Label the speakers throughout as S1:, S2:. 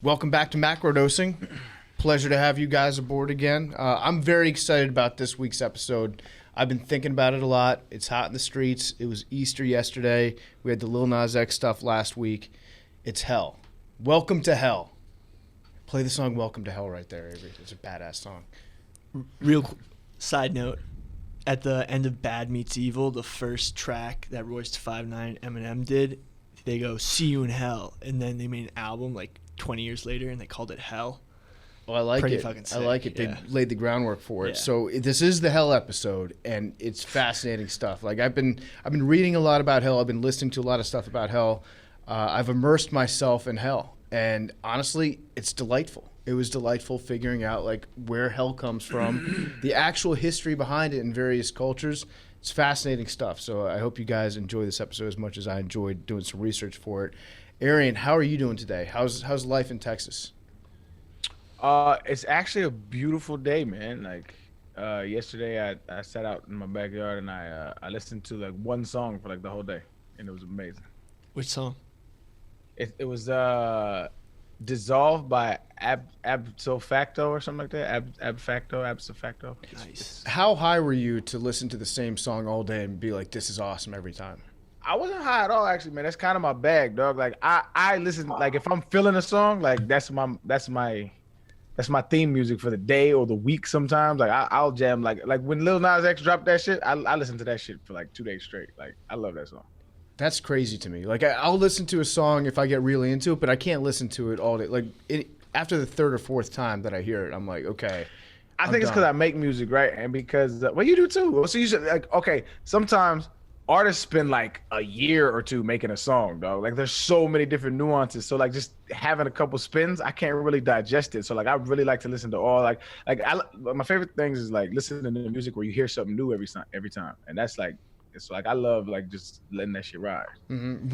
S1: Welcome back to Macrodosing. Pleasure to have you guys aboard again. I'm very excited about this week's episode. I've been thinking about it a lot. It's hot in the streets. It was Easter yesterday. We had the Lil Nas X stuff last week. It's hell. Welcome to hell. Play the song Welcome to Hell right there, Avery. It's a badass song.
S2: Side note, at the end of Bad Meets Evil, the first track that Royce da 5'9" Eminem did, they go, "See you in hell." And then they made an album like 20 years later and they called it Hell.
S1: Well, I like
S2: Pretty
S1: it.
S2: fucking
S1: I like it.
S2: sick, yeah.
S1: They laid the groundwork for it.
S2: Yeah.
S1: So this is the Hell episode, and it's fascinating stuff. Like I've been reading a lot about Hell. I've been listening to a lot of stuff about Hell. I've immersed myself in Hell, and honestly, it's delightful. It was delightful figuring out like where Hell comes from, the actual history behind it in various cultures. It's fascinating stuff. So I hope you guys enjoy this episode as much as I enjoyed doing some research for it. Arian, how are you doing today? How's life in Texas?
S3: It's actually a beautiful day, man. Like yesterday, I sat out in my backyard and I listened to like one song for like the whole day, and it was amazing.
S2: Which song?
S3: It was Dissolved by Abso Facto or something like that. Abso Facto.
S2: Nice.
S1: How high were you to listen to the same song all day and be like, this is awesome every time?
S3: I wasn't high at all, actually, man. That's kind of my bag, dog. Like I listen, like if I'm feeling a song, like that's my theme music for the day or the week. Sometimes, like I'll jam, like when Lil Nas X dropped that shit, I listen to that shit for like 2 days straight. Like I love that song.
S1: That's crazy to me. Like I'll listen to a song if I get really into it, but I can't listen to it all day. Like after the third or fourth time that I hear it, I'm like, okay.
S3: I think it's because I make music, right? And because well, you do too. So you should like okay. Sometimes artists spend like a year or two making a song, dog. Like there's so many different nuances. So like just having a couple spins, I can't really digest it. So like I really like to listen to all like my favorite things is like listening to music where you hear something new every time, and that's like it's like I love like just letting that shit ride.
S1: Mm-hmm.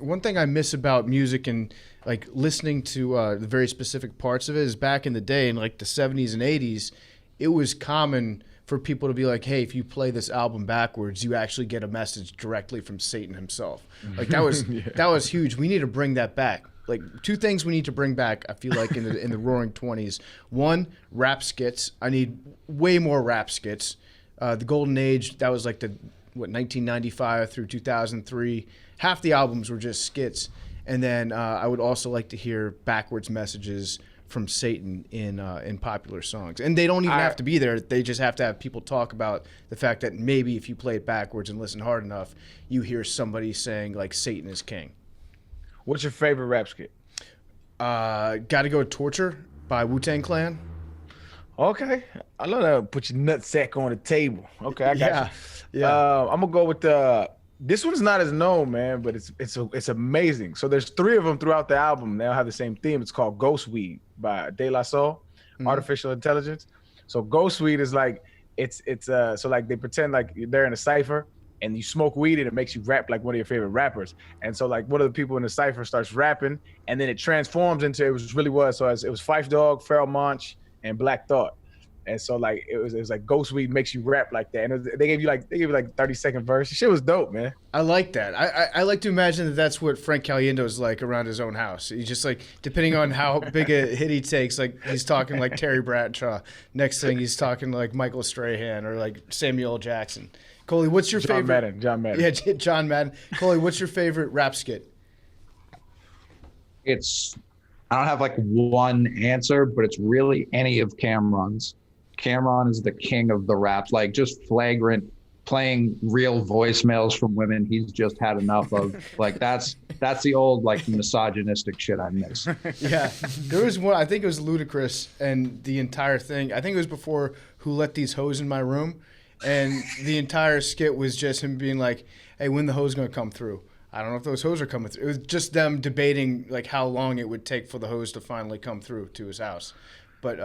S1: One thing I miss about music and like listening to the very specific parts of it is back in the day in like the 70s and 80s, it was common for people to be like, hey, if you play this album backwards, you actually get a message directly from Satan himself. Like that was that was huge. We need to bring that back. Like two things we need to bring back, I feel like in the roaring 20s. One, rap skits. I need way more rap skits. The golden age, that was like the 1995 through 2003. Half the albums were just skits. And then I would also like to hear backwards messages from Satan in popular songs, and they don't even have to be there. They just have to have people talk about the fact that maybe if you play it backwards and listen hard enough, you hear somebody saying like Satan is king.
S3: What's your favorite rap skit?
S1: Got to go with Torture by Wu-Tang Clan.
S3: Okay, I love that. Put your nutsack on the table. Okay, I got you.
S1: Yeah.
S3: I'm gonna go with this one's not as known, man, but it's amazing. So there's 3 of them throughout the album. They all have the same theme. It's called Ghost Weed by De La Soul, Artificial Intelligence. So Ghost Weed is like it's so like they pretend like they're in a cipher and you smoke weed and it makes you rap like one of your favorite rappers. And so like one of the people in the cipher starts rapping and then it transforms into So it was Phife Dawg, Pharoah Monch, and Black Thought. And so like it was like Ghost Weed makes you rap like that, and they gave you like 30-second verse. Shit was dope, man.
S1: I like that. I like to imagine that that's what Frank Caliendo's like around his own house. He's just like, depending on how big a hit he takes, like he's talking like Terry Bradshaw. Next thing he's talking like Michael Strahan or like Samuel L. Jackson. Coley, what's your favorite?
S3: John Madden.
S1: Yeah, John Madden. Coley, what's your favorite rap skit?
S4: I don't have like one answer, but it's really any of Cameron's. Cameron is the king of the raps, like just flagrant playing real voicemails from women he's just had enough of. Like that's the old like misogynistic shit I miss.
S1: Yeah, there was one. I think it was Ludacris, and the entire thing. I think it was before Who Let These Hoes in My Room, and the entire skit was just him being like, "Hey, when the hoes gonna come through? I don't know if those hoes are coming through." It was just them debating like how long it would take for the hoes to finally come through to his house. But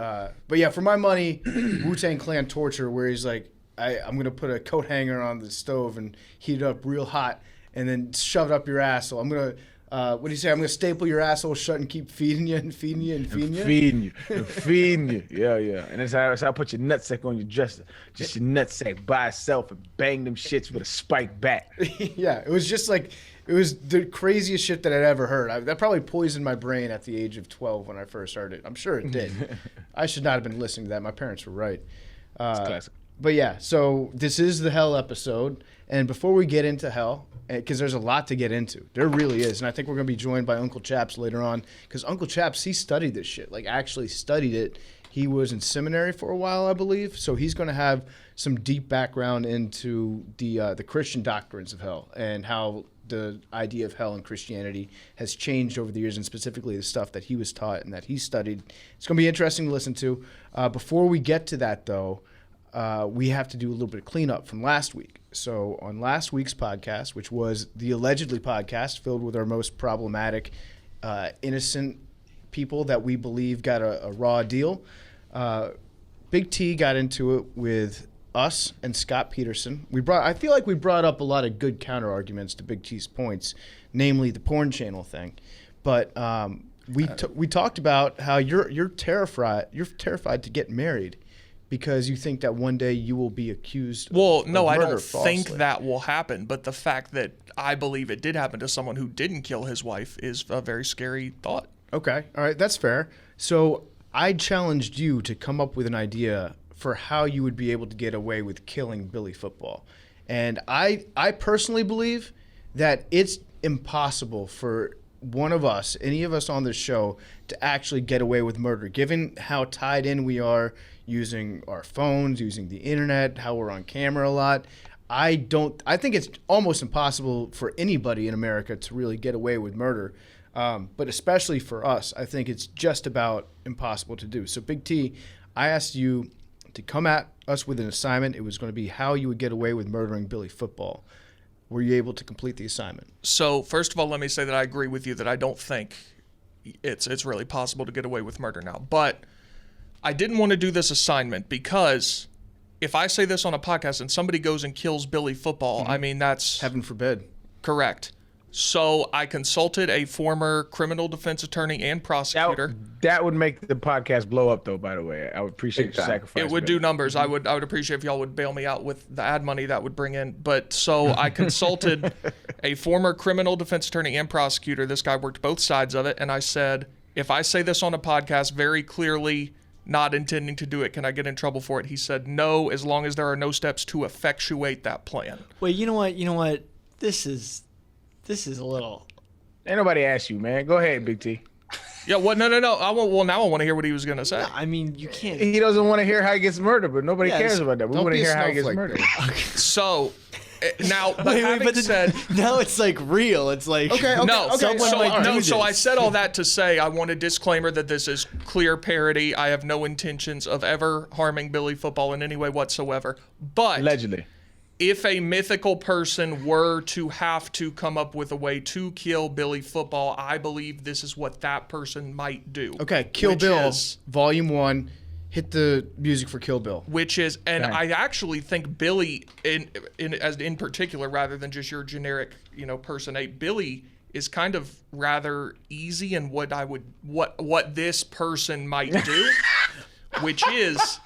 S1: yeah, for my money, Wu-Tang Clan Torture, where he's like, I'm going to put a coat hanger on the stove and heat it up real hot and then shove it up your asshole. I'm going to, what do you say? I'm going to staple your asshole shut and keep feeding you and feeding you and feeding you?
S3: Feeding you. Yeah. And that's how I put your nutsack on your dresser. Just your nutsack by itself and bang them shits with a spike bat.
S1: Yeah, it was just like, It was the craziest shit that I'd ever heard. That probably poisoned my brain at the age of 12 when I first heard it. I'm sure it did. I should not have been listening to that. My parents were right.
S3: It's classic.
S1: But yeah, so this is the Hell episode. And before we get into Hell, because there's a lot to get into. There really is. And I think we're going to be joined by Uncle Chaps later on. Because Uncle Chaps, he studied this shit. Like, actually studied it. He was in seminary for a while, I believe. So he's going to have some deep background into the Christian doctrines of hell and how the idea of hell in Christianity has changed over the years, and specifically the stuff that he was taught and that he studied. It's going to be interesting to listen to. Before we get to that, though, we have to do a little bit of cleanup from last week. So on last week's podcast, which was the Allegedly podcast, filled with our most problematic, innocent people that we believe got a raw deal, Big T got into it with us and Scott Peterson. I feel like we brought up a lot of good counter arguments to Big T's points, namely the porn channel thing. But we talked about how you're terrified to get married because you think that one day you will be accused of
S5: no, I
S1: murder
S5: don't
S1: falsely.
S5: think that will happen. But the fact that I believe it did happen to someone who didn't kill his wife is a very scary thought.
S1: Okay. All right. That's fair. So I challenged you to come up with an idea for how you would be able to get away with killing Billy Football. And I personally believe that it's impossible for one of us, any of us on this show, to actually get away with murder, given how tied in we are using our phones, using the internet, how we're on camera a lot. I think it's almost impossible for anybody in America to really get away with murder. But especially for us, I think it's just about impossible to do. So Big T, I asked you to come at us with an assignment. It was going to be how you would get away with murdering Billy Football. Were you able to complete the assignment?
S5: So first of all, let me say that I agree with you that I don't think it's really possible to get away with murder now. But I didn't want to do this assignment because if I say this on a podcast and somebody goes and kills Billy Football, I mean, that's...
S1: Heaven forbid.
S5: Correct. So I consulted a former criminal defense attorney and prosecutor.
S3: That would make the podcast blow up, though, by the way. I would appreciate your sacrifice.
S5: It would do numbers. I would appreciate if y'all would bail me out with the ad money that would bring in. But so I consulted a former criminal defense attorney and prosecutor. This guy worked both sides of it. And I said, if I say this on a podcast very clearly, not intending to do it, can I get in trouble for it? He said, no, as long as there are no steps to effectuate that plan.
S2: Wait, you know what? This is a little...
S3: Ain't nobody asked you, man. Go ahead, Big T.
S5: Yeah, well, no. Now I want to hear what he was going to say.
S2: No, I mean, you can't...
S3: He doesn't want to hear how he gets murdered, but nobody cares about that. We want to hear how he gets murdered.
S5: So, now,
S2: said... Now it's like real. It's like...
S1: Okay.
S5: So I said all that to say I want a disclaimer that this is clear parody. I have no intentions of ever harming Billy Football in any way whatsoever. But...
S3: Allegedly.
S5: If a mythical person were to have to come up with a way to kill Billy Football, I believe this is what that person might do.
S1: Okay, Kill Bill, Volume 1. Hit the music for Kill Bill.
S5: Which is, and I actually think Billy, in particular, rather than just your generic, person A, Billy is kind of rather easy in what this person might do, which is,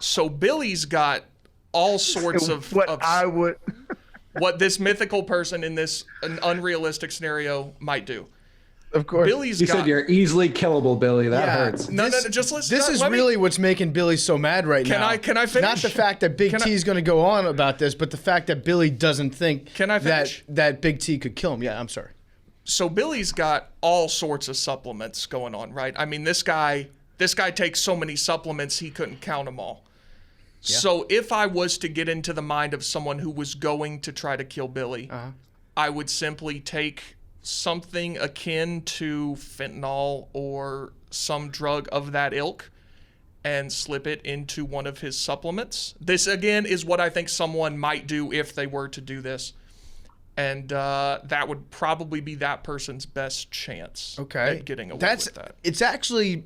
S5: so Billy's got all sorts of what this mythical person in this an unrealistic scenario might do.
S3: Of course.
S4: You said you're easily killable, Billy. That hurts.
S5: No, just listen.
S1: This is really what's making Billy so mad right now.
S5: Can I finish?
S1: Not the fact that Big T is going to go on about this, but the fact that Billy doesn't think that Big T could kill him. Yeah, I'm sorry.
S5: So Billy's got all sorts of supplements going on, right? I mean, this guy takes so many supplements he couldn't count them all. Yeah. So if I was to get into the mind of someone who was going to try to kill Billy, I would simply take something akin to fentanyl or some drug of that ilk and slip it into one of his supplements. This, again, is what I think someone might do if they were to do this. And that would probably be that person's best chance at getting away with that.
S1: It's actually,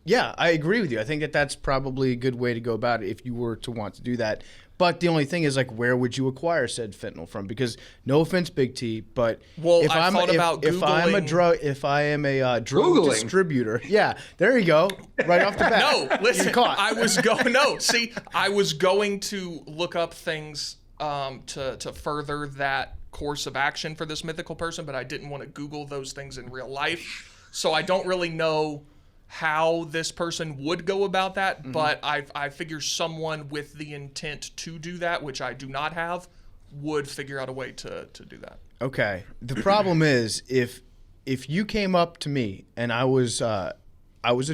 S1: I agree with you. I think that's probably a good way to go about it if you were to want to do that. But the only thing is, like, where would you acquire said fentanyl from? Because no offense, Big T, but if I am a drug distributor, there you go, right off the bat.
S5: No, listen, I was going to look up things to further that course of action for this mythical person, but I didn't want to Google those things in real life. So I don't really know how this person would go about that, but I figure someone with the intent to do that, which I do not have, would figure out a way to do that.
S1: Okay. The problem is if you came up to me and I was a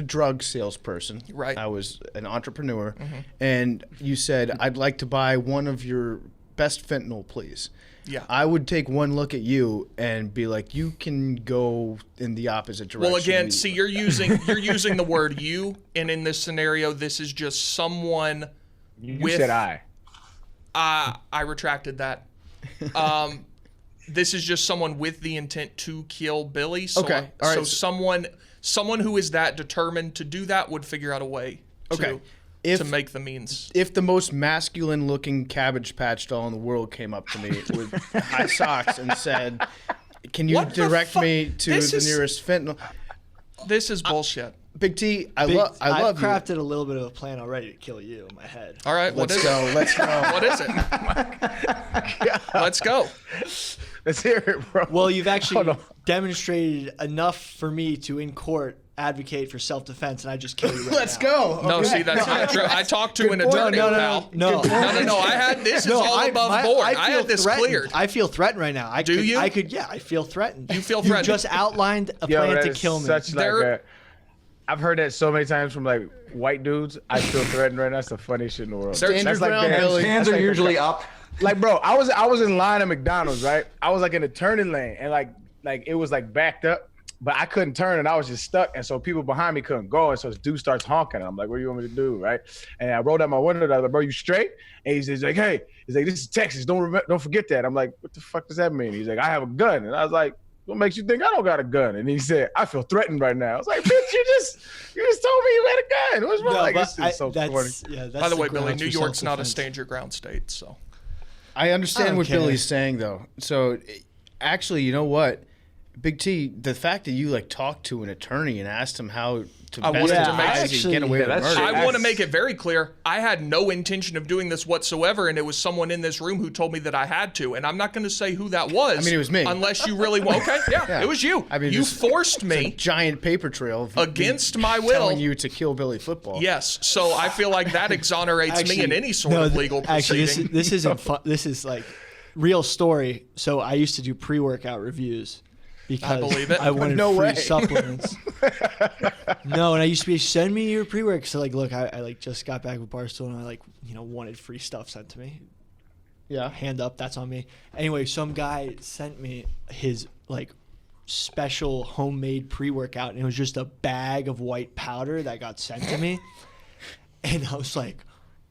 S1: drug salesperson,
S5: Right.
S1: I was an entrepreneur, and you said, I'd like to buy one of your best fentanyl, please.
S5: Yeah.
S1: I would take one look at you and be like, you can go in the opposite direction.
S5: Well, again, see, you're using the word you, and in this scenario, this is just someone.
S3: You said I.
S5: I retracted that. This is just someone with the intent to kill Billy. So,
S1: Okay, all right.
S5: So someone who is that determined to do that would figure out a way to,
S1: Okay.
S5: to make the means.
S1: If the most masculine-looking Cabbage Patch doll in the world came up to me with high socks and said, can you
S5: What the
S1: direct
S5: fuck?
S1: me to
S5: This
S1: the
S5: is-
S1: nearest fentanyl?
S5: This is bullshit.
S1: Big T, I
S2: I've
S1: love you.
S2: crafted a little bit of a plan already to kill you in my head.
S5: All right, what
S1: Let's
S5: is
S1: go.
S5: it?
S1: Let's go.
S5: What is it? Let's go.
S3: Let's hear it, bro.
S2: Well, you've
S3: Hold
S2: actually
S3: on.
S2: demonstrated enough for me to, in court, advocate for self-defense, and I just kill you right
S1: Let's
S2: now.
S1: go.
S5: No,
S1: Okay.
S5: see, that's not true. I talked to an
S1: point.
S5: attorney,
S2: No.
S5: pal. I had this is all above board. I
S2: feel
S5: had this
S2: threatened.
S5: cleared.
S2: I feel threatened right now.
S5: Do you?
S2: Yeah, I feel threatened.
S5: You feel threatened?
S2: You just outlined a
S3: Yo,
S2: plan
S3: that
S2: to
S3: is
S2: kill me.
S3: such like
S5: There-
S3: a. I've heard that so many times from like white dudes. I feel threatened right now. That's the funniest shit in the world.
S1: Standard
S3: That's like
S1: ground,
S3: the-
S1: Billy.
S4: Hands
S3: that's
S4: are
S3: like
S4: usually up.
S3: Like, bro, I was in line at McDonald's, right? I was like in the turning lane, and like it was like backed up, but I couldn't turn, and I was just stuck, and so people behind me couldn't go, and so this dude starts honking, and I'm like, "What do you want me to do?" Right? And I rolled out my window, and I was like, "Bro, you straight?" And he's like, "Hey," he's like, "This is Texas. Don't forget that." I'm like, "What the fuck does that mean?" He's like, "I have a gun," and I was like, "What makes you think I don't got a gun?" And he said, "I feel threatened right now." I was like, "Bitch, you just told me you had a gun. What's wrong?" Like, this is so corny.
S5: By the way, Billy,
S2: grounds
S5: New
S2: for
S5: York's not a
S2: self-defense.
S5: stand your ground state, so.
S1: I understand
S2: don't
S1: what
S2: care.
S1: Billy's saying, though. So, actually, you know what? Big T, the fact that you like talked to an attorney and asked him how to
S5: I
S1: best
S5: wanted to
S1: advise
S5: make-
S1: you get away with
S4: that's
S1: murder.
S4: shit.
S5: I want to make it very clear. I had no intention of doing this whatsoever, and it was someone in this room who told me that I had to. And I'm not going to say who that was.
S1: I mean, it was me.
S5: Unless you really want. Okay, yeah, it was you.
S1: I mean,
S5: you
S1: this-
S5: forced
S1: A
S5: me
S1: giant paper trail of
S5: against my
S1: telling
S5: will.
S1: you to kill Billy Football.
S5: Yes, so I feel like that exonerates me in any sort of legal
S2: Actually,
S5: proceeding.
S2: this isn't fun. This is like real story. So I used to do pre-workout reviews because
S5: believe it.
S2: I wanted
S1: No
S2: free
S1: way.
S2: supplements. No, and I used to be send me your pre-work. So like, look, I like just got back with Barstool, and I like wanted free stuff sent to me.
S1: Yeah.
S2: Hand up, that's on me. Anyway, some guy sent me his like special homemade pre-workout, and it was just a bag of white powder that got sent to me. And I was like,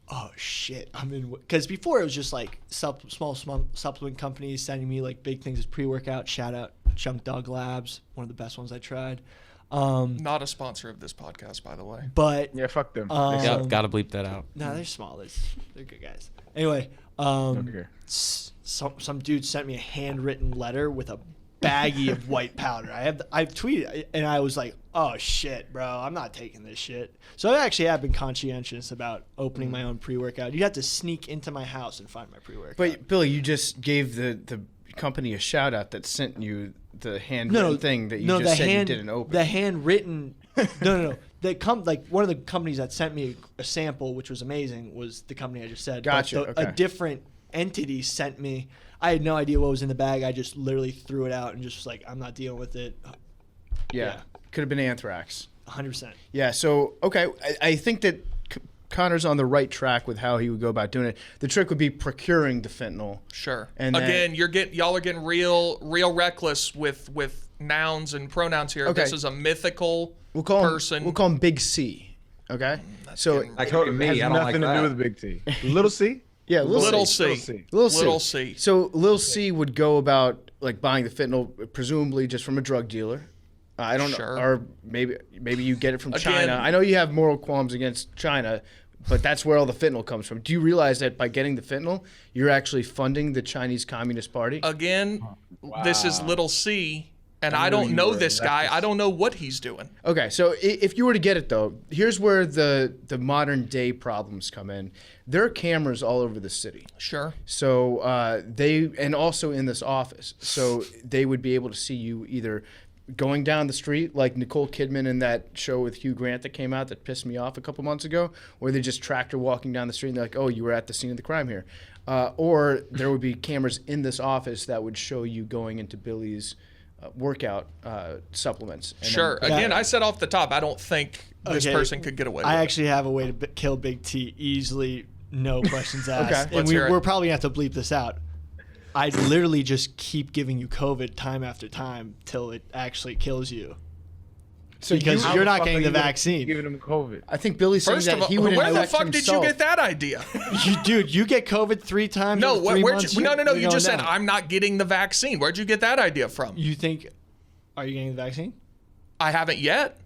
S2: oh shit, I'm in. Because before it was just like small supplement companies sending me like big things as pre-workout. Shout out Chunk Dog Labs, one of the best ones I tried.
S5: Not a sponsor of this podcast, by the way.
S2: But
S3: Yeah, fuck them.
S6: Yep, gotta bleep that out.
S2: no, they're small. They're good guys. Anyway,
S3: Okay.
S2: some dude sent me a handwritten letter with a baggie of white powder. I've tweeted, and I was like, oh shit, bro, I'm not taking this shit. So I actually have been conscientious about opening my own pre-workout. You'd have to sneak into my house and find my pre-workout.
S1: But Billy, you just gave the company a shout out that sent you the handwritten thing that you just said you didn't open.
S2: The handwritten, no. Like one of the companies that sent me a sample, which was amazing, was the company I just said. But
S1: Gotcha, okay.
S2: A different entity sent me. I had no idea what was in the bag. I just literally threw it out and just was like, I'm not dealing with it.
S1: yeah. Could have been anthrax.
S2: 100%.
S1: Yeah. So okay, I think that Connor's on the right track with how he would go about doing it. The trick would be procuring the fentanyl.
S5: Sure.
S1: And
S5: again, y'all are getting real reckless with nouns and pronouns here.
S1: Okay.
S5: This is a mythical
S1: We'll call
S5: person.
S1: him. We'll call him Big C. Okay. So
S4: Like to me,
S3: Has
S4: I don't like
S3: nothing to
S4: that.
S3: do with Big T. Little C.
S1: yeah,
S5: Little
S1: C.
S5: C.
S1: Little C. So Lil C would go about like buying the fentanyl, presumably just from a drug dealer. I don't
S5: Sure.
S1: know, or maybe you get it from
S5: Again-
S1: China. I know you have moral qualms against China, but that's where all the fentanyl comes from. Do you realize that by getting the fentanyl, you're actually funding the Chinese Communist Party?
S5: Again, this is little C. And I
S3: knew
S5: don't
S3: you
S5: know
S3: were
S5: this
S3: a
S5: guy.
S3: leftist.
S5: I don't know what he's doing.
S1: Okay, so if you were to get it though, here's where the modern day problems come in. There are cameras all over the city.
S5: Sure.
S1: So and also in this office. So they would be able to see you either going down the street like Nicole Kidman in that show with Hugh Grant that came out that pissed me off a couple months ago, or they just tracked her walking down the street and they're like, oh, you were at the scene of the crime here. Or there would be cameras in this office that would show you going into Billy's workout supplements. And
S5: Sure.
S1: then-
S5: Again, I said off the top, I don't think this
S2: Okay,
S5: person could get away with
S2: I
S5: it.
S2: actually have a way to kill Big T easily, no questions asked.
S1: Okay.
S2: And
S5: Let's hear it.
S2: we're probably going to have to bleep this out. I literally just keep giving you COVID time after time till it actually kills you.
S1: So
S2: Because
S3: How
S2: you're
S3: the
S2: not
S3: fuck
S2: getting
S3: are
S2: the
S3: you gonna
S2: vaccine.
S3: keep giving him COVID.
S1: I think Billy's saying
S5: First
S1: that
S5: of all,
S1: he would
S5: where the
S1: infect
S5: fuck did you
S1: himself.
S5: get that idea?
S2: Dude, you get COVID 3 times
S5: No,
S2: in 3
S5: where'd
S2: months.
S5: you, no.
S2: you're
S5: You just
S2: going
S5: said
S2: down.
S5: I'm not getting the vaccine. Where'd you get that idea from?
S2: You think, are you getting the vaccine?
S5: I haven't yet.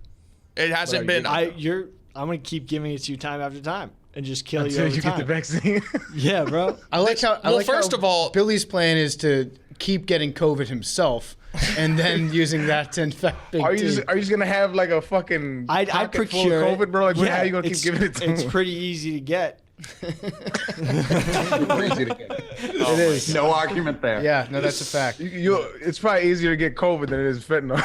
S5: It hasn't
S3: you
S5: been.
S3: getting
S2: I'm going to keep giving it to you time after time and just kill you
S3: Until
S2: over
S3: you get
S2: time.
S3: the vaccine.
S2: Yeah, bro.
S1: I like how.
S5: Well, first of all-
S1: Billy's plan is to keep getting COVID himself, and then using that to infect Big
S3: Are you
S1: T.
S3: just gonna have like a fucking
S2: I'd
S3: pocket full
S2: procure
S3: of COVID, bro? Like,
S2: Yeah,
S3: how you gonna keep
S2: it's-
S3: giving it to
S2: It's
S3: him?
S2: pretty easy to get.
S4: Crazy to get.
S1: It is.
S4: No argument there.
S1: Yeah, no, that's a fact.
S3: It's probably easier to get COVID than it is fentanyl.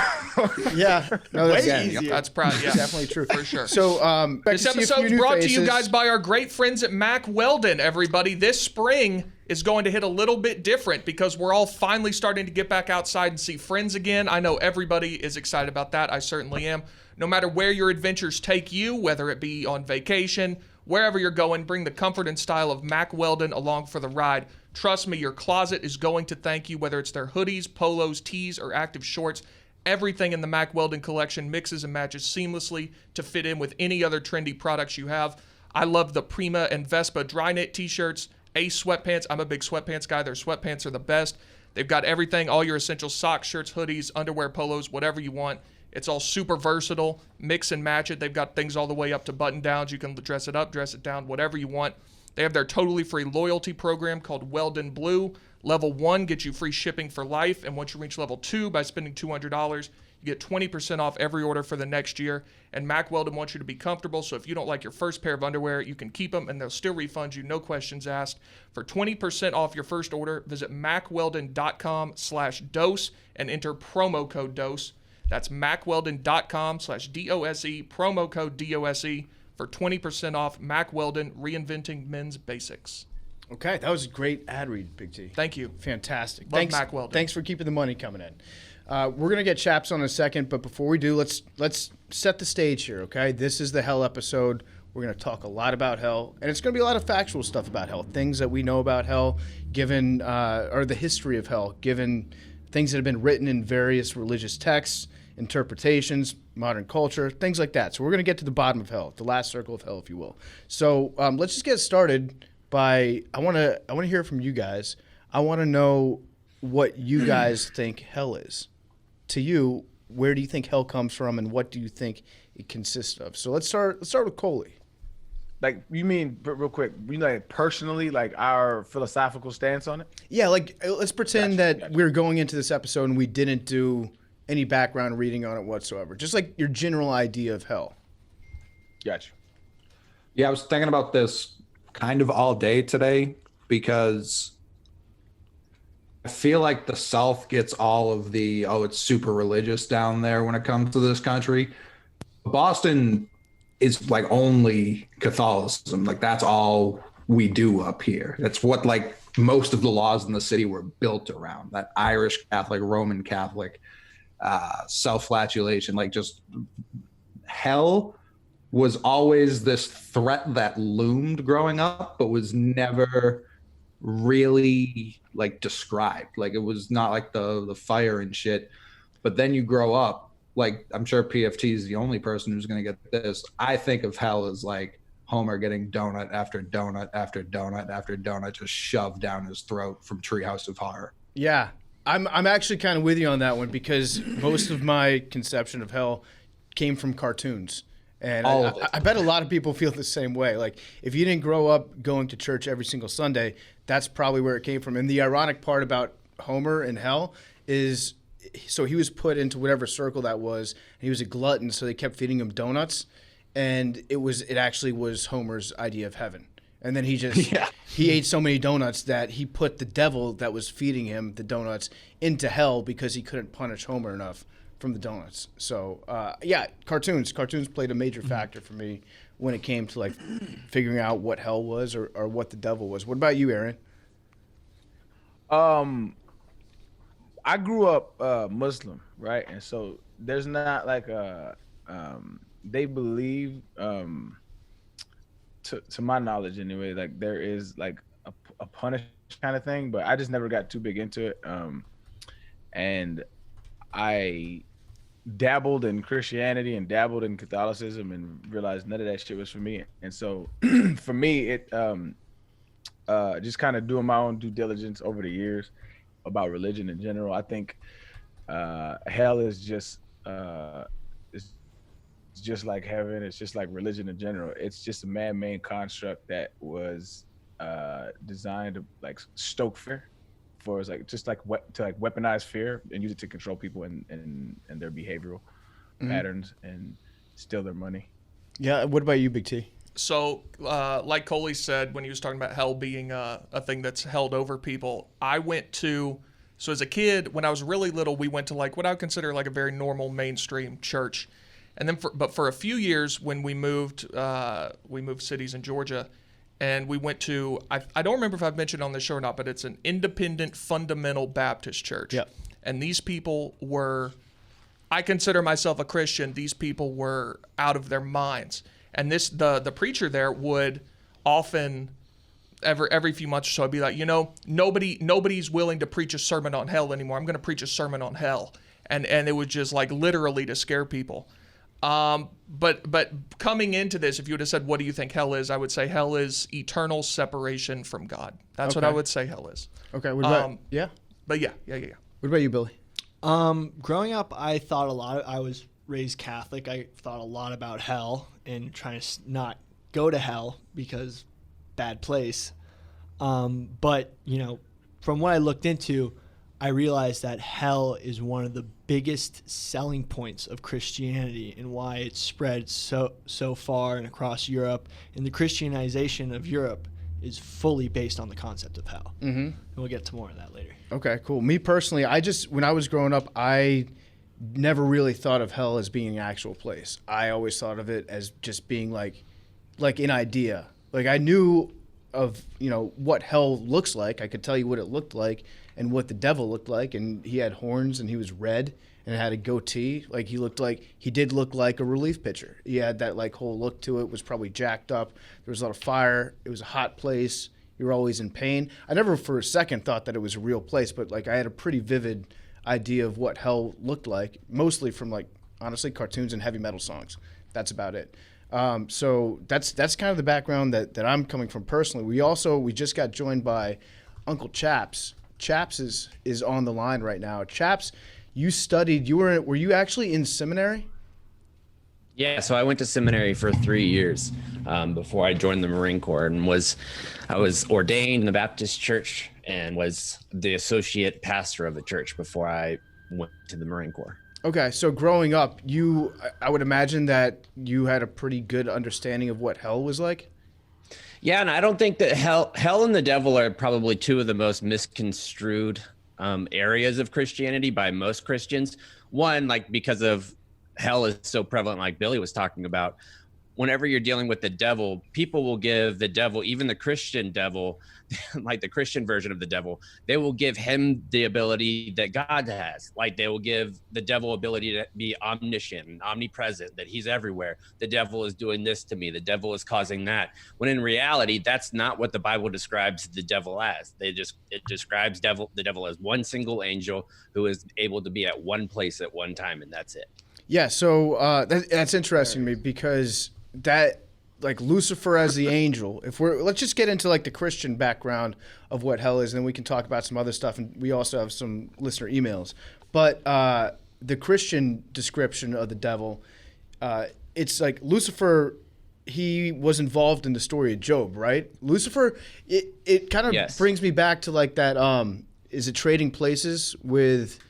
S1: Yeah, no, that's,
S2: Way easier.
S5: That's probably
S1: definitely true
S5: for sure.
S1: So, back
S5: This
S1: to see a few
S5: episode's
S1: new
S5: brought to you
S1: faces.
S5: guys by our great friends at Mac Weldon, everybody. This spring is going to hit a little bit different because we're all finally starting to get back outside and see friends again. I know everybody is excited about that. I certainly am. No matter where your adventures take you, whether it be on vacation, wherever you're going, bring the comfort and style of Mac Weldon along for the ride. Trust me, your closet is going to thank you, whether it's their hoodies, polos, tees, or active shorts. Everything in the Mac Weldon collection mixes and matches seamlessly to fit in with any other trendy products you have. I love the Prima and Vespa dry knit t-shirts, Ace sweatpants. I'm a big sweatpants guy. Their sweatpants are the best. They've got everything, all your essential socks, shirts, hoodies, underwear, polos, whatever you want. It's all super versatile. Mix and match it. They've got things all the way up to button downs. You can dress it up, dress it down, whatever you want. They have their totally free loyalty program called Weldon Blue. Level 1 gets you free shipping for life, and once you reach level 2 by spending $200, you get 20% off every order for the next year. And Mac Weldon wants you to be comfortable, so if you don't like your first pair of underwear, you can keep them, and they'll still refund you, no questions asked. For 20% off your first order, visit macweldon.com/dose and enter promo code DOSE. That's macweldon.com/DOSE, promo code DOSE for 20% off. Mac Weldon, reinventing men's basics.
S1: Okay, that was a great ad read, Big T.
S5: Thank you.
S1: Fantastic.
S5: Love
S1: Thanks,
S5: Mac Weldon.
S1: Thanks for keeping the money coming in. We're gonna get Chaps on in a second, but before we do, let's set the stage here. Okay, this is the Hell episode. We're gonna talk a lot about hell, and it's gonna be a lot of factual stuff about hell, things that we know about hell, given or the history of hell, given things that have been written in various religious texts, interpretations, modern culture, things like that. So we're gonna get to the bottom of hell, the last circle of hell, if you will. So let's just get started by I wanna hear from you guys. I wanna know what you guys think hell is. To you, where do you think hell comes from, and what do you think it consists of? So let's start with Coley.
S3: Like, you mean, real quick, you know, like personally, like our philosophical stance on it?
S1: Yeah, like let's pretend that we're going into this episode and we didn't do any background reading on it whatsoever. Just like your general idea of hell.
S3: Gotcha.
S4: Yeah, I was thinking about this kind of all day today because I feel like the South gets all of the, it's super religious down there when it comes to this country. Boston is like only Catholicism. Like that's all we do up here. That's what like most of the laws in the city were built around. That Irish Catholic, Roman Catholic, self-flagellation, like just hell was always this threat that loomed growing up, but was never really like described. Like it was not like the fire and shit. But then you grow up, like I'm sure PFT is the only person who's going to get this. I think of hell as like Homer getting donut after donut after donut after donut just shoved down his throat from Treehouse of Horror.
S1: Yeah, I'm actually kind of with you on that one because most of my conception of hell came from cartoons. And I bet a lot of people feel the same way. Like, if you didn't grow up going to church every single Sunday, that's probably where it came from. And the ironic part about Homer and hell is so he was put into whatever circle that was, and he was a glutton, so they kept feeding him donuts, and it actually was Homer's idea of heaven. And then he just he ate so many donuts that he put the devil that was feeding him the donuts into hell because he couldn't punish Homer enough from the donuts. So cartoons played a major factor for me when it came to like figuring out what hell was or what the devil was. What about you, Arian?
S3: I grew up Muslim, right? And so there's not like they believe to my knowledge anyway, like there is like a punish kind of thing, but I just never got too big into it. And I dabbled in Christianity and dabbled in Catholicism and realized none of that shit was for me. And so for me, it just kind of doing my own due diligence over the years about religion in general. I think hell is just it's just like heaven. It's just like religion in general. It's just a man-made construct that was designed to like stoke fear, for like just like to like weaponize fear and use it to control people and their behavioral patterns and steal their money.
S1: Yeah. What about you, Big T?
S5: So, like Coley said when he was talking about hell being a thing that's held over people, so as a kid, when I was really little, we went to like what I would consider like a very normal mainstream church. And then for a few years when we moved cities in Georgia, and we went to, I don't remember if I've mentioned on this show or not, but it's an independent fundamental Baptist church.
S1: Yeah. And
S5: these people were, I consider myself a Christian, these people were out of their minds. And the preacher there would often, every few months or so, I'd be like, nobody's willing to preach a sermon on hell anymore. I'm going to preach a sermon on hell. And it was just like literally to scare people. But coming into this, if you would have said, what do you think hell is? I would say hell is eternal separation from God. That's what I would say hell is.
S1: Okay. What about, yeah.
S5: But yeah.
S1: What about you, Billy?
S2: Growing up, I was raised Catholic. I thought a lot about hell and trying to not go to hell because bad place. But, from what I looked into, I realized that hell is one of the biggest selling points of Christianity and why it's spread so far and across Europe. And the Christianization of Europe is fully based on the concept of hell. Mm-hmm. And we'll get to more of that later. Okay,
S1: cool. Me personally, when I was growing up, I never really thought of hell as being an actual place. I always thought of it as just being like an idea. Like I knew of, what hell looks like. I could tell you what it looked like and what the devil looked like. And he had horns and he was red and had a goatee. Like he did look like a relief pitcher. He had that like whole look to it, was probably jacked up. There was a lot of fire. It was a hot place. You were always in pain. I never for a second thought that it was a real place, but like I had a pretty vivid idea of what hell looked like, mostly from like, honestly, cartoons and heavy metal songs. That's about it. So that's kind of the background that I'm coming from personally. We just got joined by Uncle Chaps. Chaps is on the line right now. Chaps, you studied. Were you actually in seminary?
S6: Yeah, so I went to seminary for 3 years before I joined the Marine Corps, and I was ordained in the Baptist church and was the associate pastor of the church before I went to the Marine Corps.
S1: Okay, so growing up, I would imagine that you had a pretty good understanding of what hell was like?
S6: Yeah, and I don't think that hell and the devil are probably two of the most misconstrued areas of Christianity by most Christians. One, like because of hell is so prevalent, like Billy was talking about. Whenever you're dealing with the devil, people will give the devil, even the Christian devil, like the Christian version of the devil, they will give him the ability that God has. Like they will give the devil ability to be omniscient and omnipresent, that he's everywhere. The devil is doing this to me. The devil is causing that. When in reality, that's not what the Bible describes the devil as. It describes the devil as one single angel who is able to be at one place at one time, and that's it.
S1: Yeah, so that's interesting to me because that, like Lucifer as the angel, let's just get into like the Christian background of what hell is, and then we can talk about some other stuff, and we also have some listener emails. But the Christian description of the devil, it's like Lucifer, he was involved in the story of Job, right? Lucifer, it kind of brings me back to like that, is it Trading Places with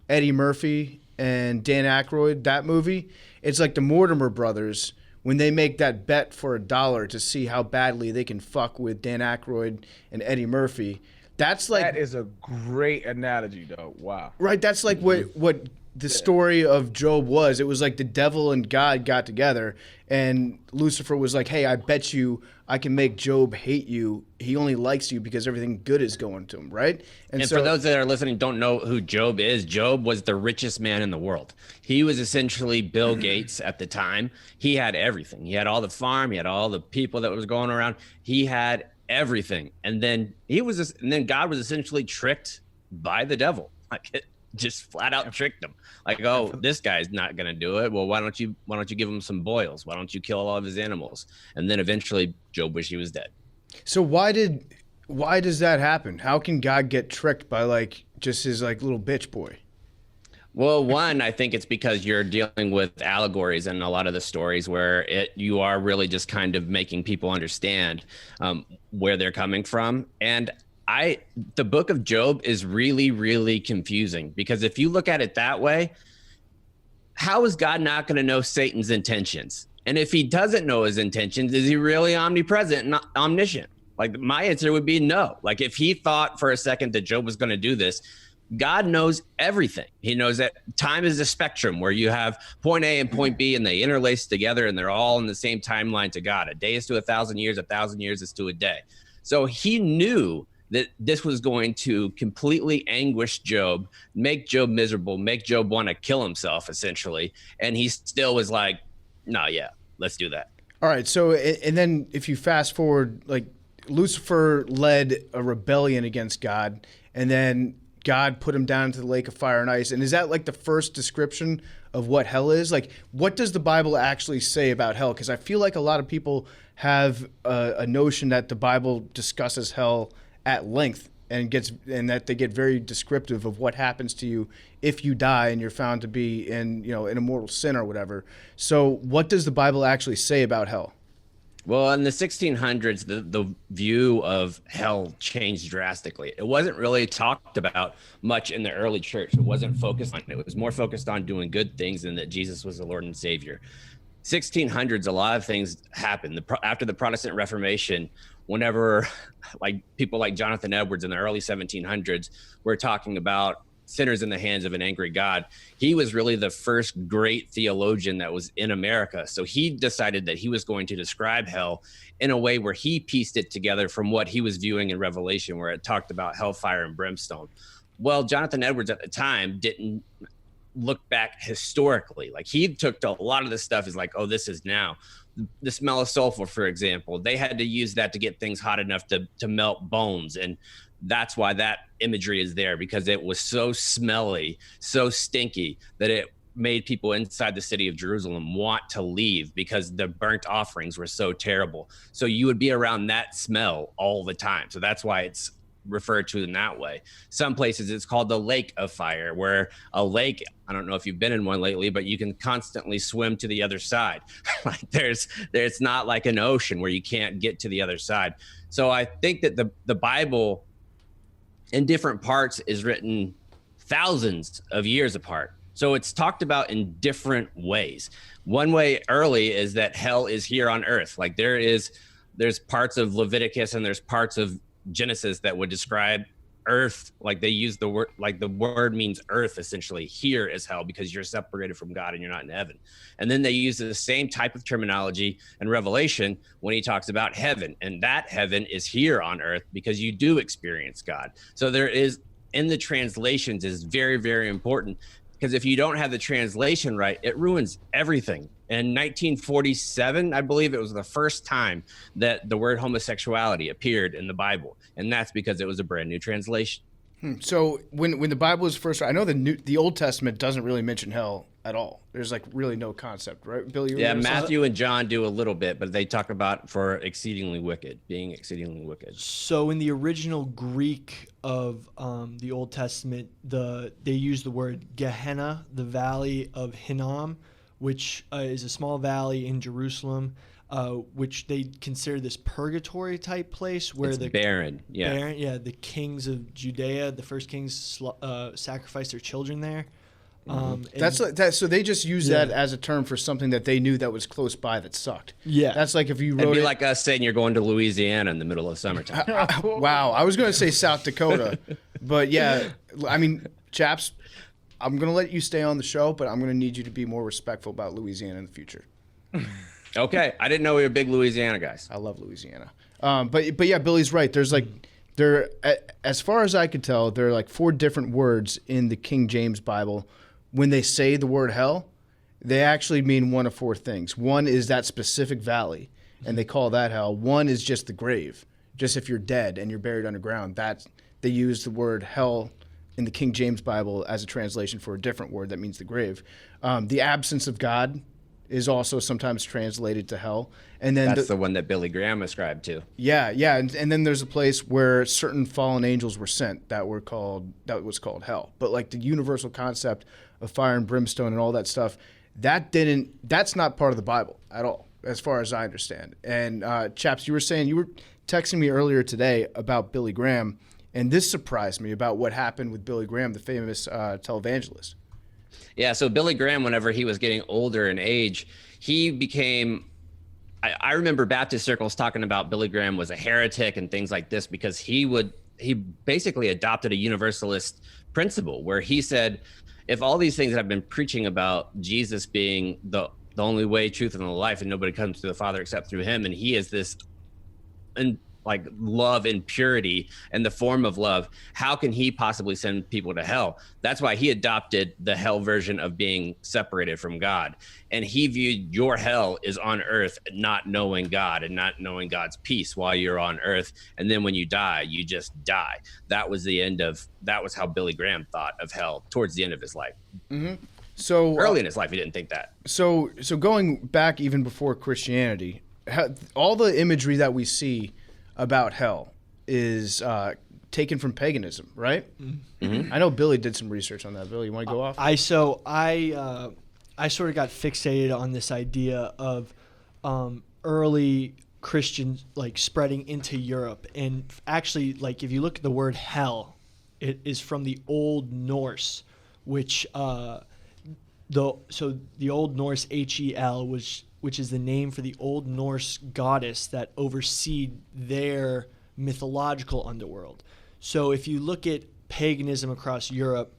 S1: Eddie Murphy and Dan Aykroyd, that movie, it's like the Mortimer brothers when they make that bet for $1 to see how badly they can fuck with Dan Aykroyd and Eddie Murphy. That's like,
S3: that is a great analogy, though. Wow.
S1: right? That's like what the story of Job was. It was like the devil and God got together, and Lucifer was like, "Hey, I bet you I can make Job hate you. He only likes you because everything good is going to him," right?
S6: And
S1: so,
S6: for those that are listening, don't know who Job is. Job was the richest man in the world. He was essentially Bill Gates at the time. He had everything. He had all the farm. He had all the people that was going around. He had everything. And then God was essentially tricked by the devil. Like it just flat out tricked him. Like, oh, this guy's not gonna do it. Well, why don't you give him some boils? Why don't you kill all of his animals? And then eventually Job wished he was dead.
S1: So why does that happen? How can God get tricked by like just his like little bitch boy?
S6: Well, one, I think it's because you're dealing with allegories in a lot of the stories where you are really just kind of making people understand where they're coming from. And the book of Job is really, really confusing because if you look at it that way, how is God not going to know Satan's intentions? And if he doesn't know his intentions, is he really omnipresent and omniscient? Like my answer would be no. Like if he thought for a second that Job was going to do this, God knows everything. He knows that time is a spectrum where you have point A and point B and they interlace together and they're all in the same timeline to God. A day is to 1,000 years, 1,000 years is to a day. So he knew that this was going to completely anguish Job, make Job miserable, make Job want to kill himself, essentially. And he still was like, no, yeah, let's do that.
S1: All right. So, and then if you fast forward, like Lucifer led a rebellion against God, and then God put him down into the lake of fire and ice. And is that like the first description of what hell is? Like, what does the Bible actually say about hell? Because I feel like a lot of people have a notion that the Bible discusses hell at length and that they get very descriptive of what happens to you if you die and you're found to be in a mortal sin or whatever. So what does the Bible actually say about hell?
S6: Well, in the 1600s, the view of hell changed drastically. It wasn't really talked about much in the early church. It wasn't focused on it. It was more focused on doing good things and that Jesus was the Lord and Savior. 1600s, a lot of things happened. After the Protestant Reformation, whenever like people like Jonathan Edwards in the early 1700s were talking about sinners in the hands of an angry God, he was really the first great theologian that was in America. So he decided that he was going to describe hell in a way where he pieced it together from what he was viewing in Revelation, where it talked about hellfire and brimstone. Well, Jonathan Edwards at the time didn't look back historically. Like he took to a lot of this stuff is like, oh, this is now. The smell of sulfur, for example, they had to use that to get things hot enough to melt bones. And that's why that imagery is there, because it was so smelly, so stinky that it made people inside the city of Jerusalem want to leave because the burnt offerings were so terrible. So you would be around that smell all the time. So that's why it's referred to in that way. Some places it's called the lake of fire, where a lake, I don't know if you've been in one lately, but you can constantly swim to the other side. Like there's not like an ocean where you can't get to the other side. So I think that the Bible in different parts is written thousands of years apart. So it's talked about in different ways. One way early is that hell is here on earth. Like there's parts of Leviticus and there's parts of Genesis that would describe earth, like they use the word, like the word means earth essentially. Here is hell because you're separated from God and you're not in heaven. And then they use the same type of terminology in Revelation when he talks about heaven, and that heaven is here on earth because you do experience God. So there is, in the translations is very, very important, because if you don't have the translation right, it ruins everything. In 1947, I believe it was the first time that the word homosexuality appeared in the Bible. And that's because it was a brand new translation.
S1: So when the Bible was first, I know the Old Testament doesn't really mention hell at all. There's like really no concept, right, Billy?
S6: Yeah, Matthew and John do a little bit, but they talk about for exceedingly wicked, being exceedingly wicked.
S2: So in the original Greek of the Old Testament, they use the word Gehenna, the valley of Hinnom, which is a small valley in Jerusalem, which they consider this purgatory type place where
S6: it's barren. Yeah.
S2: The kings of Judea, the first kings sacrificed their children there.
S1: So they just use that as a term for something that they knew that was close by that sucked.
S2: Yeah.
S1: That's like if you wrote
S6: It'd be like us saying you're going to Louisiana in the middle of summertime.
S1: Wow, I was going to say South Dakota, but yeah, I mean, chaps, I'm going to let you stay on the show, but I'm going to need you to be more respectful about Louisiana in the future.
S6: Okay, I didn't know we were big Louisiana guys.
S1: I love Louisiana. But yeah, Billy's right. There's like as far as I could tell, there are like 4 different words in the King James Bible. When they say the word hell, they actually mean one of 4 things. One is that specific valley, and they call that hell. One is just the grave, just if you're dead and you're buried underground. They use the word hell in the King James Bible as a translation for a different word that means the grave. The absence of God is also sometimes translated to hell. And then
S6: that's the one that Billy Graham ascribed to.
S1: Yeah. And then there's a place where certain fallen angels were sent that was called hell. But like the universal concept of fire and brimstone and all that stuff, that's not part of the Bible at all, as far as I understand. And chaps, you were texting me earlier today about Billy Graham, and this surprised me about what happened with Billy Graham, the famous televangelist.
S6: Yeah, so Billy Graham, whenever he was getting older in age, he became, I remember Baptist circles talking about Billy Graham was a heretic and things like this because he basically adopted a universalist principle where he said, if all these things that I've been preaching about Jesus being the only way, truth, and the life, and nobody comes to the Father except through him, and he is this like love and purity and the form of love, how can he possibly send people to hell? That's why he adopted the hell version of being separated from God. And he viewed your hell is on earth, not knowing God and not knowing God's peace while you're on earth. And then when you die, you just die. That was how Billy Graham thought of hell towards the end of his life.
S1: Mm-hmm. So
S6: early in his life, he didn't think that.
S1: So going back even before Christianity, all the imagery that we see about hell is taken from paganism, right? Mm-hmm. I know Billy did some research on that. Billy, you want to go off?
S2: I sort of got fixated on this idea of early Christians like spreading into Europe, and actually, like if you look at the word hell, it is from the Old Norse, which the Old Norse HEL which is the name for the Old Norse goddess that overseed their mythological underworld. So if you look at paganism across Europe,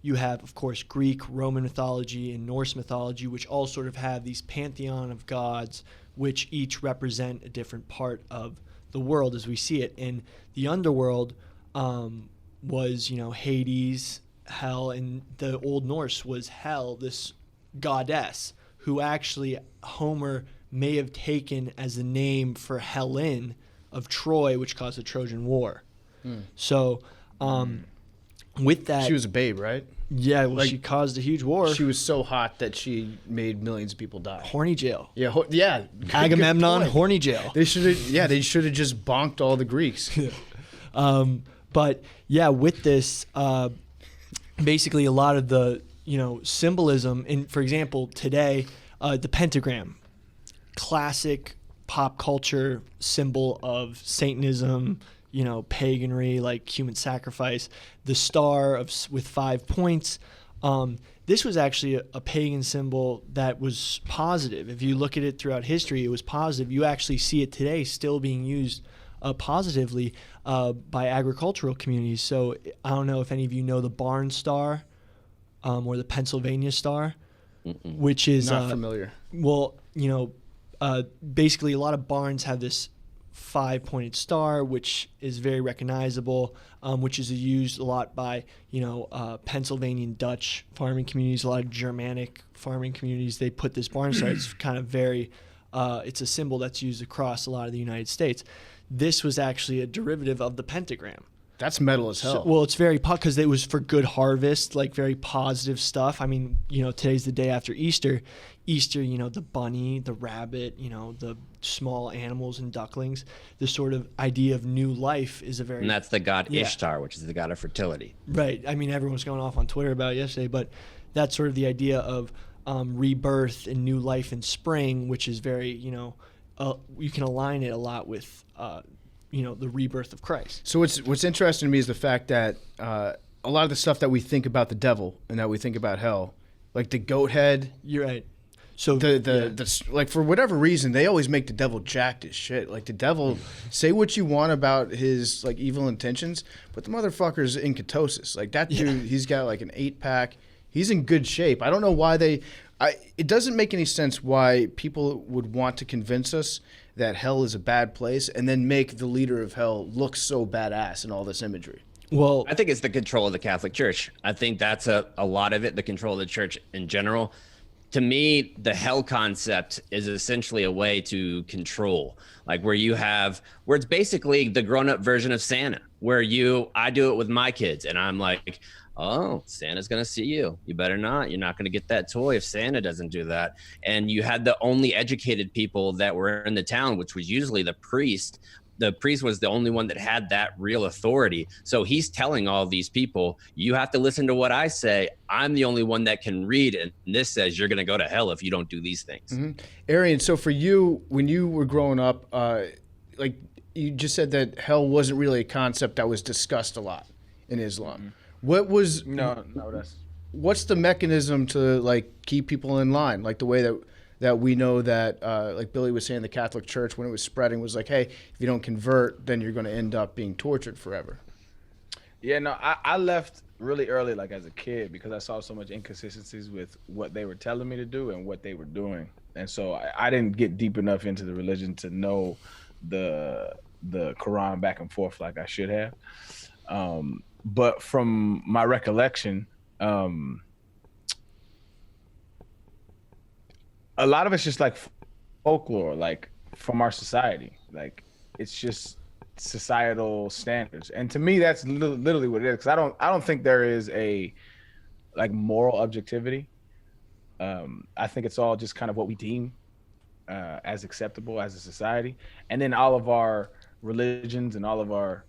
S2: you have, of course, Greek, Roman mythology, and Norse mythology, which all sort of have these pantheon of gods, which each represent a different part of the world as we see it. And the underworld was, Hades, hell, and the Old Norse was Hel, this goddess, who actually Homer may have taken as the name for Helen of Troy, which caused the Trojan War. So with that...
S1: She was a babe, right?
S2: Yeah, well, she caused a huge war.
S1: She was so hot that she made millions of people die.
S2: Horny jail.
S1: Yeah,
S2: Agamemnon, horny jail.
S1: They should have just bonked all the Greeks.
S2: But yeah, with this, basically a lot of the symbolism, and for example, today, the pentagram, classic pop culture symbol of Satanism, paganry, like human sacrifice, the star with 5 points. This was actually a pagan symbol that was positive. If you look at it throughout history, it was positive. You actually see it today still being used positively by agricultural communities. So I don't know if any of you know the Barn Star. Or the Pennsylvania Star, which is
S1: not familiar.
S2: Well, basically a lot of barns have this 5-pointed star, which is very recognizable, which is used a lot by Pennsylvanian Dutch farming communities, a lot of Germanic farming communities. They put this barn star. It's kind of very, it's a symbol that's used across a lot of the United States. This was actually a derivative of the pentagram.
S1: That's metal as hell.
S2: Well, it's very because it was for good harvest, like very positive stuff. I mean, today's the day after Easter. Easter, the bunny, the rabbit, the small animals and ducklings. The sort of idea of new life is a very...
S6: And that's the god Ishtar, which is the god of fertility.
S2: Right. I mean, everyone was going off on Twitter about it yesterday, but that's sort of the idea of rebirth and new life in spring, which is very, you can align it a lot with... the rebirth of Christ.
S1: So what's interesting to me is the fact that a lot of the stuff that we think about the devil and that we think about hell, like the goat head.
S2: You're right. So
S1: The like, for whatever reason, they always make the devil jacked as shit. Like, the devil, say what you want about his like evil intentions, but the motherfucker's in ketosis. Like, that dude, he's got like an 8-pack. He's in good shape. I don't know why it doesn't make any sense why people would want to convince us that hell is a bad place and then make the leader of hell look so badass in all this imagery.
S2: well,
S6: I think it's the control of the Catholic Church. I think that's a lot of it, the control of the church in general. To me, the hell concept is essentially a way to control, like where it's basically the grown-up version of Santa, where I do it with my kids, and I'm like, oh, Santa's going to see you. You better not. You're not going to get that toy if Santa doesn't do that. And you had the only educated people that were in the town, which was usually the priest. The priest was the only one that had that real authority. So he's telling all these people, you have to listen to what I say. I'm the only one that can read. And this says you're going to go to hell if you don't do these things.
S1: Mm-hmm. Arian, so for you, when you were growing up, like you just said that hell wasn't really a concept that was discussed a lot in Islam.
S3: Mm-hmm.
S1: What was what's the mechanism to like keep people in line? Like the way that we know that, like Billy was saying, the Catholic Church, when it was spreading, was like, hey, if you don't convert, then you're going to end up being tortured forever.
S3: Yeah, no, I left really early, like as a kid, because I saw so much inconsistencies with what they were telling me to do and what they were doing. And so I didn't get deep enough into the religion to know the Quran back and forth like I should have. But from my recollection, a lot of it's just like folklore, like from our society. Like, it's just societal standards, and to me, that's literally what it is. Because I don't think there is a like moral objectivity. I think it's all just kind of what we deem as acceptable as a society, and then all of our religions and all of our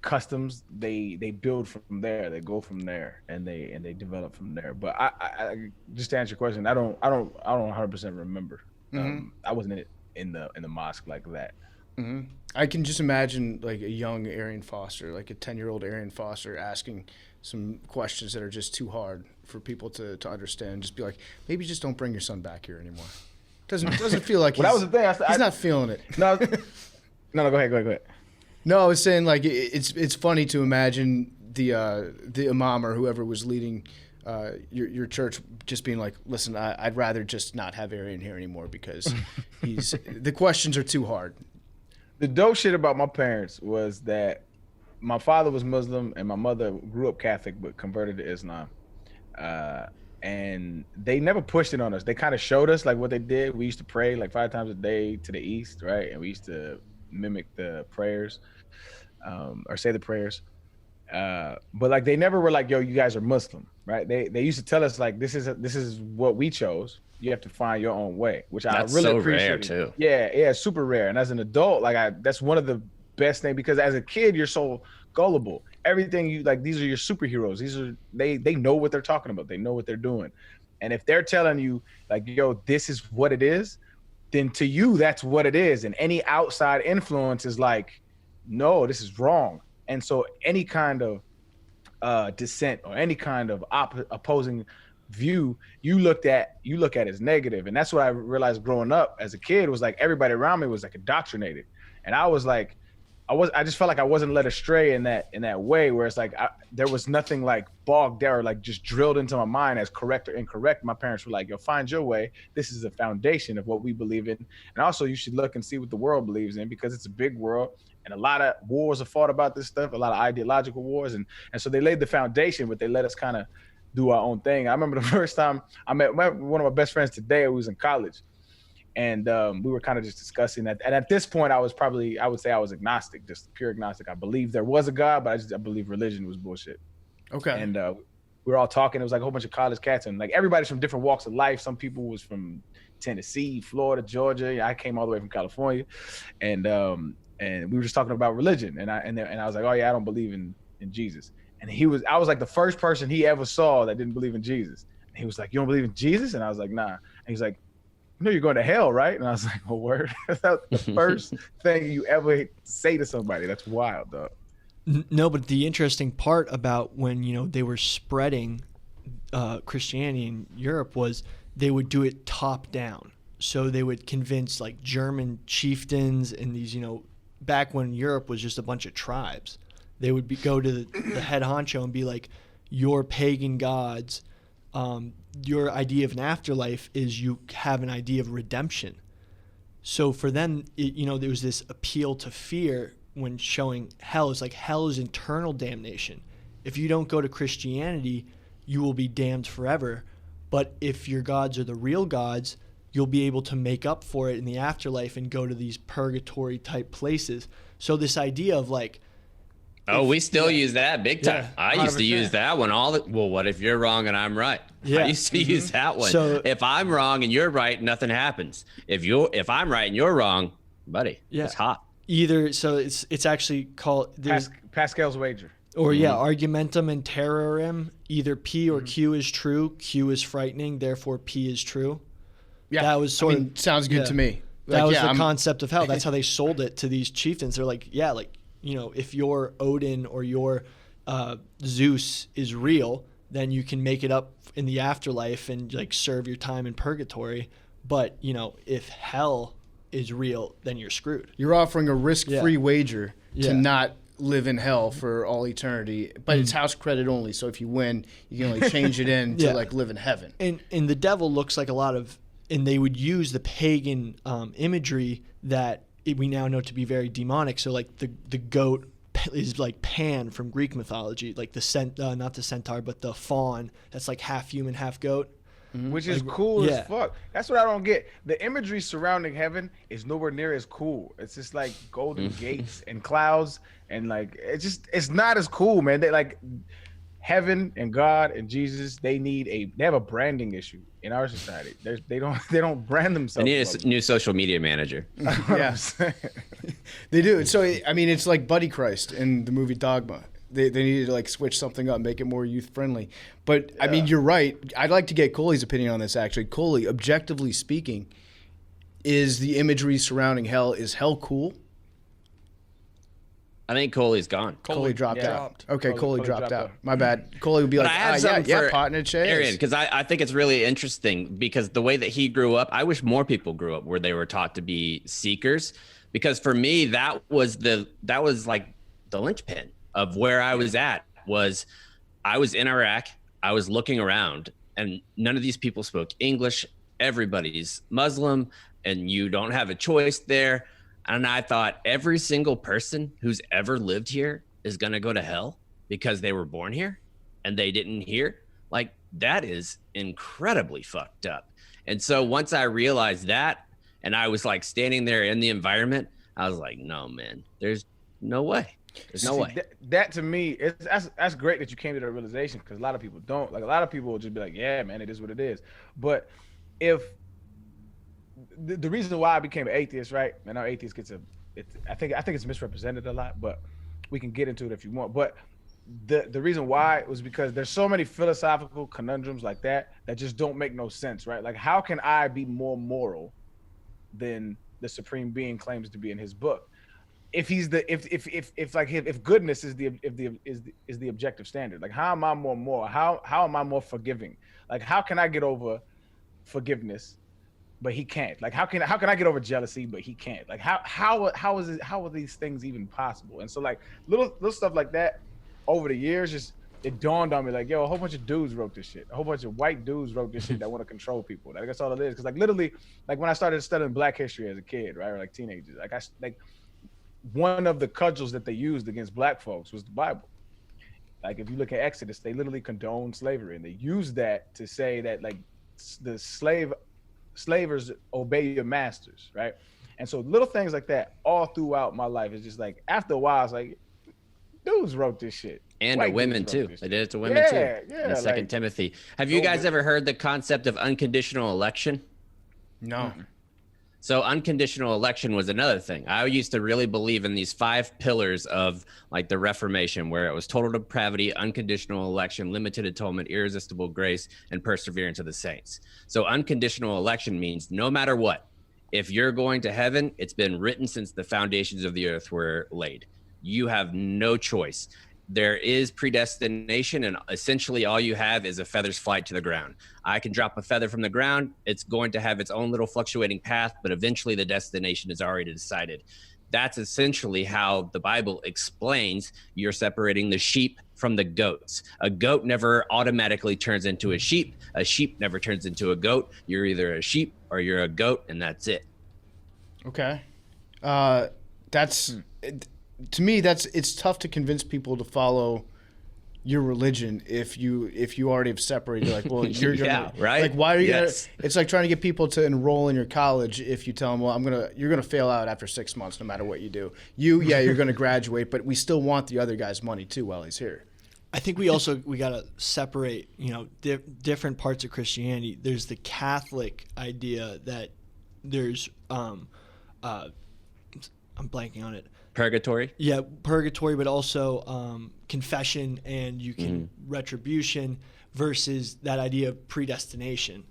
S3: customs, they build from there, they go from there, and they develop from there. But I just to answer your question, I don't 100% remember.
S1: Mm-hmm.
S3: I wasn't in the mosque like that.
S1: Mm-hmm. I can just imagine like a young Arian Foster, like a 10-year-old Arian Foster, asking some questions that are just too hard for people to understand. Just be like, maybe just don't bring your son back here anymore. Doesn't feel like
S3: Well, that was the thing.
S1: he's not feeling it.
S3: No, go ahead.
S1: No, I was saying like it's funny to imagine the imam or whoever was leading your church just being like, listen, I'd rather just not have Arian here anymore because the questions are too hard.
S3: The dope shit about my parents was that my father was Muslim and my mother grew up Catholic but converted to Islam. And they never pushed it on us. They kind of showed us like what they did. We used to pray like 5 times a day to the east, right? And we used to mimic the prayers, or say the prayers. But like they never were like, yo, you guys are Muslim, right? They used to tell us like, this is what we chose. You have to find your own way, which
S6: That's
S3: I really
S6: so
S3: appreciate.
S6: rare too.
S3: Yeah, super rare. And as an adult, like that's one of the best things, because as a kid, you're so gullible. Everything you like, these are your superheroes. These are they know what they're talking about. They know what they're doing. And if they're telling you like, yo, this is what it is, then to you, that's what it is. And any outside influence is like, no, this is wrong. And so any kind of dissent or any kind of opposing view, you look at as negative. And that's what I realized growing up as a kid, was like everybody around me was like indoctrinated. And I was like, I just felt like I wasn't led astray in that way, where it's like there was nothing like bogged down or like just drilled into my mind as correct or incorrect. My parents were like, yo, find your way. This is the foundation of what we believe in. And also you should look and see what the world believes in, because it's a big world and a lot of wars are fought about this stuff, a lot of ideological wars. And so they laid the foundation, but they let us kind of do our own thing. I remember the first time I met one of my best friends today who was in college. And we were kind of just discussing that. And at this point, I would say I was agnostic, just pure agnostic. I believed there was a God, but I believe religion was bullshit.
S1: Okay.
S3: And we were all talking. It was like a whole bunch of college cats, and like everybody's from different walks of life. Some people was from Tennessee, Florida, Georgia. I came all the way from California, and we were just talking about religion. And I was like, oh yeah, I don't believe in Jesus. And I was like the first person he ever saw that didn't believe in Jesus. And he was like, you don't believe in Jesus? And I was like, nah. And he's like, you know you're going to hell, right? And I was like, well, word. That's the first thing you ever say to somebody. That's wild, dog.
S2: No, but the interesting part about when, you know, they were spreading Christianity in Europe was they would do it top down. So they would convince like German chieftains and these, you know, back when Europe was just a bunch of tribes, they would go to the head honcho and be like, your pagan gods, your idea of an afterlife is you have an idea of redemption. So for them, you know, there was this appeal to fear when showing hell. It's like hell is internal damnation. If you don't go to Christianity, you will be damned forever. But if your gods are the real gods, you'll be able to make up for it in the afterlife and go to these purgatory type places. So this idea of like,
S6: oh, we still use that big time.
S2: Yeah,
S6: I used to
S2: 100%.
S6: use that one well, what if you're wrong and I'm right?
S2: Yeah.
S6: I used to use that one.
S2: So-
S6: if I'm wrong and you're right, nothing happens. If I'm right and you're wrong, buddy,
S2: Yeah.
S6: it's hot.
S2: either, so it's actually called, there's,
S3: Pascal's wager.
S2: or yeah, argumentum and terrorem. Either P or Q is true. Q is frightening, therefore P is true.
S1: Yeah,
S2: That was sort of
S1: sounds good
S2: yeah.
S1: to me.
S2: That was the
S1: I'm-
S2: concept of hell. That's how they sold it to these chieftains. They're like, yeah, like, you know, if your Odin or your Zeus is real, then you can make it up in the afterlife and like serve your time in purgatory. But, you know, if hell is real, then you're screwed.
S1: You're offering a risk-free
S2: Yeah.
S1: wager
S2: Yeah.
S1: to not live in hell for all eternity, but it's house credit only. So if you win, you can only change it in to
S2: Yeah.
S1: like live in heaven.
S2: And the devil looks like a lot of, and they would use the pagan imagery that we now know to be very demonic. So like the goat is like Pan from Greek mythology, like the not the centaur, but the fawn that's like half human, half goat.
S3: Which is cool
S2: yeah.
S3: as fuck. That's what I don't get. The imagery surrounding heaven is nowhere near as cool. It's just like golden gates and clouds, and like it's not as cool, man. They like heaven and God and Jesus. They have a branding issue in our society. They don't brand
S6: I
S3: themselves.
S6: need a new social media manager.
S1: Yeah, they do. So I mean, it's like Buddy Christ in the movie Dogma. They needed to like switch something up, make it more youth friendly. But I mean, you're right. I'd like to get Coley's opinion on this. Actually, Coley, objectively speaking, is the imagery surrounding hell, is hell cool?
S6: I think Coley's gone.
S1: Coley dropped
S3: yeah.
S1: out. Okay,
S3: Coley
S1: Coley dropped
S3: dropped
S1: out.
S3: out.
S1: My bad. Coley would be
S6: But
S1: like,
S6: I have
S1: yeah,
S6: something
S1: yeah,
S6: for
S1: partner chase.
S6: Arian, because I think it's really interesting because the way that he grew up, I wish more people grew up where they were taught to be seekers. Because for me, that was like the linchpin of where I was at. Was I was in Iraq, I was looking around, and none of these people spoke English. Everybody's Muslim, and you don't have a choice there. And I thought every single person who's ever lived here is going to go to hell because they were born here and they didn't hear. Like, that is incredibly fucked up. And so once I realized that, and I was like standing there in the environment, I was like, no, man, there's no way. There's no way.
S3: That to me, that's great that you came to that realization, because a lot of people don't. Like, a lot of people will just be like, yeah, man, it is what it is. But if the reason why I became an atheist, right? And now atheist I think it's misrepresented a lot, but we can get into it if you want. But the reason why was because there's so many philosophical conundrums like that just don't make no sense, right? Like, how can I be more moral than the supreme being claims to be in his book? If he's if goodness is the objective standard, like, how am I more moral? How am I more forgiving? Like, how can I get over forgiveness, but he can't? Like, how can I get over jealousy, but he can't? Like, how are these things even possible? And so, like, little stuff like that over the years, just it dawned on me, like, yo, a whole bunch of dudes wrote this shit. A whole bunch of white dudes wrote this shit that want to control people. Like, that's all it is. Because, like, literally, like, when I started studying Black history as a kid, right, or like teenagers, like one of the cudgels that they used against Black folks was the Bible. Like, if you look at Exodus, they literally condoned slavery, and they used that to say that, like, the slavers obey your masters, right? And so little things like that all throughout my life is just like, after a while, it's like, dudes wrote this shit.
S6: And
S3: White
S6: to women
S3: dudes wrote
S6: too.
S3: this
S6: They
S3: shit.
S6: did it to women too.
S3: Yeah,
S6: In the Second
S3: like,
S6: Timothy. Have you guys ever heard the concept of unconditional election?
S1: No.
S6: So unconditional election was another thing. I used to really believe in these 5 pillars of like the Reformation, where it was total depravity, unconditional election, limited atonement, irresistible grace, and perseverance of the saints. So unconditional election means no matter what, if you're going to heaven, it's been written since the foundations of the earth were laid. You have no choice. There is predestination, and essentially all you have is a feather's flight to the ground. I can drop a feather from the ground. It's going to have its own little fluctuating path, but eventually the destination is already decided. That's essentially how the Bible explains you're separating the sheep from the goats. A goat never automatically turns into a sheep. A sheep never turns into a goat. You're either a sheep or you're a goat, and that's it.
S1: Okay. To me, it's tough to convince people to follow your religion if you already have separated. Like, well, you're gonna,
S6: right.
S1: Like, why are you
S6: Yes.
S1: gonna? It's like trying to get people to enroll in your college if you tell them, well, you're gonna fail out after 6 months no matter what you do. You're gonna graduate, but we still want the other guy's money too while he's here.
S2: I think we gotta separate, different parts of Christianity. There's the Catholic idea that there's I'm blanking on it.
S6: Purgatory?
S2: Yeah, purgatory, but also confession and you can retribution versus that idea of predestination.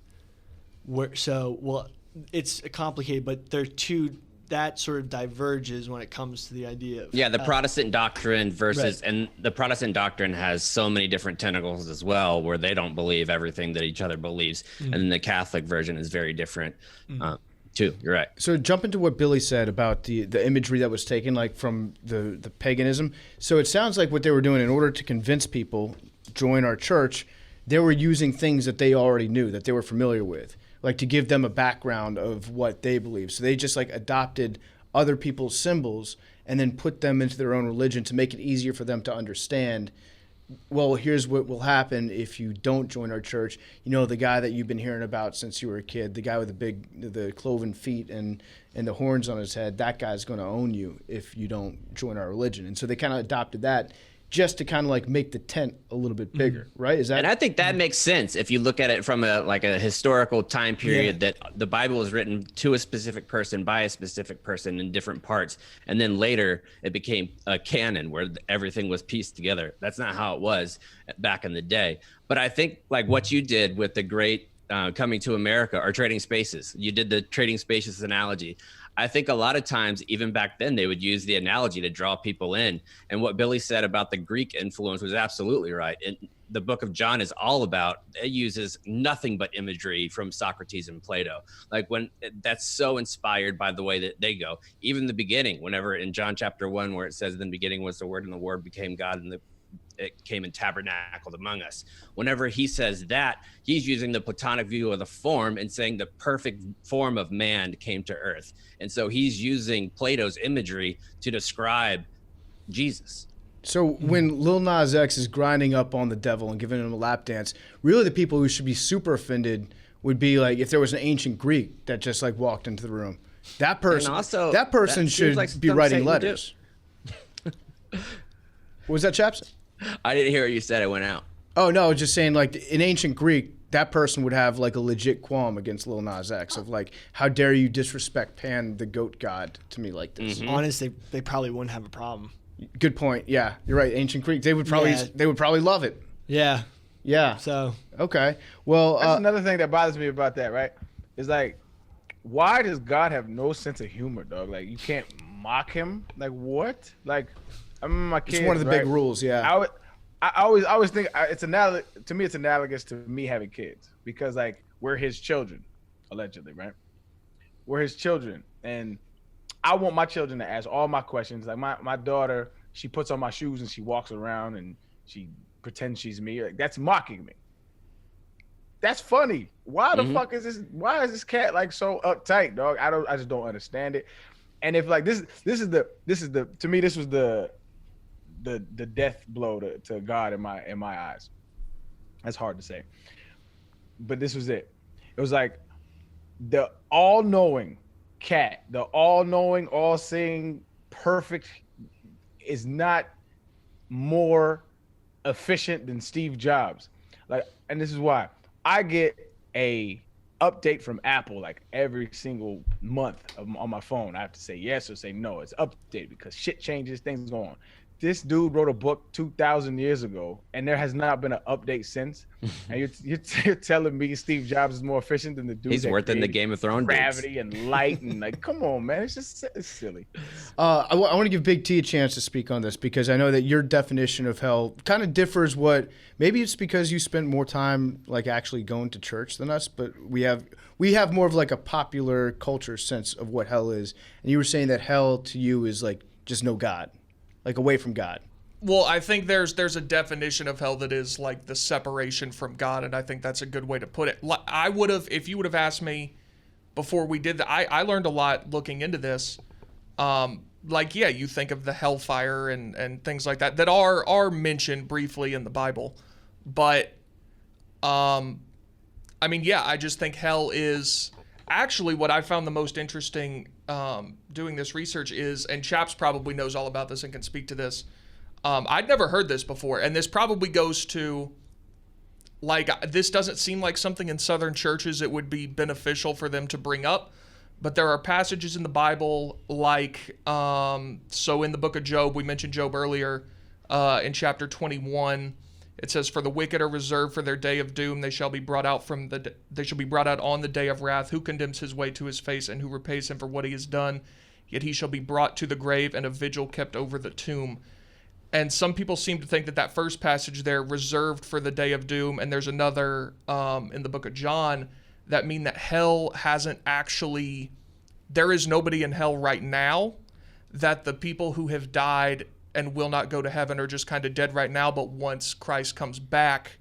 S2: It's complicated, but they're two that sort of diverges when it comes to the idea of
S6: the Protestant doctrine versus,
S2: Right.
S6: and the Protestant doctrine has so many different tentacles as well, where they don't believe everything that each other believes, and then the Catholic version is very different too. You're right.
S1: So jump into what Billy said about the imagery that was taken, like from the paganism. So it sounds like what they were doing in order to convince people join our church, they were using things that they already knew, that they were familiar with, like to give them a background of what they believe. So they just like adopted other people's symbols and then put them into their own religion to make it easier for them to understand. Well, here's what will happen if you don't join our church. The guy that you've been hearing about since you were a kid, the guy with the cloven feet and the horns on his head, that guy's going to own you if you don't join our religion. And so they kind of adopted that just to kind of like make the tent a little bit bigger, right? Is that?
S6: And I think that makes sense if you look at it from a historical time period, that the Bible was written to a specific person by a specific person in different parts, and then later it became a canon where everything was pieced together. That's not how it was back in the day. But I think like what you did with the great Coming to America or Trading Spaces, you did the Trading Spaces analogy. I think a lot of times, even back then, they would use the analogy to draw people in. And what Billy said about the Greek influence was absolutely right. And the book of John is all about, it uses nothing but imagery from Socrates and Plato. Like when that's so inspired by the way that they go. Even the beginning, whenever in John chapter 1, where it says, in the beginning was the Word and the Word became God and it came and tabernacled among us. Whenever he says that, he's using the Platonic view of the form and saying the perfect form of man came to earth. And so he's using Plato's imagery to describe Jesus.
S1: So when Lil Nas X is grinding up on the devil and giving him a lap dance, really the people who should be super offended would be like if there was an ancient Greek that just like walked into the room. That person,
S6: also,
S1: that person
S6: that
S1: should
S6: seems like
S1: be
S6: something
S1: writing
S6: Satan would do.
S1: letters. What was that, Chaps?
S6: I didn't hear what you said. It went out.
S1: Oh no, I was just saying like in ancient Greek, that person would have like a legit qualm against Lil Nas X of like, how dare you disrespect Pan, the goat god, to me like this.
S2: Honestly, they probably wouldn't have a problem.
S1: Good point. Yeah, you're right. Ancient Greek, they would probably love it.
S2: Yeah.
S1: Yeah.
S2: So
S1: Okay. Well,
S3: That's another thing that bothers me about that, right? Is like, why does God have no sense of humor, dog? Like, you can't mock him. Like, what? Like, I remember my kids.
S1: it's one of the big rules. Yeah.
S3: I always think it's to me. It's analogous to me having kids because like we're his children, allegedly, right? We're his children, and I want my children to ask all my questions. Like my daughter, she puts on my shoes and she walks around and she pretends she's me. Like, that's mocking me. That's funny. Why the fuck is this? Why is this cat like so uptight, dog? I just don't understand it. And if like this is the to me this was the death blow to God in my eyes. That's hard to say, but this was it. It was like the all-knowing cat, the all-knowing, all-seeing, perfect is not more efficient than Steve Jobs. Like, and this is why I get a update from Apple like every single month on my phone. I have to say yes or say no. It's updated because shit changes, things go on. this dude wrote a book 2,000 years ago, and there has not been an update since. And you're telling me Steve Jobs is more efficient than the dude?
S6: He's worse than the Game of Thrones
S3: gravity and light and like, come on, man, it's silly.
S1: I want to give Big T a chance to speak on this because I know that your definition of hell kind of differs. What maybe it's because you spent more time like actually going to church than us, but we have more of like a popular culture sense of what hell is. And you were saying that hell to you is like just no God, like away from God.
S5: Well, I think there's a definition of hell that is like the separation from God, and I think that's a good way to put it. I would have, if you would have asked me before we did that, I learned a lot looking into this. Like, yeah, you think of the hellfire and things like that are mentioned briefly in the Bible, but I mean, yeah, I just think hell is actually what I found the most interesting doing this research is, and Chaps probably knows all about this and can speak to this. I'd never heard this before, and this probably goes to, like, this doesn't seem like something in Southern churches it would be beneficial for them to bring up, but there are passages in the Bible like, so in the book of Job, we mentioned Job earlier, in chapter 21, it says, "For the wicked are reserved for their day of doom; they shall be brought out on the day of wrath. Who condemns his way to his face, and who repays him for what he has done? Yet he shall be brought to the grave, and a vigil kept over the tomb." And some people seem to think that first passage there, reserved for the day of doom, and there's another in the book of John that mean that hell hasn't actually, there is nobody in hell right now, that the people who have died and will not go to heaven are just kind of dead right now, but once Christ comes back,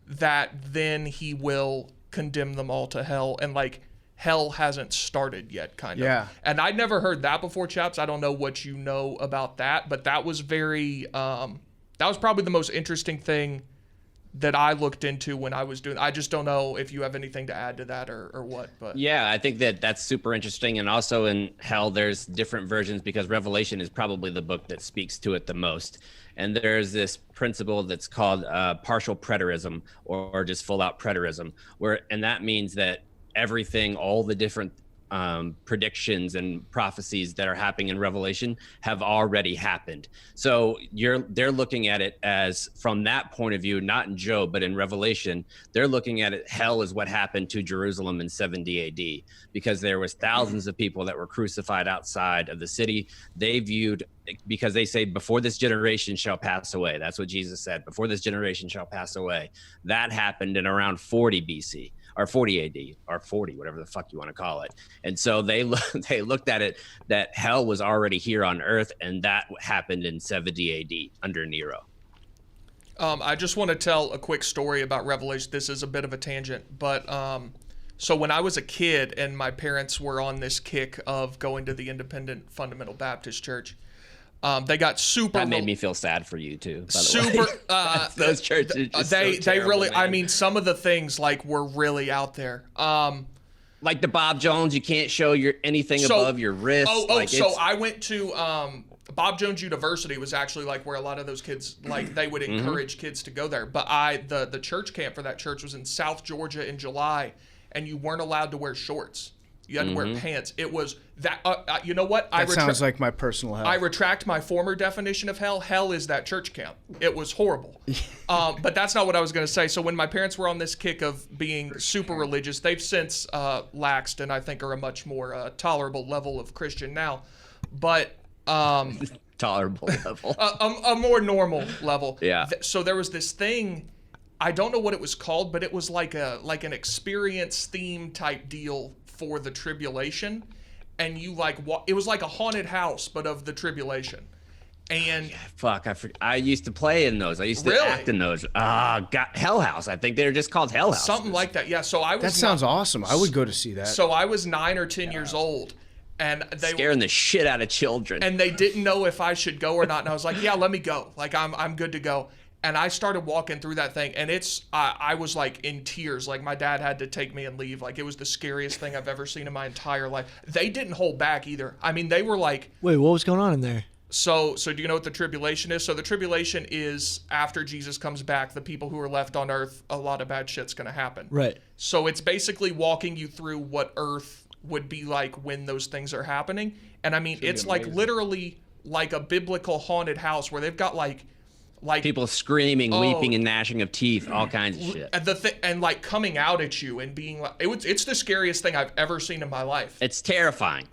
S5: that then he will condemn them all to hell, and like hell hasn't started yet, kind of.
S1: Yeah.
S5: And I'd never heard that before, Chaps. I don't know what you know about that, but that was very, that was probably the most interesting thing that I looked into when I was doing. I just don't know if you have anything to add to that or what. But
S6: yeah, I think that's super interesting. And also in hell, there's different versions because Revelation is probably the book that speaks to it the most. And there's this principle that's called partial preterism or just full out preterism, and that means that everything, all the different predictions and prophecies that are happening in Revelation have already happened. So they're looking at it as from that point of view, not in Job, but in Revelation, they're looking at it, hell is what happened to Jerusalem in 70 AD, because there was thousands of people that were crucified outside of the city. They viewed, because they say, before this generation shall pass away. That's what Jesus said, before this generation shall pass away. That happened in around 40 BC. Or 40 AD, or 40, whatever the fuck you want to call it. And so they looked at it that hell was already here on earth, and that happened in 70 AD under Nero.
S5: I just want to tell a quick story about Revelation. This is a bit of a tangent, but so when I was a kid and my parents were on this kick of going to the Independent Fundamental Baptist Church, they got super.
S6: That made me feel sad for you too. By the
S5: super.
S6: way. Those churches. Just
S5: they
S6: terrible,
S5: really.
S6: man.
S5: I mean, some of the things like were really out there.
S6: Like the Bob Jones, you can't show anything above your wrist.
S5: So I went to Bob Jones University was actually like where a lot of those kids like they would encourage kids to go there. But the church camp for that church was in South Georgia in July, and you weren't allowed to wear shorts. You had to wear pants. It was that. You know what?
S1: That sounds like my personal hell.
S5: I retract my former definition of hell. Hell is that church camp. It was horrible. But that's not what I was going to say. So when my parents were on this kick of being super religious, they've since laxed and I think are a much more tolerable level of Christian now. But
S6: tolerable level.
S5: A more normal level.
S6: Yeah.
S5: So there was this thing. I don't know what it was called, but it was like an experience theme type deal for the tribulation, and you it was like a haunted house but of the tribulation. And
S6: fuck, I used to play in those. I used to act in those. Hell House. I think they're just called Hell House.
S5: Something like that. Yeah. So I was.
S1: That sounds awesome. I would go to see that.
S5: So I was 9 or 10 years old, and they
S6: scaring the shit out of children.
S5: And they didn't know if I should go or not. And I was like, yeah, let me go. Like I'm good to go. And I started walking through that thing, and I was like in tears. Like my dad had to take me and leave. Like it was the scariest thing I've ever seen in my entire life. They didn't hold back either. I mean, they were like,
S2: wait, what was going on in there?
S5: So do you know what the tribulation is? So the tribulation is after Jesus comes back, the people who are left on earth, a lot of bad shit's going to happen.
S2: Right.
S5: So it's basically walking you through what earth would be like when those things are happening. And I mean, it's like literally like a biblical haunted house where they've got like
S6: People screaming, weeping, and gnashing of teeth, all kinds of shit.
S5: And like coming out at you and being like, it's the scariest thing I've ever seen in my life.
S6: It's terrifying.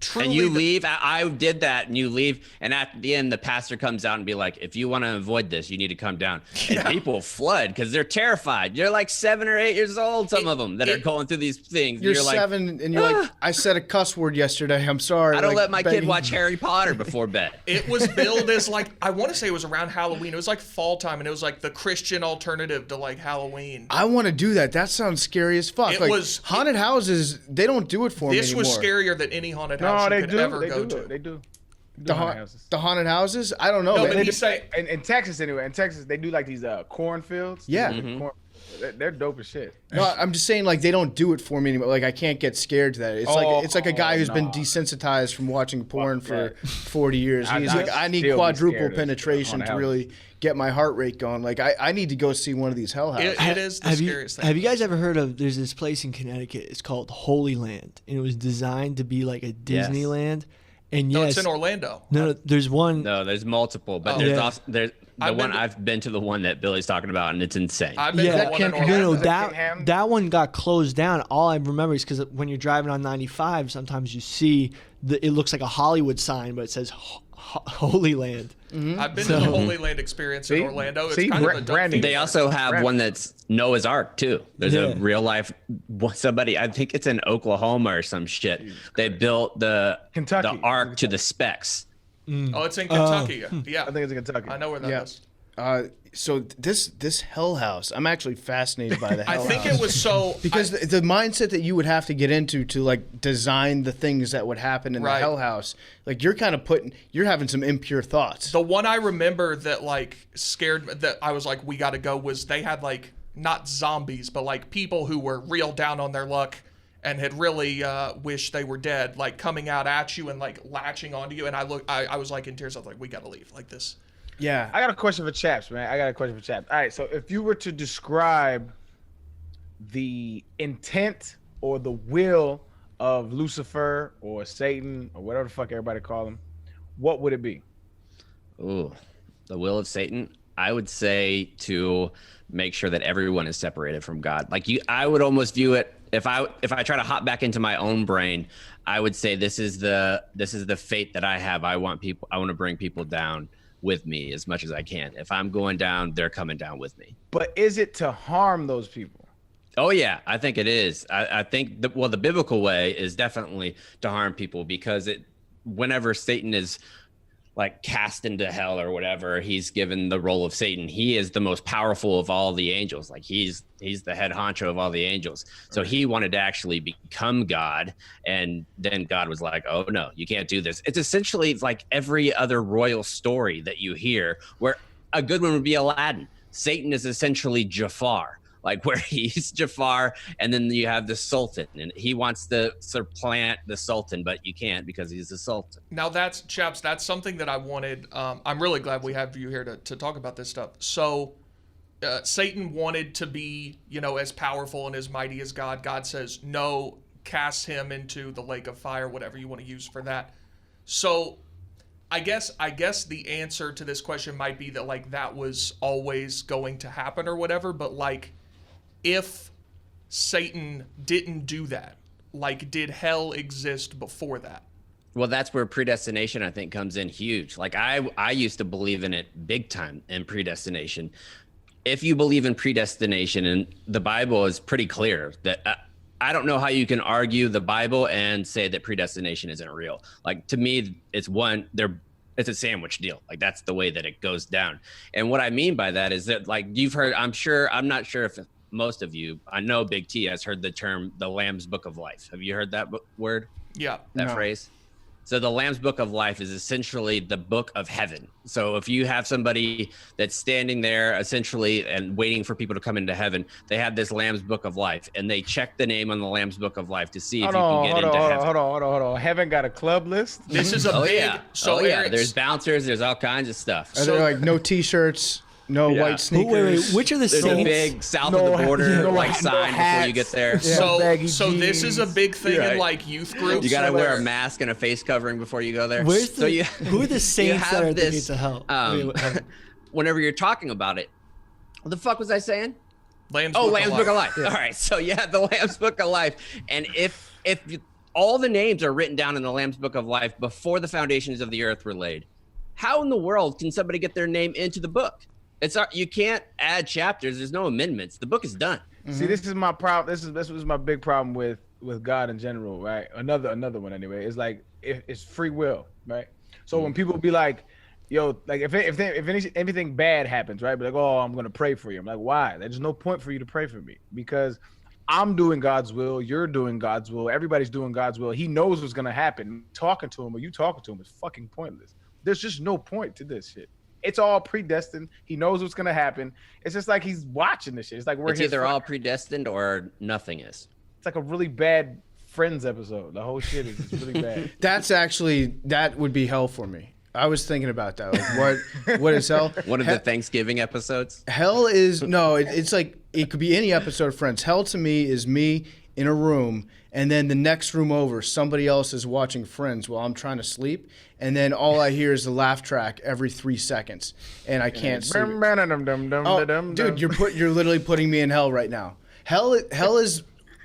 S5: Truly,
S6: and you leave. I did that, and you leave. And at the end, the pastor comes out and be like, "If you want to avoid this, you need to come down." And people flood because they're terrified. You're like 7 or 8 years old. Some of them that are going through these things.
S1: You're
S6: like,
S1: 7, and you're like, "I said a cuss word yesterday. I'm sorry."
S6: I don't
S1: like,
S6: let my kid watch Harry Potter before bed.
S5: It was billed as like, I want to say it was around Halloween. It was like fall time, and it was like the Christian alternative to like Halloween.
S1: I want to do that. That sounds scary as fuck. Haunted houses. They don't do it for me anymore.
S5: This was scarier than any haunted house you could ever go to.
S3: They do.
S1: The haunted houses? I don't know.
S5: No,
S1: man.
S5: but he's saying
S3: in Texas anyway. In Texas, they do like these cornfields.
S1: Yeah.
S3: They're dope as shit.
S1: No, I'm just saying, like, they don't do it for me anymore. Like, I can't get scared to that. It's like a guy who's been desensitized from watching porn for 40 years. He's like, I need quadruple penetration to really get my heart rate going. Like, I need to go see one of these hell houses.
S5: It is the scariest thing.
S2: Have you guys ever heard of? There's this place in Connecticut. It's called Holy Land, and it was designed to be like a Disneyland. And
S5: no, it's in Orlando.
S2: No, there's one.
S6: No, there's multiple, but there's I've been to the one that Billy's talking about, and it's insane.
S5: I've been to the one in Orlando.
S2: That one got closed down. All I remember is because when you're driving on 95, sometimes you see it looks like a Hollywood sign, but it says Holy Land.
S1: Mm-hmm.
S5: I've been to the Holy Land experience in Orlando. It's kind of a
S3: branding.
S6: They also have one that's Noah's Ark too. There's a real life somebody. I think it's in Oklahoma or some shit. They built the ark to the specs.
S5: Oh, it's in Kentucky. Yeah,
S3: I think it's in Kentucky.
S5: I know where that is.
S1: So this hell house, I'm actually fascinated by the hell house.
S5: I think it was so
S1: because the mindset that you would have to get into to like design the things that would happen in the hell house, like you're having some impure thoughts.
S5: The one I remember that like scared that I was like, we got to go, was they had like not zombies, but like people who were real down on their luck and had really wished they were dead, like coming out at you and like latching onto you. And I was like in tears. I was like, we got to leave like this.
S1: Yeah.
S3: I got a question for Chaps, man. All right, so if you were to describe the intent or the will of Lucifer or Satan or whatever the fuck everybody call him, what would it be?
S6: Ooh, the will of Satan? I would say to make sure that everyone is separated from God. Like I would almost view it, if I try to hop back into my own brain, I would say this is the fate that I have. I want to bring people down with me as much as I can. If I'm going down, they're coming down with me.
S3: But is it to harm those people?
S6: Oh yeah, I think it is. I think the biblical way is definitely to harm people, because whenever Satan is like cast into hell or whatever, he's given the role of Satan. He is the most powerful of all the angels. Like he's the head honcho of all the angels. So he wanted to actually become God. And then God was like, oh no, you can't do this. It's essentially like every other royal story that you hear, where a good one would be Aladdin. Satan is essentially Jafar. Like where he's Jafar, and then you have the Sultan, and he wants to supplant the Sultan, but you can't because he's the Sultan.
S5: Now that's something that I wanted. I'm really glad we have you here to talk about this stuff. So Satan wanted to be, as powerful and as mighty as God. God says, no, cast him into the lake of fire, whatever you want to use for that. So I guess the answer to this question might be that like that was always going to happen or whatever, but like, if Satan didn't do that, like, did hell exist before that?
S6: Well, that's where predestination, I think, comes in huge. Like, I used to believe in it big time, in predestination. If you believe in predestination, and the Bible is pretty clear that I don't know how you can argue the Bible and say that predestination isn't real. Like, to me, it's a sandwich deal. Like, that's the way that it goes down. And what I mean by that is that, like, you've heard, I'm not sure if most of you, I know Big T has heard the term the Lamb's Book of Life. Have you heard that word?
S5: Yeah.
S6: That phrase? So the Lamb's Book of Life is essentially the book of heaven. So if you have somebody that's standing there essentially and waiting for people to come into heaven, they have this Lamb's Book of Life, and they check the name on the Lamb's Book of Life to see if you can get into heaven.
S3: Hold on. Heaven got a club list?
S5: This is a big...
S6: Yeah. There's bouncers. There's all kinds of stuff.
S1: Are there like no T-shirts? No
S6: Yeah.
S1: white sneakers.
S2: Wait, which are the
S6: There's a
S2: saints?
S6: big south
S3: No,
S6: of the border
S3: no,
S6: like
S3: no
S6: sign before
S3: hats.
S6: you get there.
S5: So,
S3: baggy
S5: this is a
S3: jeans.
S5: big thing in
S6: Right.
S5: like youth groups.
S6: You gotta wear a
S5: where-
S6: mask and a face covering before you go there.
S2: Where's the,
S6: so you,
S2: who are the
S6: you
S2: saints that
S6: have
S2: are at the
S6: this,
S2: gates of hell?
S6: whenever you're talking about it, what the fuck was I saying?
S5: Lamb's
S6: Oh,
S5: Book
S6: Lamb's Book of Life. All right, so yeah, the Lamb's Book of Life, and if all the names are written down in the Lamb's Book of Life before the foundations of the earth were laid, how in the world can somebody get their name into the book? You can't add chapters. There's no amendments. The book is done.
S3: See, this is my problem. This was my big problem with God in general, right? Another one anyway. It's like it's free will, right? So when people be like, "Yo," like if anything bad happens, right? Be like, "Oh, I'm gonna pray for you." I'm like, "Why?" There's no point for you to pray for me because I'm doing God's will. You're doing God's will. Everybody's doing God's will. He knows what's gonna happen. Talking to him or you talking to him is fucking pointless. There's just no point to this shit. It's all predestined. He knows what's gonna happen. It's just like he's watching this shit. It's like
S6: It's either all predestined or nothing is.
S3: It's like a really bad Friends episode. The whole shit is just really bad.
S1: That would be hell for me. I was thinking about that. Like, what is hell?
S6: One of the Thanksgiving episodes.
S1: Hell is it's like it could be any episode of Friends. Hell to me is me in a room, and then the next room over, somebody else is watching Friends while I'm trying to sleep, and then all I hear is the laugh track every 3 seconds, and I can't sleep. Oh, dude, you're literally putting me in hell right now. Hell is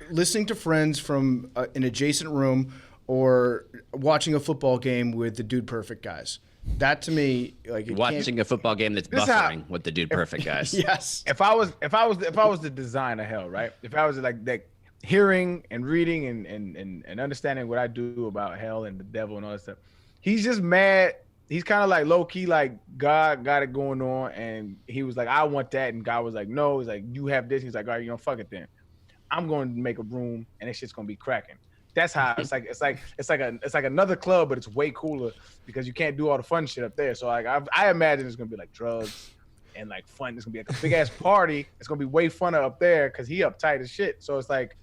S1: listening to Friends from an adjacent room or watching a football game with the Dude Perfect guys. That to me, like
S6: Watching a football game that's
S3: This is how-
S6: buffering with the Dude Perfect guys.
S1: Yes.
S3: If I was the design of hell, right? If I was like that, hearing and reading and understanding what I do about hell and the devil and all that stuff, he's just mad. He's kind of like low key, like God got it going on, and he was like, I want that, and God was like, no. He's like, you have this. He's like, all right, fuck it then. I'm going to make a room, and this shit's gonna be cracking. That's how it's like another club, but it's way cooler because you can't do all the fun shit up there. So like I imagine it's gonna be like drugs and like fun. It's gonna be like a big ass party. It's gonna be way funner up there because he uptight as shit. So it's like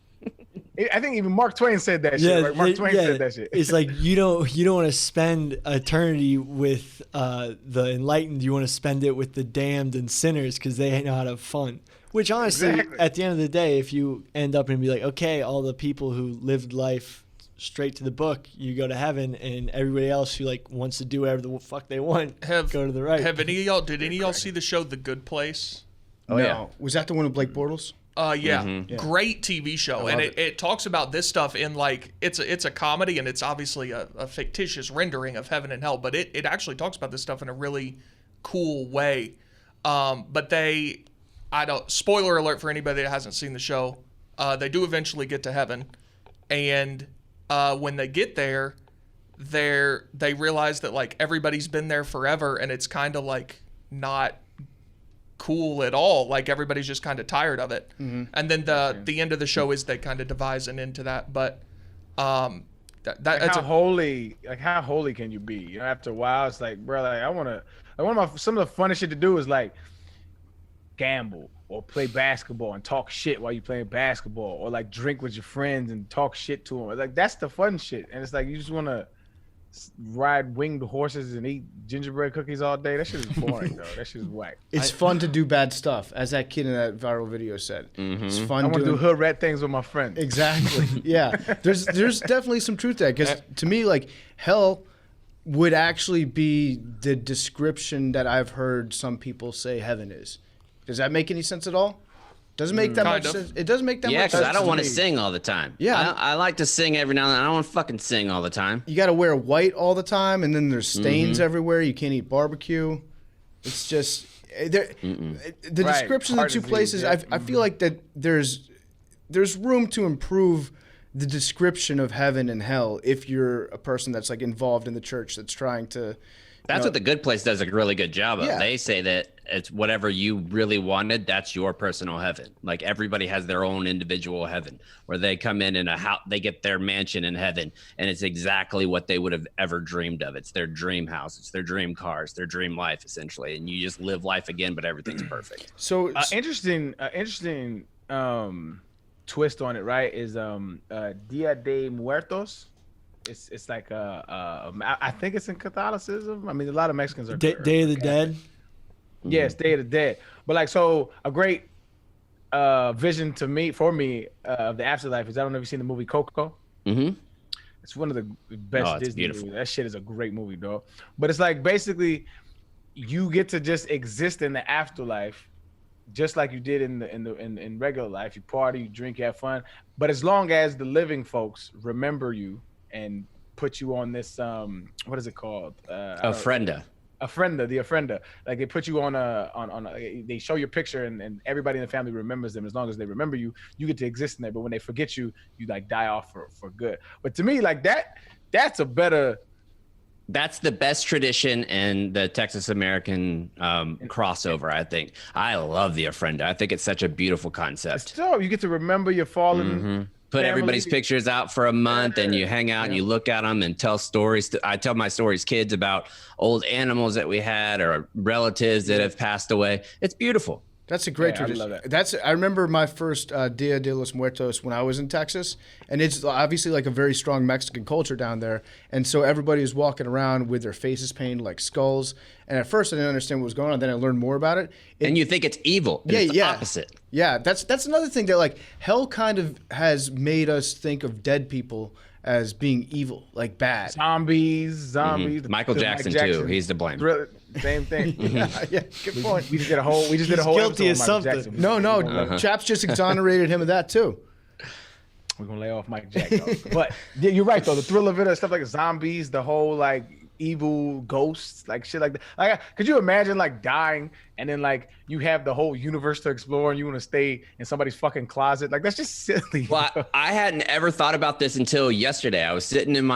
S3: I think even Mark Twain said that shit. Right? Mark Twain said that shit.
S2: It's like you don't want to spend eternity with the enlightened. You want to spend it with the damned and sinners because they know how to have fun. Which honestly,
S3: Exactly.
S2: at the end of the day, if you end up and be like, okay, all the people who lived life straight to the book, you go to heaven, and everybody else who like wants to do whatever the fuck they want, go to the right.
S5: Did any of y'all see the show The Good Place?
S1: Oh yeah. Was that the one with Blake Bortles?
S5: Yeah.
S6: Mm-hmm.
S5: Great TV show, and it talks about this stuff in like it's a comedy, and it's obviously a fictitious rendering of heaven and hell, but it actually talks about this stuff in a really cool way. But spoiler alert for anybody that hasn't seen the show, they do eventually get to heaven, and when they get there, they realize that like everybody's been there forever, and it's kind of like not cool at all. Like everybody's just kind of tired of it. Mm-hmm. And then the end of the show is they kind of devise an end to that. But that's
S3: how holy can you be? After a while, it's like, bro, like some of the funnest shit to do is like gamble or play basketball and talk shit while you're playing basketball, or like drink with your friends and talk shit to them. Like that's the fun shit. And it's like you just want to ride winged horses and eat gingerbread cookies all day. That shit is boring, though. That shit is whack.
S1: It's fun to do bad stuff, as that kid in that viral video said.
S6: Mm-hmm.
S1: It's fun.
S3: I want to do hood rat things with my friends.
S1: Exactly. Yeah. There's definitely some truth there, because to me, like, hell would actually be the description that I've heard some people say heaven is. Does that make any sense at all? Doesn't make that much sense. It doesn't make that much sense.
S6: Yeah, because I don't want to sing all the time.
S1: Yeah.
S6: I like to sing every now and then. I don't want to fucking sing all the time.
S1: You got to wear white all the time, and then there's stains everywhere. You can't eat barbecue. It's just the description of the two places.
S3: Yeah.
S1: I feel like that there's room to improve the description of heaven and hell if you're a person that's like involved in the church that's trying to.
S6: That's what The Good Place does a really good job of.
S1: Yeah.
S6: They say that it's whatever you really wanted, that's your personal heaven. Like everybody has their own individual heaven, where they come in a house, they get their mansion in heaven, and it's exactly what they would have ever dreamed of. It's their dream house, it's their dream cars, their dream life, essentially. And you just live life again, but everything's perfect.
S1: So
S3: Interesting twist on it, right? Is Dia de Muertos. It's like I think it's in Catholicism. I mean, a lot of Mexicans are
S2: Day of the Dead.
S3: Yes, Day of the Dead. But like, so a great vision for me of the afterlife is, I don't know if you've seen the movie Coco.
S6: Mm-hmm.
S3: It's one of the best
S6: it's
S3: Disney
S6: beautiful.
S3: movies. That shit is a great movie, dog. But it's like, basically, you get to just exist in the afterlife, just like you did in regular life. You party, you drink, you have fun. But as long as the living folks remember you and put you on this, what is it called?
S6: Ofrenda.
S3: The ofrenda. Like, they put you on they show your picture, and everybody in the family remembers them. As long as they remember you, you get to exist in there. But when they forget you, you like die off for good. But to me, like, that's
S6: That's the best tradition in the Texas American crossover, I think. I love the ofrenda. I think it's such a beautiful concept.
S3: So you get to remember your fallen.
S6: Put
S3: family.
S6: everybody's pictures out for a month, and you hang out and you look at them and tell stories. I tell my stories, kids, about old animals that we had or relatives that have passed away. It's beautiful.
S1: That's a great
S3: I
S1: tradition.
S3: love that.
S1: I remember my first Dia de los Muertos when I was in Texas, and it's obviously like a very strong Mexican culture down there, and so everybody was walking around with their faces painted like skulls. And at first I didn't understand what was going on. Then I learned more about it.
S6: And you think it's evil. And it's the opposite.
S1: Yeah, that's another thing that, like, hell kind of has made us think of dead people as being evil, like bad.
S3: Zombies.
S6: Michael Jackson too. He's to blame.
S3: Same thing.
S1: Yeah, good point.
S3: We just did a whole.
S2: guilty
S3: episode
S2: of
S3: on Michael
S2: something.
S3: Jackson.
S1: No, Chaps just exonerated him of that too.
S3: We're gonna lay off Mike Jack, though. But yeah, you're right though. The thrill of it, stuff like zombies, the whole like evil ghosts, like shit like that. Like, could you imagine like dying and then like you have the whole universe to explore and you want to stay in somebody's fucking closet? Like, that's just silly.
S6: Well, I hadn't ever thought about this until yesterday. I was sitting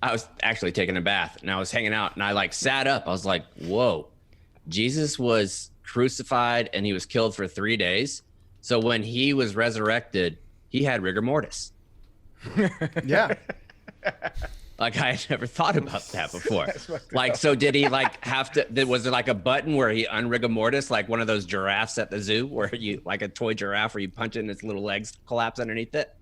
S6: I was actually taking a bath and I was hanging out and I like sat up. I was like, whoa, Jesus was crucified and he was killed for 3 days. So when he was resurrected, he had rigor mortis.
S1: Yeah.
S6: Like, I had never thought about that before. Like, so did he like have to, was there like a button where he unrigor mortis, like one of those giraffes at the zoo where you, like a toy giraffe where you punch it and its little legs collapse underneath it?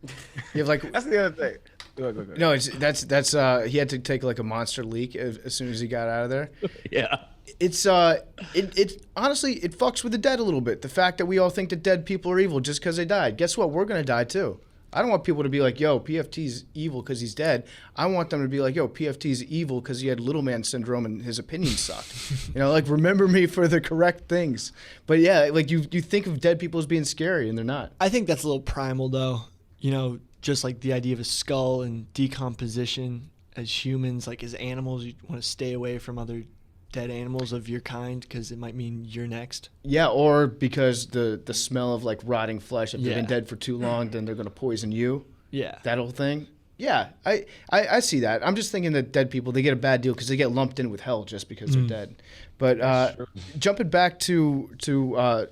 S1: You have like,
S3: That's the other thing. Go ahead.
S1: no, that's he had to take like a monster leak as soon as he got out of there.
S6: Yeah.
S1: It's it honestly, it fucks with the dead a little bit. The fact that we all think that dead people are evil just because they died. Guess what? We're gonna die too. I don't want people to be like, yo, PFT's evil because he's dead. I want them to be like, yo, PFT's evil because he had little man syndrome and his opinions sucked. You know, like, remember me for the correct things. But yeah, like you think of dead people as being scary and they're not.
S2: I think that's a little primal, though. You know, just like the idea of a skull and decomposition as humans, like as animals, you want to stay away from other dead animals of your kind because it might mean you're next.
S1: Yeah, or because the smell of like rotting flesh, if they've been
S2: Yeah.
S1: dead for too long, then they're going to poison you.
S2: Yeah.
S1: That whole thing. Yeah, I see that. I'm just thinking that dead people, they get a bad deal because they get lumped in with hell just because they're dead. But jumping back to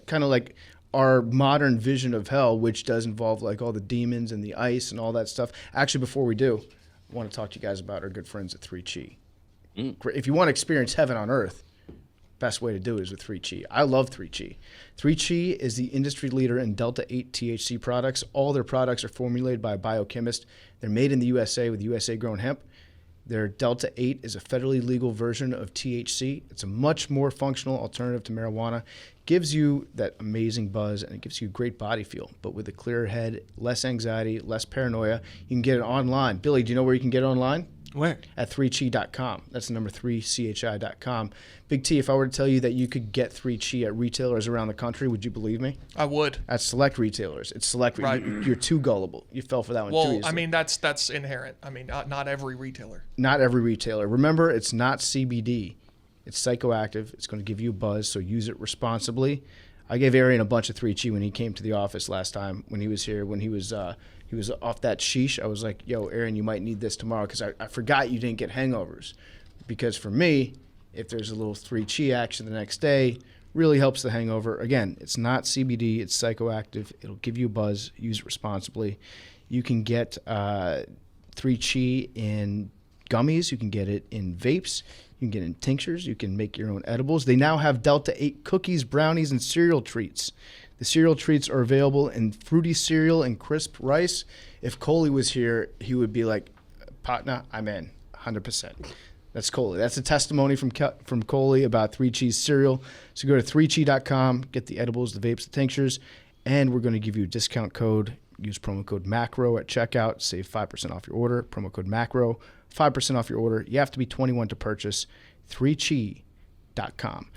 S1: kind of like our modern vision of hell, which does involve like all the demons and the ice and all that stuff. Actually, before we do, I want to talk to you guys about our good friends at 3Chi. If you want to experience heaven on earth, best way to do it is with 3Chi. I love 3Chi. 3Chi is the industry leader in Delta-8 THC products. All their products are formulated by a biochemist. They're made in the USA with USA-grown hemp. Their Delta-8 is a federally legal version of THC. It's a much more functional alternative to marijuana. Gives you that amazing buzz, and it gives you a great body feel, but with a clearer head, less anxiety, less paranoia. You can get it online. Billy, do you know where you can get it online?
S2: Where?
S1: At 3chi.com. That's the number 3chi.com. Big T, if I were to tell you that you could get 3Chi at retailers around the country, would you believe me?
S5: I would.
S1: At select retailers. It's select.
S5: Right.
S1: You're too gullible. You fell for that one too
S5: Well,
S1: easily.
S5: I mean, that's inherent. I mean, not every retailer.
S1: Not every retailer. Remember, it's not CBD. It's psychoactive. It's going to give you a buzz, so use it responsibly. I gave Arian a bunch of 3Chi when he came to the office last time when he was here, when he was off that sheesh. I was like, yo, Arian, you might need this tomorrow because I forgot you didn't get hangovers. Because for me, if there's a little 3Chi action the next day, really helps the hangover. Again, it's not CBD. It's psychoactive. It'll give you a buzz. Use it responsibly. You can get 3Chi in gummies. You can get it in vapes. You can get it in tinctures. You can make your own edibles. They now have Delta-8 cookies, brownies, and cereal treats. The cereal treats are available in fruity cereal and crisp rice. If Coley was here, he would be like, partner, I'm in, 100%. That's Coley. That's a testimony from Coley about 3 Cheese cereal. So go to 3chi.com, get the edibles, the vapes, the tinctures, and we're going to give you a discount code. Use promo code MACRO at checkout. Save 5% off your order. Promo code MACRO, 5% off your order. You have to be 21 to purchase. 3chi.com.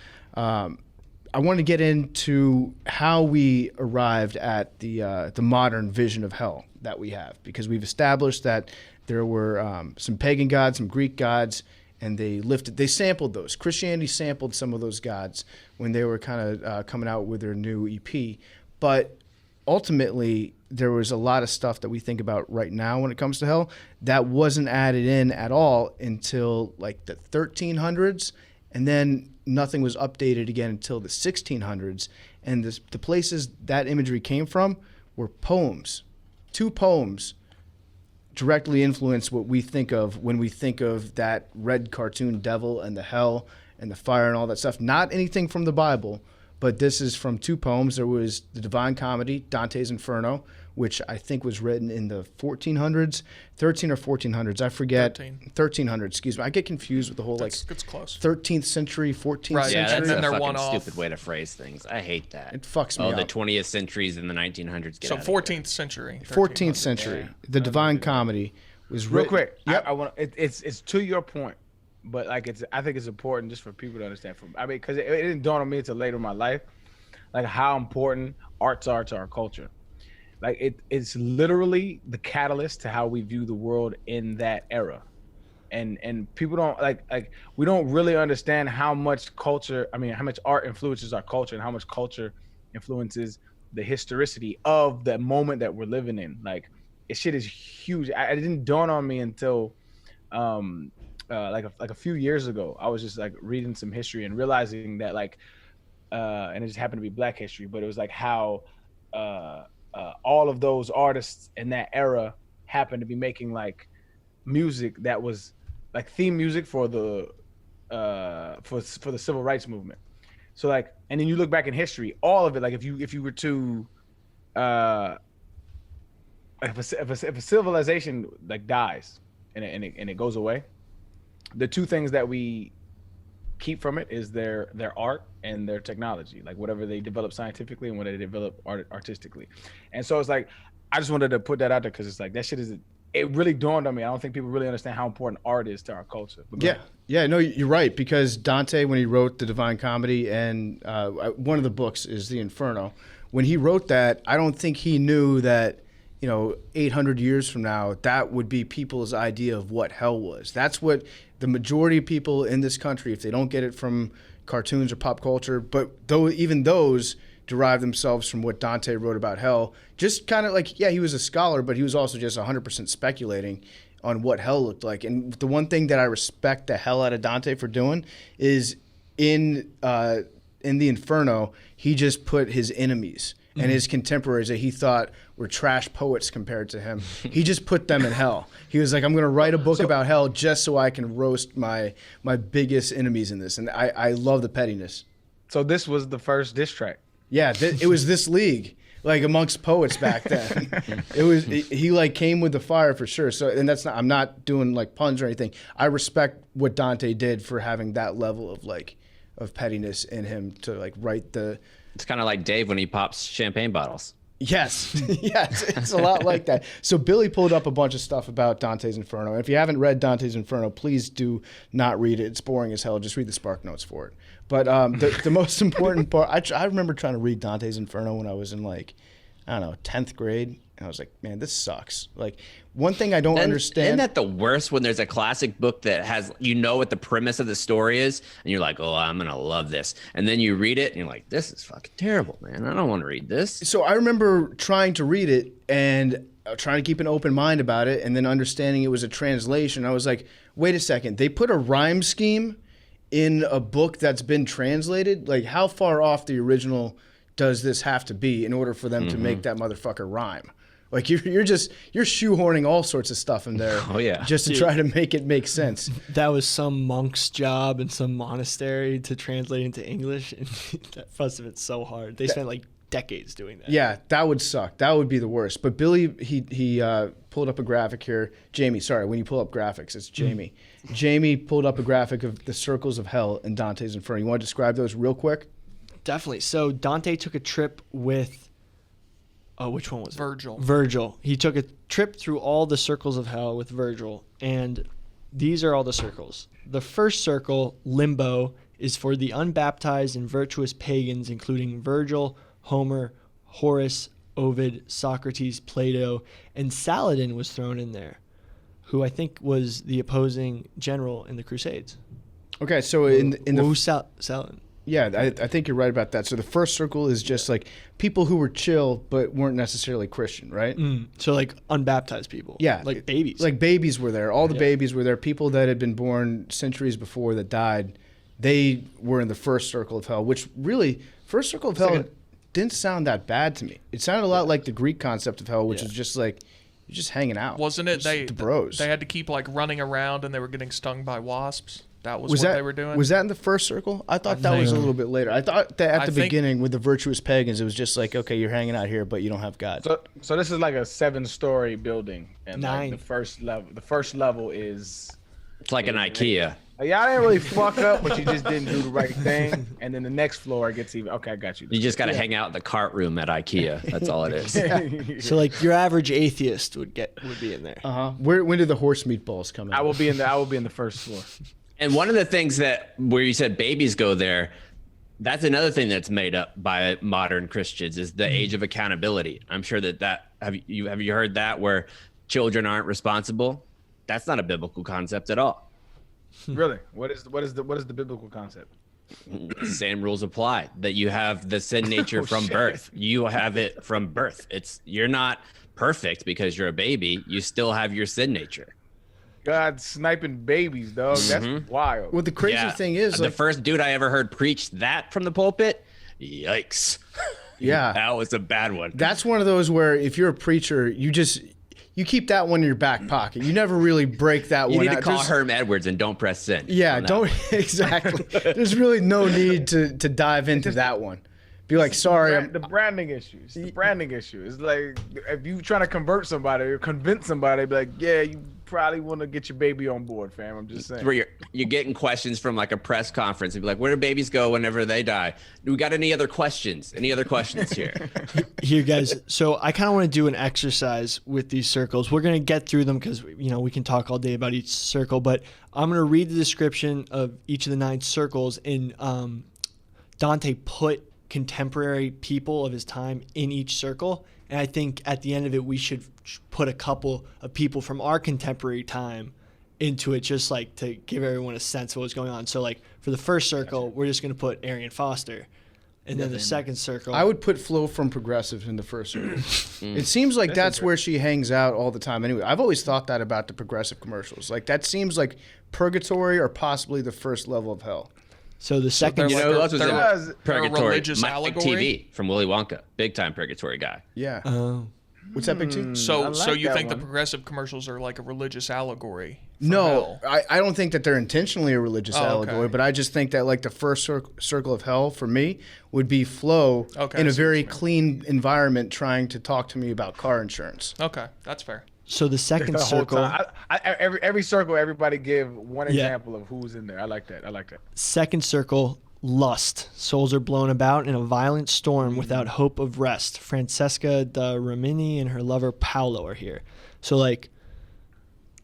S1: I want to get into how we arrived at the modern vision of hell that we have, because we've established that there were some pagan gods, some Greek gods, and they sampled those. Christianity sampled some of those gods when they were kind of coming out with their new EP. But ultimately, there was a lot of stuff that we think about right now when it comes to hell that wasn't added in at all until like the 1300s, and then nothing was updated again until the 1600s. And the places that imagery came from were poems. 2 poems directly influence what we think of when we think of that red cartoon devil and the hell and the fire and all that stuff. Not anything from the Bible, but this is from 2 poems. There was the Divine Comedy, Dante's Inferno, which I think was written in the 1400s, 13 or 1400s. I forget. 1300s, excuse me. I get confused with the whole
S5: It's close.
S1: 13th century, 14th
S5: Right,
S1: century.
S6: Yeah, that's
S5: then
S6: a
S5: they're
S6: fucking
S5: one off.
S6: stupid way to phrase things. I hate that.
S1: It fucks me
S6: Oh,
S1: up.
S6: the 20th centuries and the 1900s. Get
S5: So
S6: out of here.
S5: 14th century.
S1: 14th century. The Divine Comedy was
S3: Real
S1: written.
S3: quick,
S1: Yep.
S3: I want it's to your point, but like I think it's important just for people to understand. Because it didn't dawn on me until later in my life, like how important arts are to our culture. Like it's literally the catalyst to how we view the world in that era, and people don't like we don't really understand how much culture. I mean, how much art influences our culture, and how much culture influences the historicity of the moment that we're living in. Like, it shit is huge. It didn't dawn on me until like a few years ago. I was just like reading some history and realizing that and it just happened to be Black history, but it was like how all of those artists in that era happened to be making like music that was like theme music for the for the civil rights movement. So like, and then you look back in history, all of it, like if you were to if a civilization like dies and it goes away, the 2 things that we keep from it is their art and their technology, like whatever they develop scientifically and what they develop artistically. And so it's like, I just wanted to put that out there because it's like that shit it really dawned on me. I don't think people really understand how important art is to our culture. But
S1: Yeah, no, you're right, because Dante, when he wrote the Divine Comedy, and one of the books is the Inferno, when he wrote that, I don't think he knew that 800 years from now, that would be people's idea of what hell was. That's what the majority of people in this country, if they don't get it from cartoons or pop culture, but even those derive themselves from what Dante wrote about hell. Just kind of like, yeah, he was a scholar, but he was also just 100% speculating on what hell looked like. And the one thing that I respect the hell out of Dante for doing is in the Inferno, he just put his enemies and his contemporaries that he thought were trash poets compared to him. He just put them in hell. He was like, I'm going to write a book about hell just so I can roast my biggest enemies in this. And I love the pettiness.
S3: So this was the first diss track.
S1: Yeah, it was this league, like amongst poets back then. He like came with the fire for sure. So, and that's not, I'm not doing like puns or anything. I respect what Dante did for having that level of pettiness in him to like write the.
S6: It's kind of like Dave when he pops champagne bottles.
S1: Yes, yes, it's a lot like that. So Billy pulled up a bunch of stuff about Dante's Inferno. If you haven't read Dante's Inferno, please do not read it. It's boring as hell. Just read the Spark Notes for it. But the most important part, I remember trying to read Dante's Inferno when I was in 10th grade. And I was like, man, this sucks. Like, one thing I don't understand.
S6: Isn't that the worst when there's a classic book that has, what the premise of the story is, and you're like, oh, I'm going to love this. And then you read it, and you're like, this is fucking terrible, man. I don't want to read this.
S1: So I remember trying to read it and trying to keep an open mind about it, and then understanding it was a translation. I was like, wait a second. They put a rhyme scheme in a book that's been translated? Like, how far off the original does this have to be in order for them to make that motherfucker rhyme? Like, you're shoehorning all sorts of stuff in there.
S6: Oh, yeah.
S1: Just to try to make it make sense.
S2: That was some monk's job in some monastery to translate into English. And that must have been so hard. They spent like decades doing that.
S1: Yeah, that would suck. That would be the worst. But Billy, he pulled up a graphic here. Jamie, sorry, when you pull up graphics, it's Jamie. Jamie pulled up a graphic of the circles of hell in Dante's Inferno. You want to describe those real quick?
S2: Definitely. So Dante took a trip with, which one was it?
S5: Virgil.
S2: Virgil. He took a trip through all the circles of hell with Virgil, and these are all the circles. The first circle, limbo, is for the unbaptized and virtuous pagans, including Virgil, Homer, Horace, Ovid, Socrates, Plato, and Saladin was thrown in there, who I think was the opposing general in the Crusades.
S1: Okay, so in the
S2: Who's Saladin?
S1: yeah, I think you're right about that. So the first circle is just like people who were chill but weren't necessarily Christian, right?
S2: So like unbaptized people.
S1: Yeah,
S2: like babies.
S1: Like babies were there. All the babies were there. People that had been born centuries before that died, they were in the first circle of hell. Which really, first circle of hell didn't sound that bad to me. It sounded a lot like the Greek concept of hell, which is just like you're just hanging out.
S5: Wasn't it?
S1: The bros.
S5: They had to keep like running around, and they were getting stung by wasps. That was what they were doing.
S1: Was that in the first circle? I thought that was a little bit later. I thought that at the beginning with the virtuous pagans, it was just like, okay, you're hanging out here, but you don't have God.
S3: So this is like a 7-story building, and
S2: 9.
S3: Like the first level is.
S6: It's like an IKEA.
S3: Y'all didn't really fuck up, but you just didn't do the right thing. And then the next floor gets even. Okay, I got you.
S6: You just got to hang out in the cart room at IKEA. That's all it is.
S2: So like your average atheist would be in there.
S1: When did the horse meatballs come in?
S3: I will be in the first floor.
S6: And one of the things where you said babies go there, that's another thing that's made up by modern Christians is the age of accountability. I'm sure that have you heard that where children aren't responsible? That's not a biblical concept at all.
S3: Really? What is the biblical concept?
S6: Same rules apply. That you have the sin nature from birth. You have it from birth. You're not perfect because you're a baby. You still have your sin nature.
S3: God sniping babies, dog. That's wild.
S1: Well, the crazy thing is,
S6: the first dude I ever heard preach that from the pulpit, yikes.
S1: Yeah.
S6: That was a bad one.
S1: That's one of those where if you're a preacher, you keep that one in your back pocket. You never really break that one out.
S6: You need to call Herm Edwards and don't press sin.
S1: Yeah, don't exactly. There's really no need to dive into that one. Be like, sorry.
S3: The branding issue. It's the branding issue. It's like if you trying to convert somebody or convince somebody, be like, yeah, you probably want to get your baby on board, fam. I'm just saying.
S6: Where you're getting questions from like a press conference and be like, where do babies go whenever they die? Do we got any other questions? Any other questions here?
S2: Here, guys. So I kind of want to do an exercise with these circles. We're going to get through them because, we can talk all day about each circle, but I'm going to read the description of each of the 9 circles, and Dante put contemporary people of his time in each circle. And I think at the end of it, we should put a couple of people from our contemporary time into it, just like to give everyone a sense of what's going on. So like for the first circle, we're just going to put Arian Foster. And then the second circle,
S1: I would put Flo from Progressive in the first circle. It seems like that's where she hangs out all the time. Anyway, I've always thought that about the Progressive commercials. Like that seems like purgatory or possibly the first level of hell.
S2: So the second,
S6: who else was in Purgatory?
S5: religious
S6: Mike
S5: allegory?
S6: TV from Willy Wonka, big time Purgatory guy.
S1: Yeah. What's that, Big T?
S5: So you
S3: that
S5: think the
S3: one.
S5: progressive commercials are like a religious allegory? for
S1: No,
S5: hell?
S1: I don't think that they're intentionally a religious allegory,
S5: okay.
S1: but I just think that like the first circle of hell for me would be Flo
S5: Okay,
S1: in
S5: I
S1: a
S5: see what
S1: very
S5: you mean.
S1: clean environment trying to talk to me about car insurance.
S5: Okay, that's fair.
S2: so the second
S3: The whole
S2: circle,
S3: time. Every circle, everybody give one
S2: Yeah.
S3: example of who's in there. I like that.
S2: second circle, lust. Souls are blown about in a violent storm without hope of rest. Francesca da Rimini and her lover Paolo are here. So like,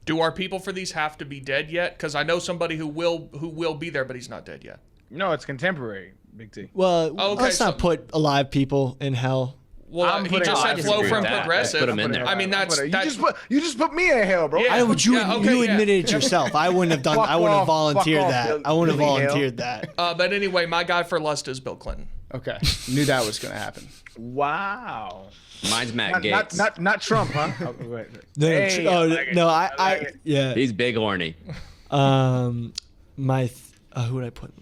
S5: Do our people for these have to be dead yet? Because I know somebody who will be there, but he's not dead yet.
S3: No, it's contemporary, Big T.
S2: well,
S5: Okay,
S2: let's not
S5: so-
S2: put alive people in hell.
S5: Well,
S3: I'm
S5: he
S3: putting-
S5: just
S3: I
S5: said
S6: disagree
S5: flow
S6: with
S5: from
S6: that.
S5: progressive.
S6: Put him in there.
S5: I mean, that's
S3: You just put me in hell, bro.
S5: Yeah.
S2: I would you
S5: okay,
S2: you
S5: yeah.
S2: admitted it yourself. I wouldn't have done.
S3: Fuck
S2: I wouldn't have
S3: off, fuck
S2: volunteered
S3: off,
S2: that.
S3: Bill-
S2: I wouldn't have
S3: Billy Hale.
S2: volunteered that.
S5: But anyway, my guy for lust is Bill Clinton.
S1: Okay, knew that was going to happen.
S3: Wow.
S6: Mine's Matt Gates.
S3: Not Trump, huh? Oh, wait.
S2: No,
S3: Hey, I like it.
S2: no,
S3: I like
S2: I
S3: it.
S2: yeah.
S6: He's big horny.
S2: Who would I put?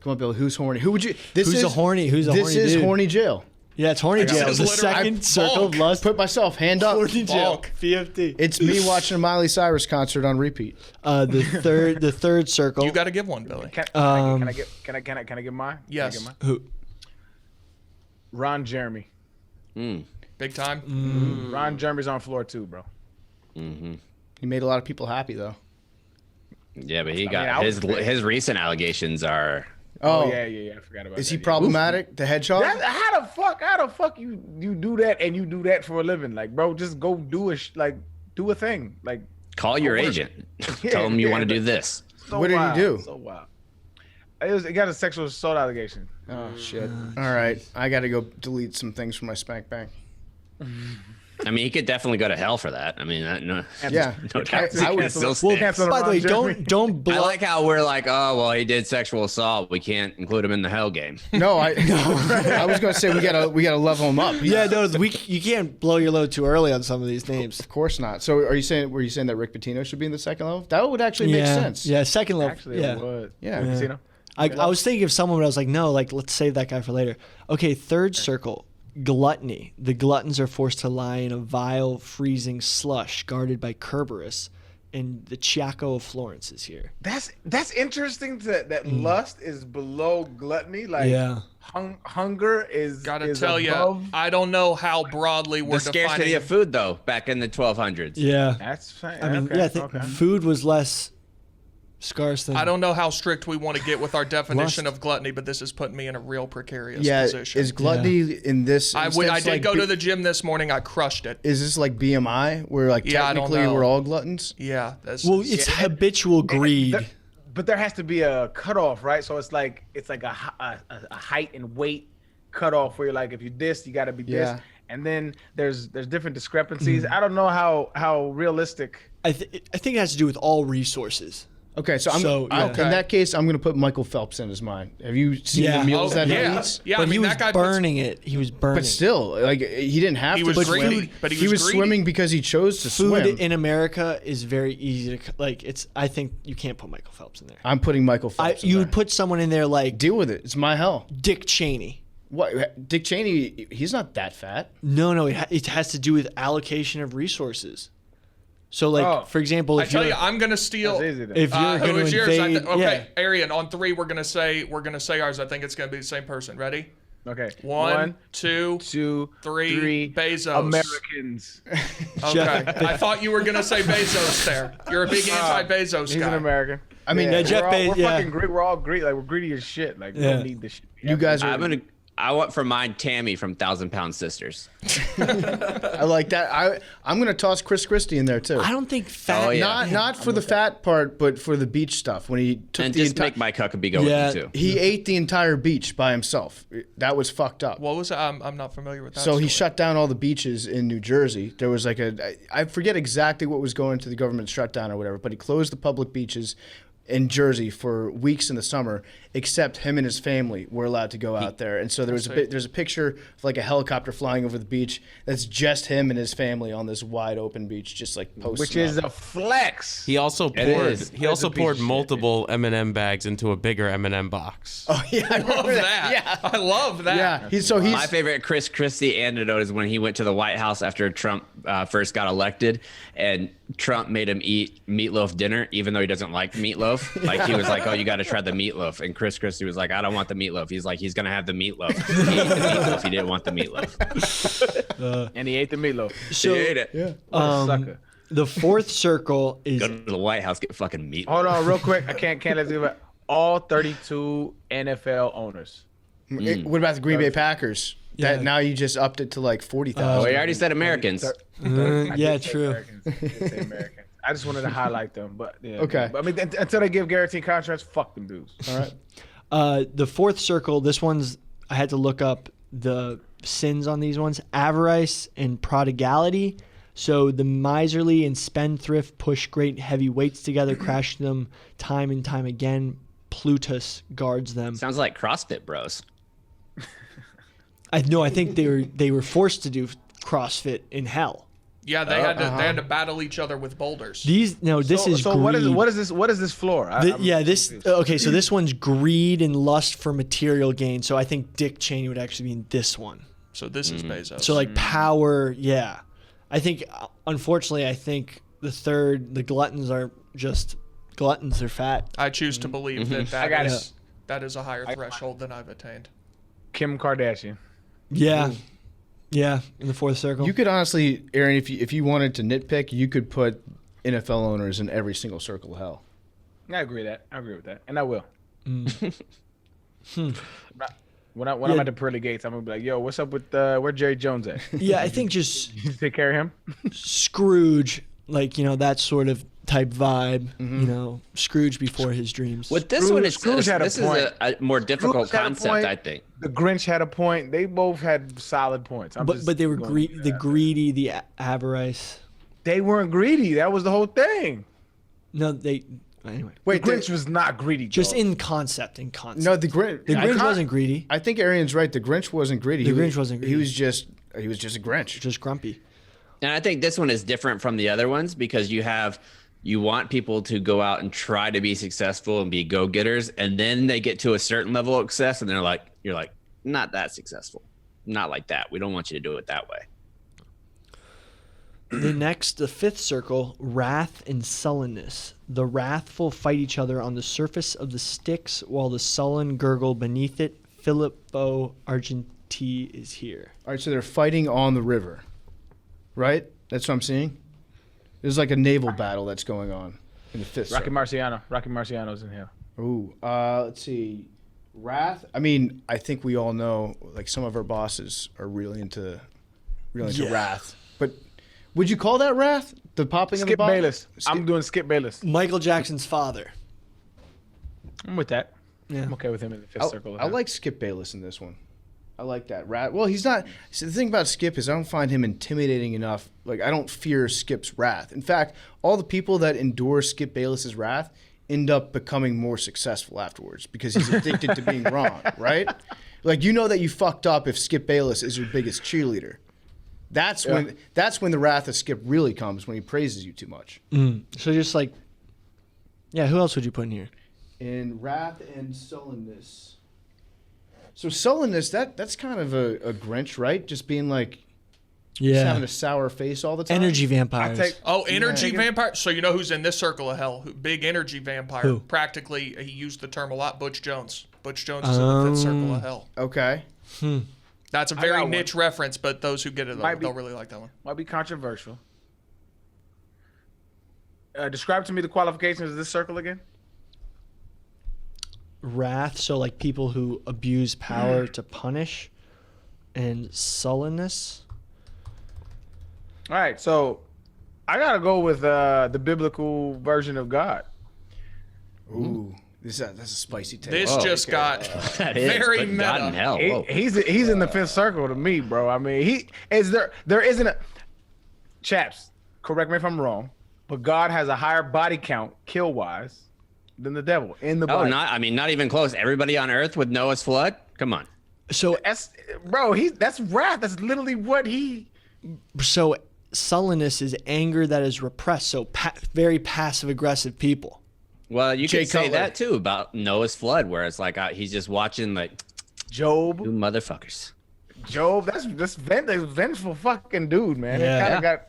S1: Come on, Bill. Who's horny? Who would you? This
S2: Who's
S1: is
S2: a horny? Who's a
S1: This
S2: horny
S1: is
S2: dude?
S1: horny jail.
S2: Yeah, it's horny jail.
S5: is
S2: The
S5: literally-
S2: second circle of
S5: Bulk.
S2: lust.
S1: Put myself hand up.
S2: Horny jail.
S5: Bulk.
S2: PFT.
S1: It's me watching a Miley Cyrus concert on repeat.
S2: The third circle.
S5: You got to give one, Billy.
S3: Can I get mine?
S5: Yes.
S3: Can I get mine?
S2: Who?
S3: Ron Jeremy.
S5: Big time.
S3: Ron Jeremy's on floor 2, bro.
S6: Mm-hmm.
S1: He made a lot of people happy though.
S6: Yeah, but he
S3: I
S6: got
S3: was there.
S6: his recent allegations are.
S3: Oh yeah. I forgot about that.
S1: Is he
S3: yeah.
S1: problematic? The hedgehog?
S3: How the fuck you do that and you do that for a living? Like, bro, just go do a thing. Like,
S6: Call your
S3: work.
S6: agent. Tell him you want to do this.
S3: so
S1: What did he
S3: wild,
S1: do?
S3: So wild. It got a sexual assault allegation.
S1: Oh shit! All right, I got to go delete some things from my spank bank.
S6: I mean, he could definitely go to hell for that. I mean, no,
S1: Yeah,
S6: no doubt.
S1: I would
S6: It still
S3: Well,
S6: sticks.
S2: By the way,
S3: Jeremy.
S2: don't
S6: I
S2: blow.
S6: like how we're like, oh well, he did sexual assault. We can't include him in the hell game.
S1: No, I was gonna say we gotta level him up.
S2: Yeah, no, you can't blow your load too early on some of these names.
S1: Of course not. So were you saying that Rick Pitino should be in the second level? That would actually make sense.
S2: Yeah, second level.
S3: Actually,
S2: yeah.
S3: it would.
S1: Yeah.
S3: Casino.
S2: I was thinking of someone, but I was like, no, like let's save that guy for later. Okay, third circle, gluttony. The gluttons are forced to lie in a vile, freezing slush guarded by Kerberos, and the Chiaco of Florence is here.
S3: That's interesting. That lust is below gluttony. Like,
S2: Yeah.
S3: hunger is.
S5: Gotta
S3: is
S5: tell you,
S3: above.
S5: I don't know how broadly we're
S6: The scarcity
S5: defining.
S6: of food, though, back in the 1200s.
S2: Yeah.
S3: That's fine.
S2: I mean,
S3: okay,
S2: yeah, I think
S3: okay.
S2: food was less scarce than.
S5: I don't know how strict we want to get with our definition
S2: Lust.
S5: of gluttony, but this is putting me in a real precarious
S1: Yeah,
S5: position.
S1: is gluttony in this?
S5: I
S1: instance
S5: did
S1: like
S5: go to the gym this morning. I crushed it.
S1: Is this like BMI, where like
S5: Yeah, I don't
S1: technically
S5: know.
S1: we're all gluttons?
S5: Yeah, that's
S2: Well, it's habitual greed.
S3: But there has to be a cutoff, right? So it's like a height and weight cutoff where you're like, if you this, you got to be this,
S1: Yeah.
S3: and then there's different discrepancies. I don't know how realistic.
S2: I think it has to do with all resources.
S1: Okay, so
S2: yeah.
S1: in that case, I'm gonna put Michael Phelps in as mine. Have you seen
S2: Yeah.
S1: the meals that he
S5: yeah,
S1: eats?
S5: yeah.
S2: But
S5: I mean,
S2: he was
S5: that guy puts-
S2: burning it. He was burning.
S1: But still, like he didn't have
S5: He
S1: to.
S5: was
S1: swim.
S5: greedy, but he
S1: he
S5: was
S1: was
S5: greedy.
S1: swimming because he chose to
S2: Food
S1: swim.
S2: in America is very easy to like. It's. I think you can't put Michael Phelps in there.
S1: I'm putting Michael Phelps.
S2: You
S1: in
S2: would
S1: there.
S2: put someone in there like
S1: Deal with it. It's my hell.
S2: Dick Cheney.
S1: What? Dick Cheney? He's not that fat.
S2: No, it has to do with allocation of resources. So, like,
S3: Oh.
S2: for example,
S5: I
S2: if
S5: tell you,
S2: you're
S5: I'm gonna steal.
S3: That's easy then.
S2: if you're
S5: Who
S2: going
S5: is
S2: to
S5: yours?
S2: invade,
S5: Okay, Arian. On three, we're gonna say ours. I think it's gonna be the same person. Ready?
S3: Okay.
S5: One, two,
S3: 2,
S5: three. Bezos.
S3: Americans.
S5: Okay. I thought you were gonna say Bezos there. You're a big anti-Bezos
S3: He's
S5: guy.
S3: an American.
S1: I mean,
S2: Yeah, Jeff
S3: we're all,
S2: Bezos-
S3: we're
S2: yeah.
S3: fucking greedy. We're all greedy. Like, we're greedy as shit. Like, we
S2: Yeah.
S3: don't need this shit.
S1: you guys are.
S6: I want for mine Tammy from 1,000-Pound Sisters.
S1: I like that. I'm gonna toss Chris Christie in there too.
S2: I don't think fat.
S6: Oh, yeah.
S1: Not for the fat part, but for the beach stuff. When he took
S6: And
S1: the
S6: just
S1: entire,
S6: make Mike Huckabee go
S2: Yeah.
S6: with you too.
S1: he ate the entire beach by himself. That was fucked up.
S5: What was that? I'm not familiar with that.
S1: So he
S5: story.
S1: shut down all the beaches in New Jersey. There was like I forget exactly what was going to the government shutdown or whatever, but he closed the public beaches in Jersey for weeks in the summer, except him and his family were allowed to go out there. And so there's a picture of like a helicopter flying over the beach that's just him and his family on this wide open beach, just like posting
S3: Which is
S1: up.
S3: a flex.
S7: He also
S6: is.
S7: poured
S3: piece of
S7: multiple M&M bags into a bigger M&M box.
S1: Oh yeah, I
S5: I love
S1: remember
S5: that.
S1: Yeah.
S5: I love that.
S1: Yeah, he's
S6: My favorite Chris Christie anecdote is when he went to the White House after Trump first got elected, and Trump made him eat meatloaf dinner, even though he doesn't like meatloaf. Like he was like, "Oh, you got to try the meatloaf," and Chris Christie was like, "I don't want the meatloaf." He's like, "He's gonna have the meatloaf." He ate the meatloaf. He didn't want the meatloaf.
S3: And he ate the meatloaf.
S2: So
S6: he ate it.
S1: yeah.
S3: What a sucker.
S2: the fourth circle is
S6: Go to the White House, get fucking meatloaf.
S3: Hold on, real quick. I can't let's do it. All 32 NFL owners.
S1: What about the Green Bay Packers?
S2: Yeah.
S1: That now you just upped it to like 40,000.
S6: Oh, he already said Americans.
S2: yeah, true.
S3: Americans. I just wanted to highlight them, but yeah.
S1: Okay.
S3: But, I mean, until they give guaranteed contracts, fuck them dudes.
S1: All right.
S2: The fourth circle, this one's, I had to look up the sins on these ones: avarice and prodigality. So the miserly and spendthrift push great heavy weights together, crash them time and time again. Plutus guards them.
S6: Sounds like CrossFit bros.
S2: I think they were forced to do CrossFit in hell.
S5: Yeah, they had to battle each other with boulders.
S2: This is
S3: so
S2: greed.
S3: what is this floor?
S2: Okay, so this one's greed and lust for material gain. So I think Dick Cheney would actually be in this one.
S5: So this is Bezos.
S2: So like power, yeah. I think, unfortunately, the gluttons are just gluttons. They're fat.
S5: I choose to believe that
S3: I got
S5: that is a higher threshold than I've attained.
S3: Kim Kardashian.
S2: Yeah. Yeah, in the fourth circle.
S1: You could honestly, Aaron, if you wanted to nitpick, you could put NFL owners in every single circle of hell.
S3: I agree with that, and I will. When I'm at the pearly gates, I'm gonna be like, "Yo, what's up with where Jerry Jones at?
S2: Yeah, I think just
S3: You take care of him."
S2: Scrooge, like, that sort of type vibe. Scrooge before his dreams.
S6: With this one,
S3: Scrooge had a
S6: this is
S3: point.
S6: a more difficult
S3: Scrooge had a
S6: concept,
S3: point.
S6: I think.
S3: The Grinch had a point. They both had solid points.
S2: But they were the greedy, the avarice.
S3: They weren't greedy. That was the whole thing.
S2: No, anyway.
S1: Wait,
S3: the Grinch was not greedy.
S2: Just
S3: dog.
S2: in concept.
S1: No, the Grinch.
S2: The Grinch wasn't greedy.
S1: I think Arian's right. The Grinch wasn't greedy.
S2: The Grinch wasn't greedy.
S1: He was just a Grinch.
S2: Just grumpy.
S6: And I think this one is different from the other ones because you want people to go out and try to be successful and be go-getters, and then they get to a certain level of success and you're like, not that successful. Not like that. We don't want you to do it that way.
S2: The fifth circle, wrath and sullenness. The wrathful fight each other on the surface of the Styx, while the sullen gurgle beneath it. Filippo Argenti is here.
S1: All right, so they're fighting on the river, right? That's what I'm seeing. There's like a naval battle that's going on in the fifth
S3: Rocky
S1: circle.
S3: Marciano's in here.
S1: Ooh, let's see. Wrath. I mean, I think we all know, like, some of our bosses are really into wrath. But would you call that wrath? The popping of the
S3: Skip
S1: bottle?
S3: Bayless. I'm doing Skip Bayless.
S2: Michael Jackson's father.
S3: I'm with that.
S2: Yeah.
S3: I'm okay with him in the fifth circle.
S1: I like Skip Bayless in this one. I like that. Well, he's not. See, the thing about Skip is I don't find him intimidating enough. Like, I don't fear Skip's wrath. In fact, all the people that endure Skip Bayless's wrath end up becoming more successful afterwards because he's addicted to being wrong, right? Like, you know that you fucked up if Skip Bayless is your biggest cheerleader. That's when the wrath of Skip really comes, when he praises you too much.
S2: So just like, yeah, who else would you put in here?
S1: In wrath and sullenness. So sullenness, that's kind of a Grinch, right? Just being like, just having a sour face all the time.
S2: Energy vampires.
S5: Energy vampire. So you know who's in this circle of hell? Big energy vampire.
S2: Who?
S5: Practically, he used the term a lot. Butch Jones. Butch Jones is in the fifth circle of hell.
S1: Okay.
S5: That's a very niche reference, but those who get it, they'll really like that one.
S3: Might be controversial. Describe to me the qualifications of this circle again.
S2: Wrath, so like people who abuse power to punish, and sullenness.
S3: All right, so I gotta go with the biblical version of God.
S1: Ooh, that's a spicy take.
S5: This just got
S6: That is,
S5: very
S6: but God in
S5: meta.
S6: hell. Whoa.
S3: He's in the fifth circle to me, bro. I mean, there isn't a chaps. Correct me if I'm wrong, but God has a higher body count, kill wise, than the devil in the Bible.
S6: Not even close. Everybody on Earth with Noah's flood. Come on.
S2: So
S3: That's wrath. That's literally what he.
S2: So sullenness is anger that is repressed. So very passive aggressive people.
S6: Well, you
S1: Jay
S6: could say
S1: Cutler.
S6: that too about Noah's flood, where it's like he's just watching like
S3: Job.
S6: you motherfuckers.
S3: That's vengeful fucking dude, man.
S2: Yeah.
S3: Kind of got.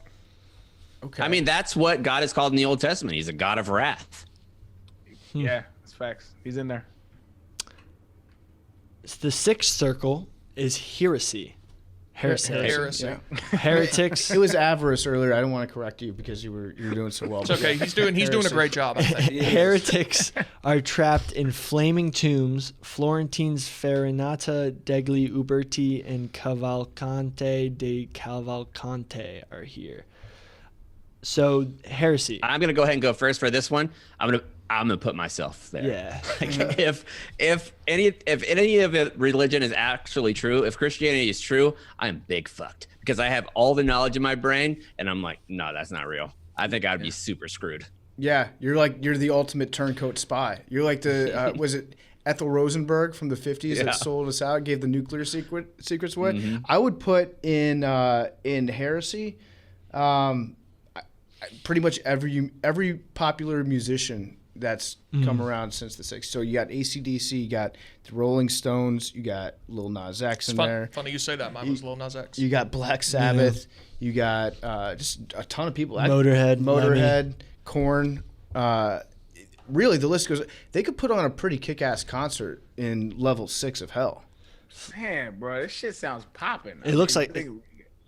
S1: Okay.
S6: I mean, that's what God is called in the Old Testament. He's a God of wrath.
S3: Yeah, that's facts. He's in there.
S2: The sixth circle is heresy.
S5: Heresy.
S1: Yeah.
S2: Heretics.
S1: It was avarice earlier. I don't want to correct you because you were doing so well.
S5: It's okay. He's doing a great job, I think.
S2: Heretics are trapped in flaming tombs. Florentine's Farinata degli Uberti and Cavalcante de Cavalcante are here. So heresy.
S6: I'm gonna go ahead and go first for this one. I'm gonna put myself there.
S2: Yeah.
S6: Like, if any of it religion is actually true, if Christianity is true, I'm big fucked because I have all the knowledge in my brain and I'm like, no, that's not real. I think I'd be super screwed.
S1: Yeah, you're the ultimate turncoat spy. You're like the was it Ethel Rosenberg from the 50s that sold us out, gave the nuclear secrets away.
S6: Mm-hmm.
S1: I would put in heresy. Pretty much every popular musician that's come around since the 60s. So you got AC/DC, you got the Rolling Stones, you got Lil Nas X in there.
S5: Funny you say that. Mine was Lil Nas X.
S1: You got Black Sabbath. You got just a ton of people.
S2: Motorhead,
S1: Korn. Really, the list goes. They could put on a pretty kick-ass concert in level 6 of hell.
S3: Man, bro, this shit sounds popping.
S2: It looks like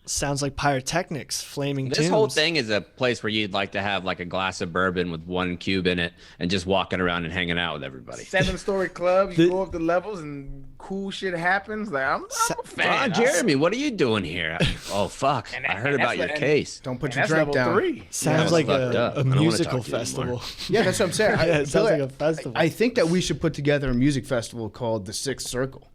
S2: Sounds like pyrotechnics, flaming
S6: This
S2: tombs.
S6: whole thing is a place where you'd like to have like a glass of bourbon with one cube in it and just walking around and hanging out with everybody.
S3: 7-story club. You go up the levels and cool shit happens. Like I'm a fan.
S6: Jeremy, what are you doing here? Oh fuck! I heard about your case.
S1: Don't put
S3: And
S1: your
S3: that's
S1: drink
S3: level
S1: down.
S3: 3.
S2: Sounds
S6: Yeah,
S2: like
S6: fucked up. I
S2: a
S6: don't wanna
S2: musical
S6: talk to you anymore.
S2: festival.
S1: Yeah, that's what I'm saying.
S2: Yeah, it sounds like a festival.
S1: I think that we should put together a music festival called the Sixth Circle.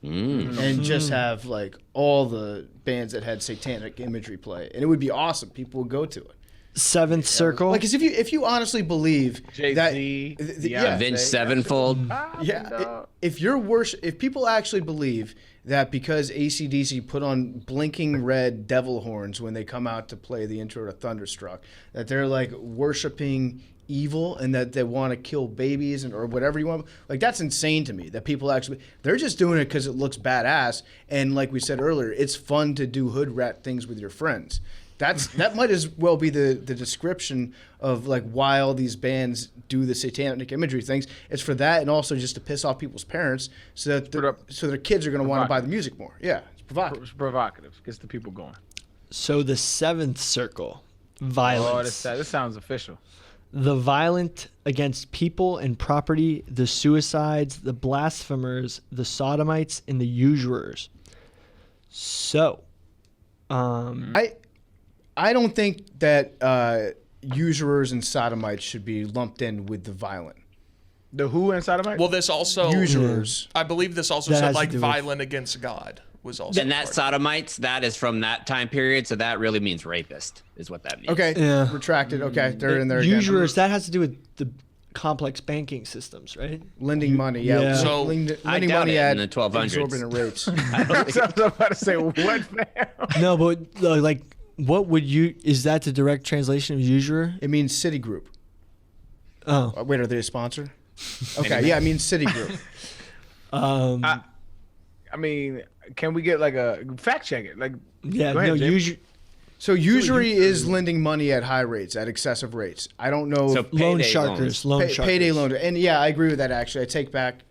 S1: And just have like all the bands that had satanic imagery play, and it would be awesome. People would go to it.
S2: Seventh Circle.
S1: Like, 'cause if you honestly believe that, yeah,
S6: Avenged Sevenfold.
S1: yeah, if people actually believe that because AC/DC put on blinking red devil horns when they come out to play the intro to Thunderstruck, that they're like worshiping evil and that they want to kill babies or whatever you want, like that's insane to me. That people actually, they're just doing it because it looks badass, and like we said earlier, it's fun to do hood rat things with your friends. That might as well be the description of like why all these bands do the satanic imagery things. It's for that, and also just to piss off people's parents, so that their kids are going to want to buy the music more. Yeah, it's provocative.
S3: It's provocative. Gets the people going.
S2: So the Seventh Circle, violence.
S3: Oh, this sounds official.
S2: The violent against people and property, the suicides, the blasphemers, the sodomites, and the usurers. So,
S1: I don't think that usurers and sodomites should be lumped in with the violent.
S3: The who and sodomites?
S5: Well, this also
S1: Usurers.
S5: I believe this also
S2: That
S5: said
S2: has to
S5: like
S2: do with-
S5: violent against God was also.
S6: And that
S5: part of it.
S6: sodomites, that is from that time period, so that really means rapist, is what that means.
S1: Okay,
S2: Yeah.
S1: retracted. Okay, they're in there again.
S2: usurers, that has to do with the complex banking systems, right?
S1: Lending money. Yeah,
S2: Yeah.
S5: So,
S1: lending
S6: I
S1: money
S6: doubt it
S1: at
S6: in the 1200s.
S1: exorbitant rates.
S3: I was about to say what now?
S2: No, but like, what would you? Is that the direct translation of usurer?
S1: It means Citigroup.
S2: Oh,
S1: Wait, are they a sponsor? Okay, yeah, it means Citigroup.
S3: I mean, can we get like a fact check it? Like,
S2: yeah.
S3: Go ahead,
S2: No,
S3: Jim.
S2: usury.
S1: So usury is lending money at high rates, at excessive rates. I don't know.
S6: So
S1: if
S2: Loan
S6: payday
S2: sharkers.
S6: loans.
S2: Loan sharkers.
S1: payday loan, and yeah, I agree with that. Actually, I take back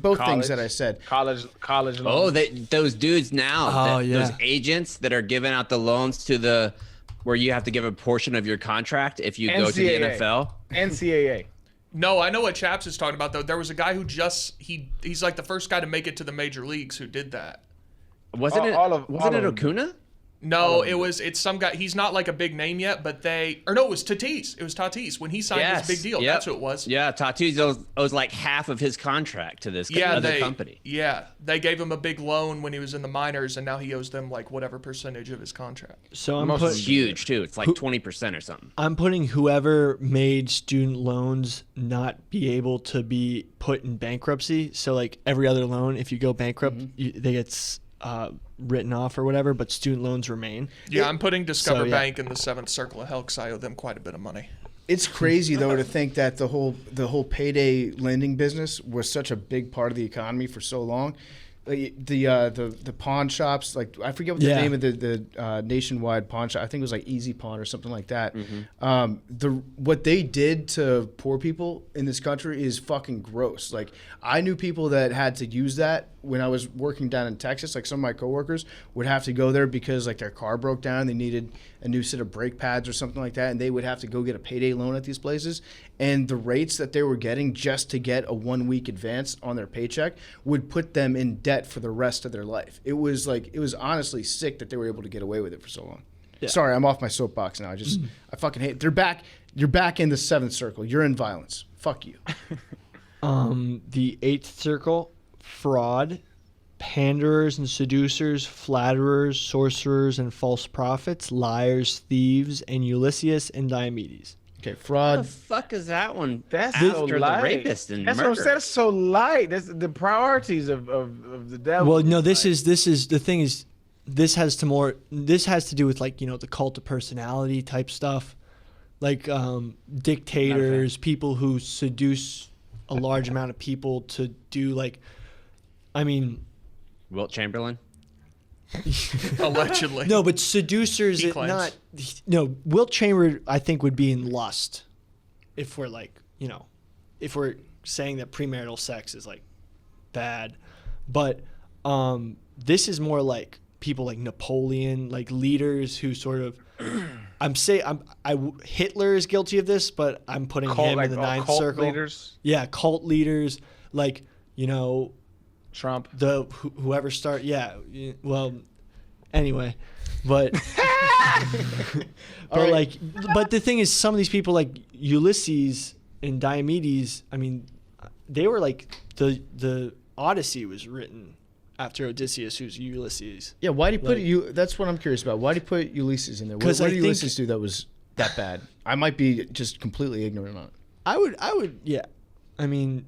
S1: both things that I said.
S3: college
S6: Oh,
S3: loans.
S6: those dudes now,
S2: Oh, yeah.
S6: those agents that are giving out the loans to the, where you have to give a portion of your contract if you go to the
S3: NCAA.
S6: NFL.
S3: NCAA.
S5: No, I know what Chaps is talking about though. There was a guy who he's like the first guy to make it to the major leagues who did that.
S6: Wasn't it Acuna?
S5: No, it's some guy. He's not like a big name yet, but it was Tatis. It was Tatis when he signed his big deal.
S6: Yep.
S5: That's who it was.
S6: Yeah, Tatis owes like half of his contract to this
S5: Yeah,
S6: other company.
S5: Yeah, they gave him a big loan when he was in the minors, and now he owes them like whatever percentage of his contract.
S2: So I'm
S6: It's
S2: putting.
S6: huge too. It's like 20% or something.
S2: I'm putting whoever made student loans not be able to be put in bankruptcy. So like every other loan, if you go bankrupt, they get written off or whatever, but student loans remain.
S5: Yeah, I'm putting Discover
S2: yeah.
S5: Bank in the seventh circle of hell because I owe them quite a bit of money.
S1: It's crazy though to think that the whole payday lending business was such a big part of the economy for so long. Like, the pawn shops, like I forget what the name of the nationwide pawn shop. I think it was like Easy Pawn or something like that. What they did to poor people in this country is fucking gross. Like I knew people that had to use that when I was working down in Texas. Like some of my coworkers would have to go there because like their car broke down, they needed a new set of brake pads or something like that, and they would have to go get a payday loan at these places. And the rates that they were getting just to get a 1 week advance on their paycheck would put them in debt for the rest of their life. It was honestly sick that they were able to get away with it for so long. Yeah. Sorry, I'm off my soapbox now. I fucking hate it. You're back in the seventh circle. You're in violence. Fuck you.
S2: The eighth circle, fraud, panderers and seducers, flatterers, sorcerers and false prophets, liars, thieves, and Ulysses and Diomedes.
S1: Okay,
S6: What
S1: fraud.
S6: the fuck is that one?
S3: That's
S6: After
S3: so
S6: the
S3: light.
S6: rapist and
S3: That's
S6: murder.
S3: what I'm saying. That's so light. That's the priorities of the devil.
S2: Well, no, this is the thing is this has to do with like, the cult of personality type stuff. Like dictators, people who seduce a large amount of people to do
S6: Wilt Chamberlain?
S5: Allegedly.
S2: No, but seducers,
S5: He claims.
S2: Wilt Chamber, I think, would be in lust. If we're if we're saying that premarital sex is like bad, but this is more like people like Napoleon, like leaders who sort of. Hitler is guilty of this, but I'm putting him in the ninth
S3: cult
S2: circle.
S3: Leaders.
S2: Yeah, cult leaders, like
S3: Trump.
S2: Whoever start. Yeah, well, anyway, but but the thing is, some of these people like Ulysses and Diomedes. I mean, they were like the Odyssey was written after Odysseus, who's Ulysses.
S1: Yeah, why did he put you? That's what I'm curious about. Why did he put Ulysses in there? What did Ulysses do that was that bad? I might be just completely ignorant on it.
S2: I would, yeah. I mean,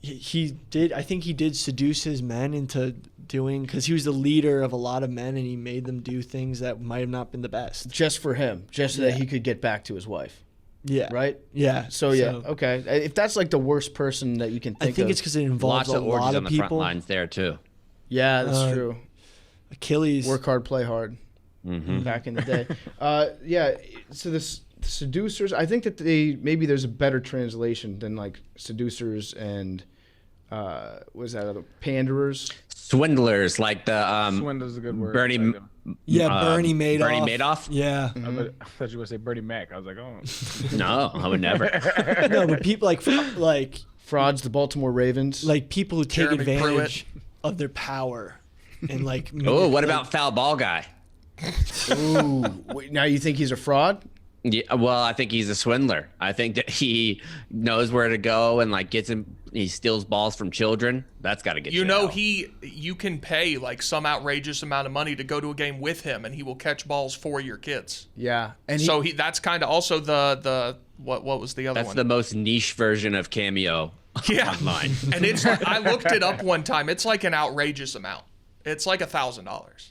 S2: he did. I think he did seduce his men into doing, because he was the leader of a lot of men, and he made them do things that might have not been the best.
S1: Just for him, just so that he could get back to his wife.
S2: Yeah.
S1: Right?
S2: Yeah.
S1: So, okay. If that's like the worst person that you can think of.
S2: I think it's because it involves
S6: lots of orgies
S2: lot
S6: on
S2: of
S6: the
S2: people.
S6: front lines there too.
S1: Yeah, that's true.
S2: Achilles.
S1: Work hard, play hard.
S6: Mm-hmm.
S1: Back in the day. Yeah, so the seducers, I think that maybe there's a better translation than like seducers and what was that other, panderers?
S6: Swindlers, like the
S3: Swindler's a good word.
S6: Bernie
S3: Like
S2: Bernie Madoff.
S6: Bernie Madoff?
S2: Yeah.
S3: I thought you were going to say Bernie Mac. I was like, oh.
S6: No, I would never.
S2: No, but people like
S1: Frauds, the Baltimore Ravens.
S2: like people who take
S5: Jeremy
S2: advantage of their power and like.
S6: Oh, what about foul ball guy?
S1: Ooh, wait, now you think he's a fraud?
S6: Yeah, well, I think he's a swindler. I think that he knows where to go and like he steals balls from children. That's got to get
S5: you can pay like some outrageous amount of money to go to a game with him, and he will catch balls for your kids.
S1: Yeah, and
S5: so that's kind of also the what was the other one?
S6: That's the most niche version of Cameo.
S5: Yeah,
S6: online.
S5: And it's like, I looked it up one time. It's like an outrageous amount. It's like $1,000.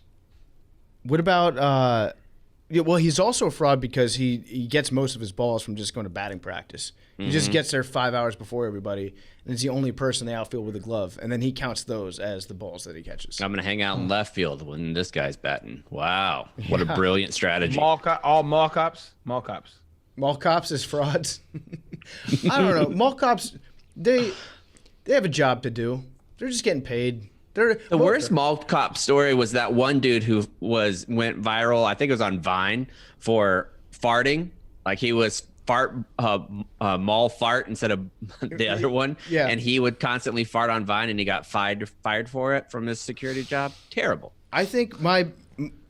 S1: What about? Yeah, well, he's also a fraud because he gets most of his balls from just going to batting practice. He just gets there 5 hours before everybody, and is the only person they outfield with a glove, and then he counts those as the balls that he catches.
S6: I'm gonna hang out in left field when this guy's batting. Wow, what a brilliant strategy!
S3: All mall cops. Mall
S1: cops is frauds. I don't know. Mall cops, they have a job to do. They're just getting paid.
S6: The worst malt cop story was that one dude who went viral. I think it was on Vine for farting. Like he was mall fart instead of the other one.
S1: Yeah.
S6: And he would constantly fart on Vine, and he got fired for it from his security job. Terrible.
S1: I think I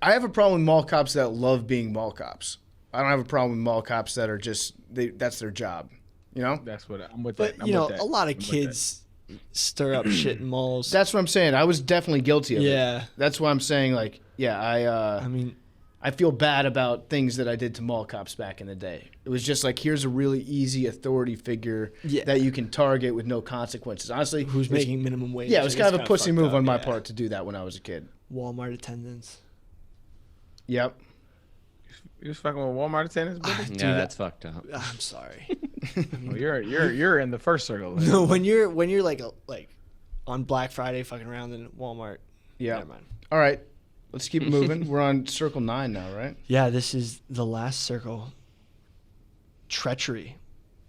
S1: have a problem with mall cops that love being mall cops. I don't have a problem with mall cops that are just that's their job. You know?
S3: That's what I'm with.
S2: But
S3: that.
S2: a lot of kids stir up shit in malls.
S1: That's what I'm saying. I was definitely guilty of it.
S2: Yeah.
S1: That's why I'm saying, like, yeah,
S2: I mean,
S1: I feel bad about things that I did to mall cops back in the day. It was just like, here's a really easy authority figure that you can target with no consequences. Honestly,
S2: who's making minimum wage?
S1: Yeah, it was kind of a pussy move on my part to do that when I was a kid.
S2: Walmart attendants.
S1: Yep.
S3: You was fucking with Walmart attendants,
S6: Yeah, that's fucked up.
S2: I'm sorry.
S3: Well, you're in the first circle.
S2: No, when you're like on Black Friday fucking around in Walmart.
S1: Yeah.
S2: Never mind.
S1: All right. Let's keep moving. We're on circle 9 now, right?
S2: Yeah, this is the last circle. Treachery.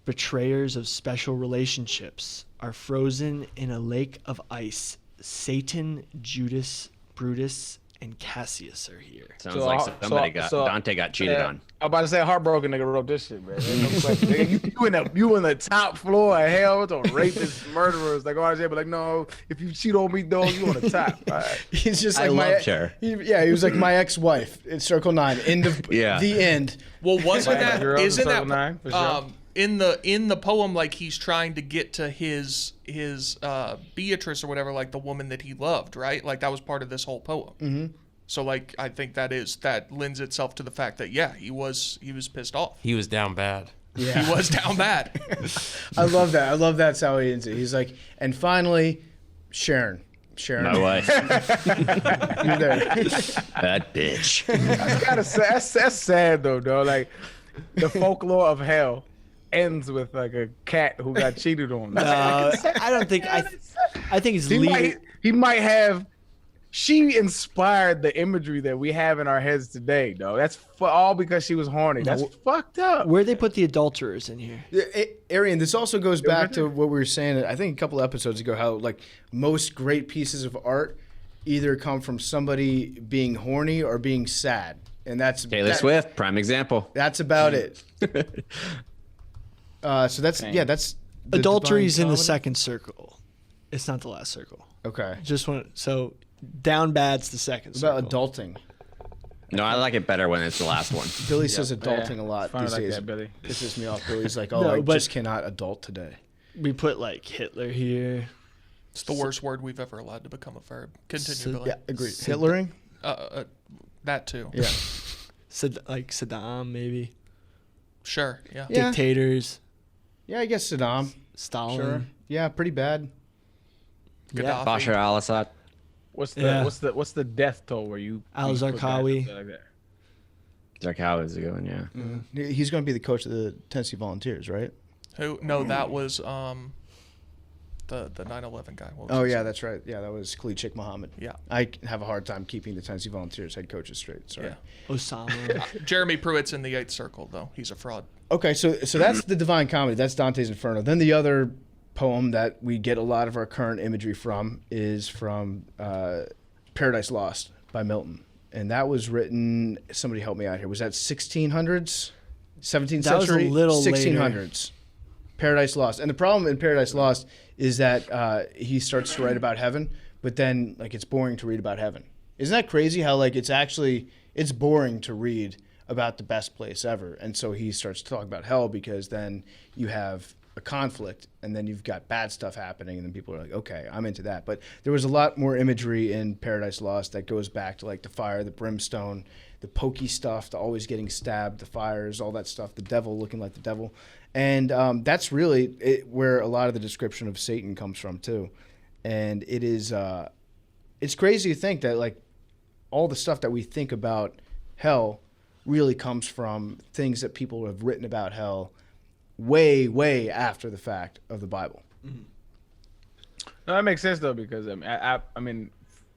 S2: Betrayers of special relationships are frozen in a lake of ice. Satan, Judas, Brutus, and Cassius are here.
S6: Sounds like Dante got cheated on.
S3: I'm about to say, heartbroken nigga wrote this shit, man. Ain't no question. Nigga, you in the top floor of hell with those rapists, murderers. Like, oh, but like, no, if you cheat on me, though, you on the top. All right.
S1: He's just
S6: I
S1: like
S6: loved her.
S1: He was like my ex-wife in circle 9. End of the end.
S5: Well, isn't that
S3: nine, for sure.
S5: in the poem, like he's trying to get to his Beatrice or whatever, like the woman that he loved, right? Like that was part of this whole poem. Mm-hmm. So like I think that lends itself to the fact that he was pissed off.
S7: He was down bad.
S1: Yeah.
S5: He was down bad.
S1: I love that. I love that's how he ends it. He's like, and finally, Sharon,
S6: My wife.
S1: you're there.
S6: That bitch.
S3: I gotta say, that's sad though, dog. Like the folklore of hell ends with like a cat who got cheated on.
S2: I don't think. I think it's
S3: he might have. She inspired the imagery that we have in our heads today, though. That's all because she was horny. That's fucked up.
S2: Where they put the adulterers in here?
S1: Arian, this also goes back to what we were saying, I think a couple episodes ago, how like most great pieces of art either come from somebody being horny or being sad, and that's
S6: Taylor Swift, prime example.
S1: That's about it. So that's that's the
S2: Adultery's
S1: divine
S2: in the
S1: comedy?
S2: second circle. It's not the last circle.
S1: Okay.
S2: Just want so down bad's the second
S1: What about
S2: circle.
S1: adulting?
S6: No, I like it better when it's the last one.
S1: Billy says adulting a lot
S3: Funny
S1: these
S3: like
S1: days.
S3: that, Billy.
S1: Pisses me off. Billy's like, oh,
S2: No,
S1: I
S2: but-
S1: just cannot adult today.
S2: We put like Hitler here.
S5: It's the worst word we've ever allowed to become a verb. Continue, Billy.
S1: Yeah, agreed. Hitlering?
S5: That too.
S1: Yeah.
S2: Like Saddam, maybe.
S5: Sure. Yeah.
S1: Yeah.
S2: Dictators.
S1: Yeah, I guess Saddam.
S2: Stalin.
S1: Sure. Yeah, pretty bad.
S5: Gaddafi.
S6: Bashar al-Assad.
S3: What's the
S2: Yeah.
S3: what's the death toll where you
S2: Al
S3: you put guys
S2: Zarqawi.
S3: up there like that?
S6: Zarqawi is a good one, yeah.
S1: He's going to be the coach of the Tennessee Volunteers, right?
S5: Who? No, that was the 9/11 guy. What was
S1: Oh,
S5: his
S1: yeah,
S5: name?
S1: that's right. Yeah, that was Khalid Sheikh Mohammed.
S5: Yeah.
S1: I have a hard time keeping the Tennessee Volunteers head coaches straight. Sorry.
S5: Yeah.
S2: Osama.
S5: Jeremy Pruitt's in the 8th circle though. He's a fraud.
S1: Okay, so that's the Divine Comedy. That's Dante's Inferno. Then the other poem that we get a lot of our current imagery from is from Paradise Lost by Milton. And that was written, somebody help me out here, was that 1600s? 17th
S2: That was a
S1: century?
S2: little later.
S1: 1600s. Paradise Lost. And the problem in Paradise Lost is that he starts to write about heaven, but then like it's boring to read about heaven. Isn't that crazy how like it's boring to read about the best place ever. And so he starts to talk about hell because then you have a conflict and then you've got bad stuff happening and then people are like, okay, I'm into that. But there was a lot more imagery in Paradise Lost that goes back to like the fire, the brimstone, the pokey stuff, the always getting stabbed, the fires, all that stuff, the devil looking like the devil. And that's really where a lot of the description of Satan comes from too. And it is, it's crazy to think that like all the stuff that we think about hell really comes from things that people have written about hell way, way after the fact of the Bible.
S3: No, that makes sense though, because I mean,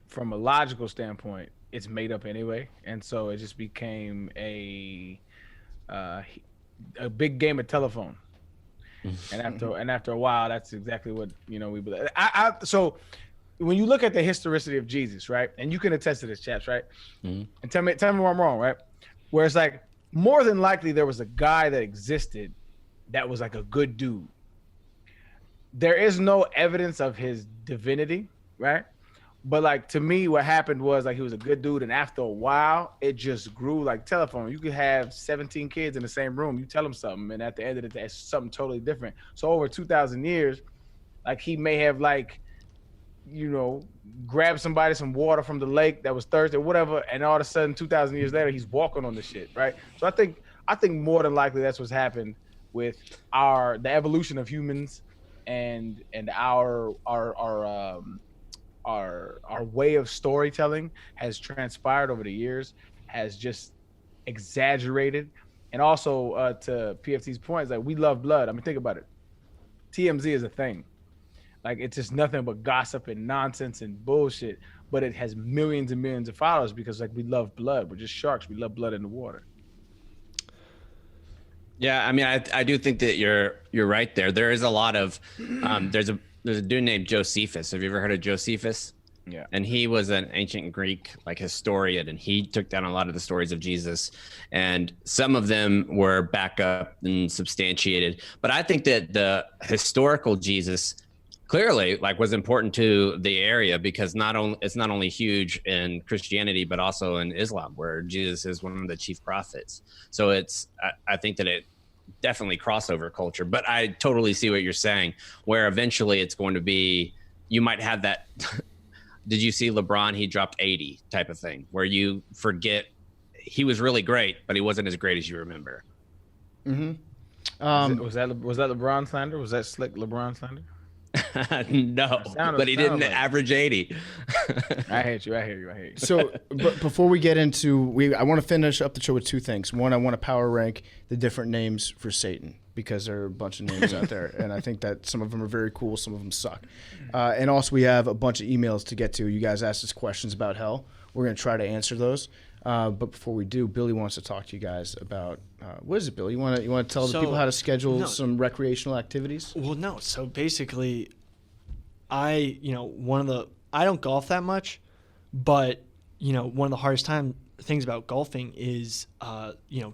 S3: from a logical standpoint, it's made up anyway, and so it just became a big game of telephone. And after a while, that's exactly what we believe. So when you look at the historicity of Jesus, right, and you can attest to this, chaps, right, and tell me where I'm wrong, right, where it's like more than likely there was a guy that existed that was like a good dude. There is no evidence of his divinity, right? But like to me, what happened was like he was a good dude, and after a while, it just grew like telephone. You could have 17 kids in the same room. You tell them something, and at the end of the day, it's something totally different. So over 2,000 years, like he may have like, grabbed somebody some water from the lake that was thirsty, or whatever, and all of a sudden 2,000 years later, he's walking on the shit, right? So I think more than likely that's what's happened with the evolution of humans and our way of storytelling has transpired over the years, has just exaggerated. And also to PFT's point, is like we love blood. I mean, think about it. TMZ is a thing. Like it's just nothing but gossip and nonsense and bullshit, but it has millions and millions of followers because like we love blood. We're just sharks. We love blood in the water.
S6: Yeah, I mean, I do think that you're right there. There is a lot of there's a dude named Josephus. Have you ever heard of Josephus?
S3: Yeah.
S6: And he was an ancient Greek like historian, and he took down a lot of the stories of Jesus, and some of them were back up and substantiated. But I think that the historical Jesus clearly like was important to the area because it's not only huge in Christianity but also in Islam, where Jesus is one of the chief prophets. So I think that it definitely crossover culture. But I totally see what you're saying, where eventually it's going to be, you might have that. Did you see LeBron? He dropped 80 type of thing, where you forget he was really great, but he wasn't as great as you remember.
S3: Was that LeBron slander? Was that slick LeBron slander?
S6: No, but he didn't
S3: like
S6: average 80.
S3: I hate you. I hear you.
S1: So, but before we get into, I want to finish up the show with two things. One, I want to power rank the different names for Satan because there are a bunch of names out there, and I think that some of them are very cool, some of them suck. And also, we have a bunch of emails to get to. You guys asked us questions about hell. We're going to try to answer those. But before we do, Billy wants to talk to you guys about what is it, Billy? You want to tell the people how to schedule some recreational activities?
S2: Well, no. So basically, I don't golf that much, But, one of the hardest things about golfing is,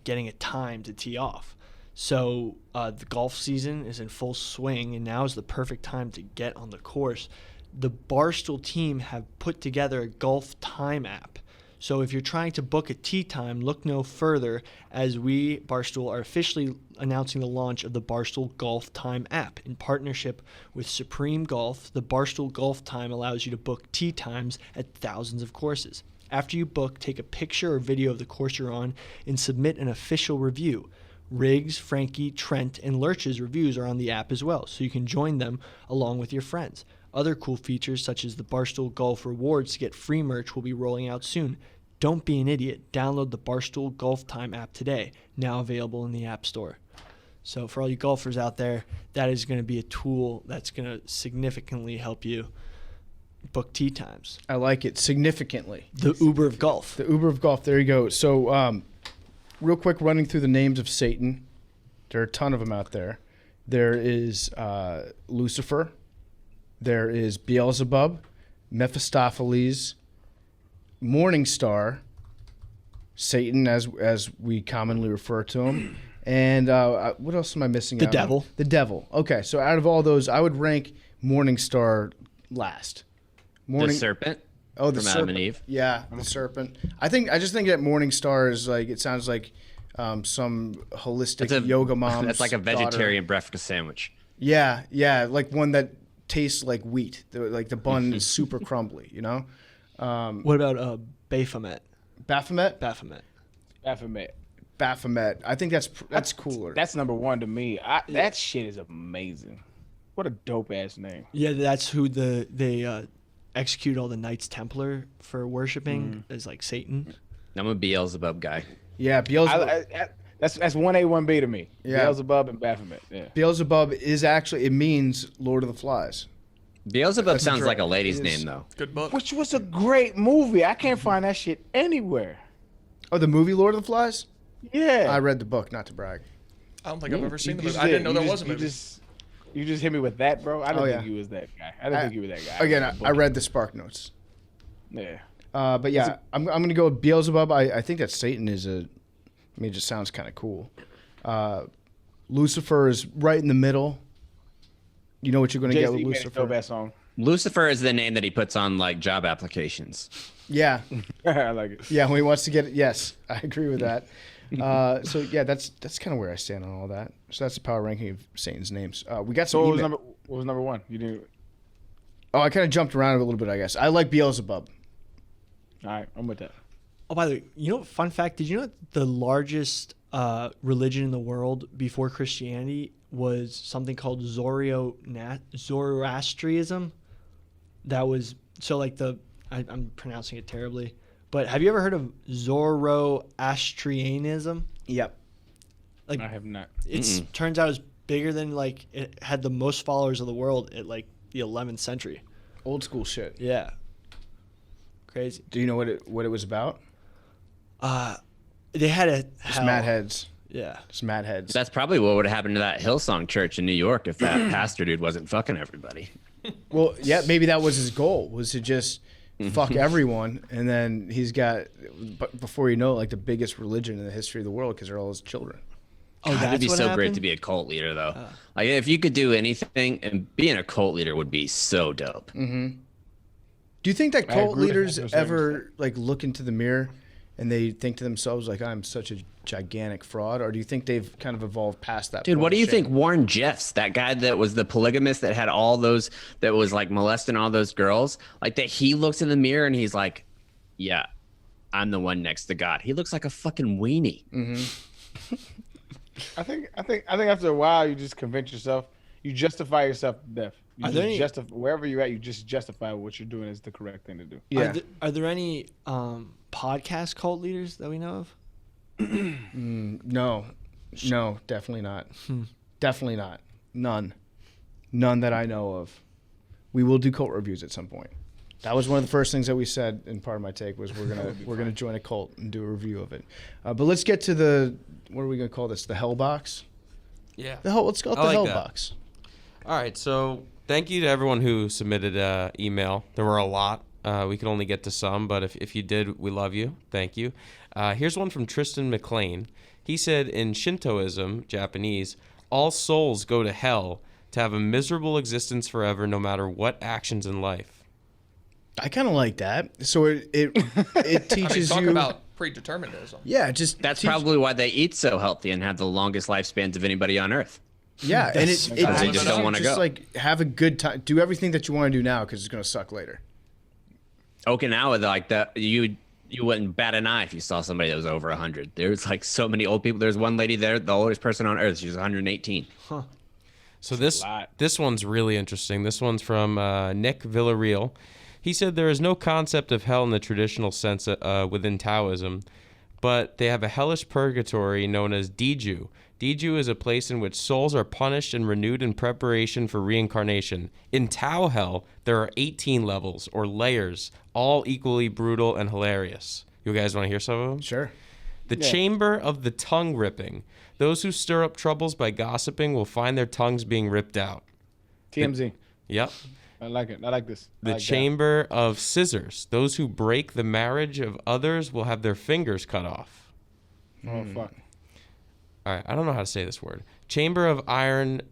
S2: getting a time to tee off. So the golf season is in full swing, and now is the perfect time to get on the course. The Barstool team have put together a golf time app. So if you're trying to book a tee time, look no further, as we, Barstool, are officially announcing the launch of the Barstool Golf Time app. In partnership with Supreme Golf, the Barstool Golf Time allows you to book tee times at thousands of courses. After you book, take a picture or video of the course you're on and submit an official review. Riggs, Frankie, Trent, and Lurch's reviews are on the app as well, so you can join them along with your friends. Other cool features, such as the Barstool Golf Rewards to get free merch, will be rolling out soon. Don't be an idiot. Download the Barstool Golf Time app today, now available in the App Store. So for all you golfers out there, that is going to be a tool that's going to significantly help you book tee times.
S1: I like it. Significantly.
S2: The Uber of golf.
S1: The Uber of golf. There you go. So real quick, running through the names of Satan. There are a ton of them out there. There is Lucifer. There is Beelzebub, Mephistopheles, Morningstar, Satan, as we commonly refer to him, and what else am I missing?
S2: The devil.
S1: The devil. Okay, so out of all those, I would rank Morningstar last.
S6: The serpent.
S1: Oh, the
S6: from
S1: serpent.
S6: Adam and Eve.
S1: Yeah, the serpent. I just think that Morningstar is like, it sounds like some holistic yoga mom.
S6: That's like a vegetarian breakfast sandwich.
S1: Yeah, like one that tastes like wheat. Like the bun is super crumbly, you know?
S2: What about Baphomet?
S1: Baphomet?
S3: Baphomet.
S1: I think that's cooler.
S3: That's number one to me. That shit is amazing. What a dope ass name.
S2: Yeah, that's who they execute all the Knights Templar for worshiping as like Satan.
S6: I'm a Beelzebub guy.
S1: Yeah, Beelzebub.
S3: That's 1A, 1B to me.
S1: Yeah.
S3: Beelzebub and Baphomet. Yeah.
S1: Beelzebub is actually, it means Lord of the Flies.
S6: Beelzebub sounds like a lady's name, though.
S5: Good book.
S3: Which was a great movie. I can't find that shit anywhere.
S1: Oh, the movie Lord of the Flies?
S3: Yeah.
S1: I read the book, not to brag.
S5: I don't think I've ever seen the
S3: You
S5: movie.
S3: just
S5: I didn't
S3: did.
S5: know there was a movie.
S3: You just hit me with that, bro. I didn't
S1: yeah.
S3: think you was that guy. I didn't think you were that guy.
S1: Again, I read the Spark Notes.
S3: Yeah.
S1: But yeah, I'm going to go with Beelzebub. I think that Satan is it just sounds kind of cool. Lucifer is right in the middle. You know what you're going to get with Lucifer.
S3: Dope ass song.
S6: Lucifer is the name that he puts on like job applications.
S1: Yeah.
S3: I like it.
S1: Yeah, when he wants to get it. Yes, I agree with that. So yeah, that's kind of where I stand on all that. So that's the power ranking of Satan's names. We got some.
S3: So what was number one? You didn't.
S1: Oh, I kind of jumped around a little bit, I guess. I like Beelzebub.
S3: All right, I'm with that.
S2: Oh, by the way, fun fact, did you know the largest religion in the world before Christianity was something called Zoroastrianism? That was, so like I'm pronouncing it terribly, but have you ever heard of Zoroastrianism?
S1: Yep.
S3: I have not.
S2: It's turns out it's bigger than, like, it had the most followers of the world at like the 11th century.
S1: Old school shit.
S2: Yeah. Crazy.
S1: Do you know what it was about?
S2: They had a
S1: Just mad heads.
S2: Yeah.
S1: Just mad heads.
S6: That's probably what would have happened to that Hillsong church in New York if that pastor dude wasn't fucking everybody.
S1: Well, yeah, maybe that was his goal, was to just fuck everyone, and then he's got, before you know it, like the biggest religion in the history of the world because they're all his children.
S2: Oh,
S6: God, it'd be
S2: what
S6: so
S2: happened?
S6: great to be a cult leader, though. Like, if you could do anything, and being a cult leader would be so dope.
S1: Do you think that
S3: I
S1: cult
S3: agree
S1: leaders
S3: 100%.
S1: ever like look into the mirror and they think to themselves like, I'm such a gigantic fraud, or do you think they've kind of evolved past that?
S6: Dude,
S1: point
S6: what do
S1: of
S6: you
S1: shame?
S6: think Warren Jeffs, that guy that was the polygamist that had all those, that was like molesting all those girls, like that he looks in the mirror and he's like, yeah, I'm the one next to God. He looks like a fucking weenie.
S3: I think after a while you just convince yourself, you justify yourself to death.
S2: Are there any-
S3: Wherever you're at, you just justify what you're doing is the correct thing to do.
S1: Yeah.
S2: Are there any podcast cult leaders that we know of?
S1: No, definitely not. Definitely not. None that I know of. We will do cult reviews at some point. That was one of the first things that we said in part of my take was we're gonna join a cult and do a review of it. But let's get to the, what are we gonna call this? The Hell Box.
S7: Yeah.
S1: Let's call it
S7: I
S1: the
S7: like
S1: Hell
S7: that.
S1: Box.
S7: All right. So thank you to everyone who submitted email. There were a lot. We could only get to some, but if you did, we love you. Thank you. Here's one from Tristan McLean. He said, in Shintoism, Japanese, all souls go to hell to have a miserable existence forever, no matter what actions in life.
S1: I kind of like that. So it teaches
S5: talk
S1: you
S5: about predeterminism.
S1: Yeah, just
S6: That's probably why they eat so healthy and have the longest lifespans of anybody on Earth.
S1: Yeah, and it
S6: they just don't want to go.
S1: Like have a good time, do everything that you want to do now because it's gonna suck later.
S6: Okinawa, like that, you wouldn't bat an eye if you saw somebody that was over 100. There's like so many old people. There's one lady there, the oldest person on Earth. She's 118.
S2: Huh.
S7: So this one's really interesting. This one's from Nick Villarreal. He said there is no concept of hell in the traditional sense within Taoism, but they have a hellish purgatory known as Diju. Diju is a place in which souls are punished and renewed in preparation for reincarnation. In Tao Hell, there are 18 levels, or layers, all equally brutal and hilarious. You guys want to hear some of them?
S1: Sure.
S7: The chamber of the tongue ripping. Those who stir up troubles by gossiping will find their tongues being ripped out.
S3: TMZ.
S7: Yep.
S3: I like it. I like this.
S7: The chamber of scissors. Those who break the marriage of others will have their fingers cut off.
S3: Oh, fuck.
S7: All right, I don't know how to say this word. Chamber of iron,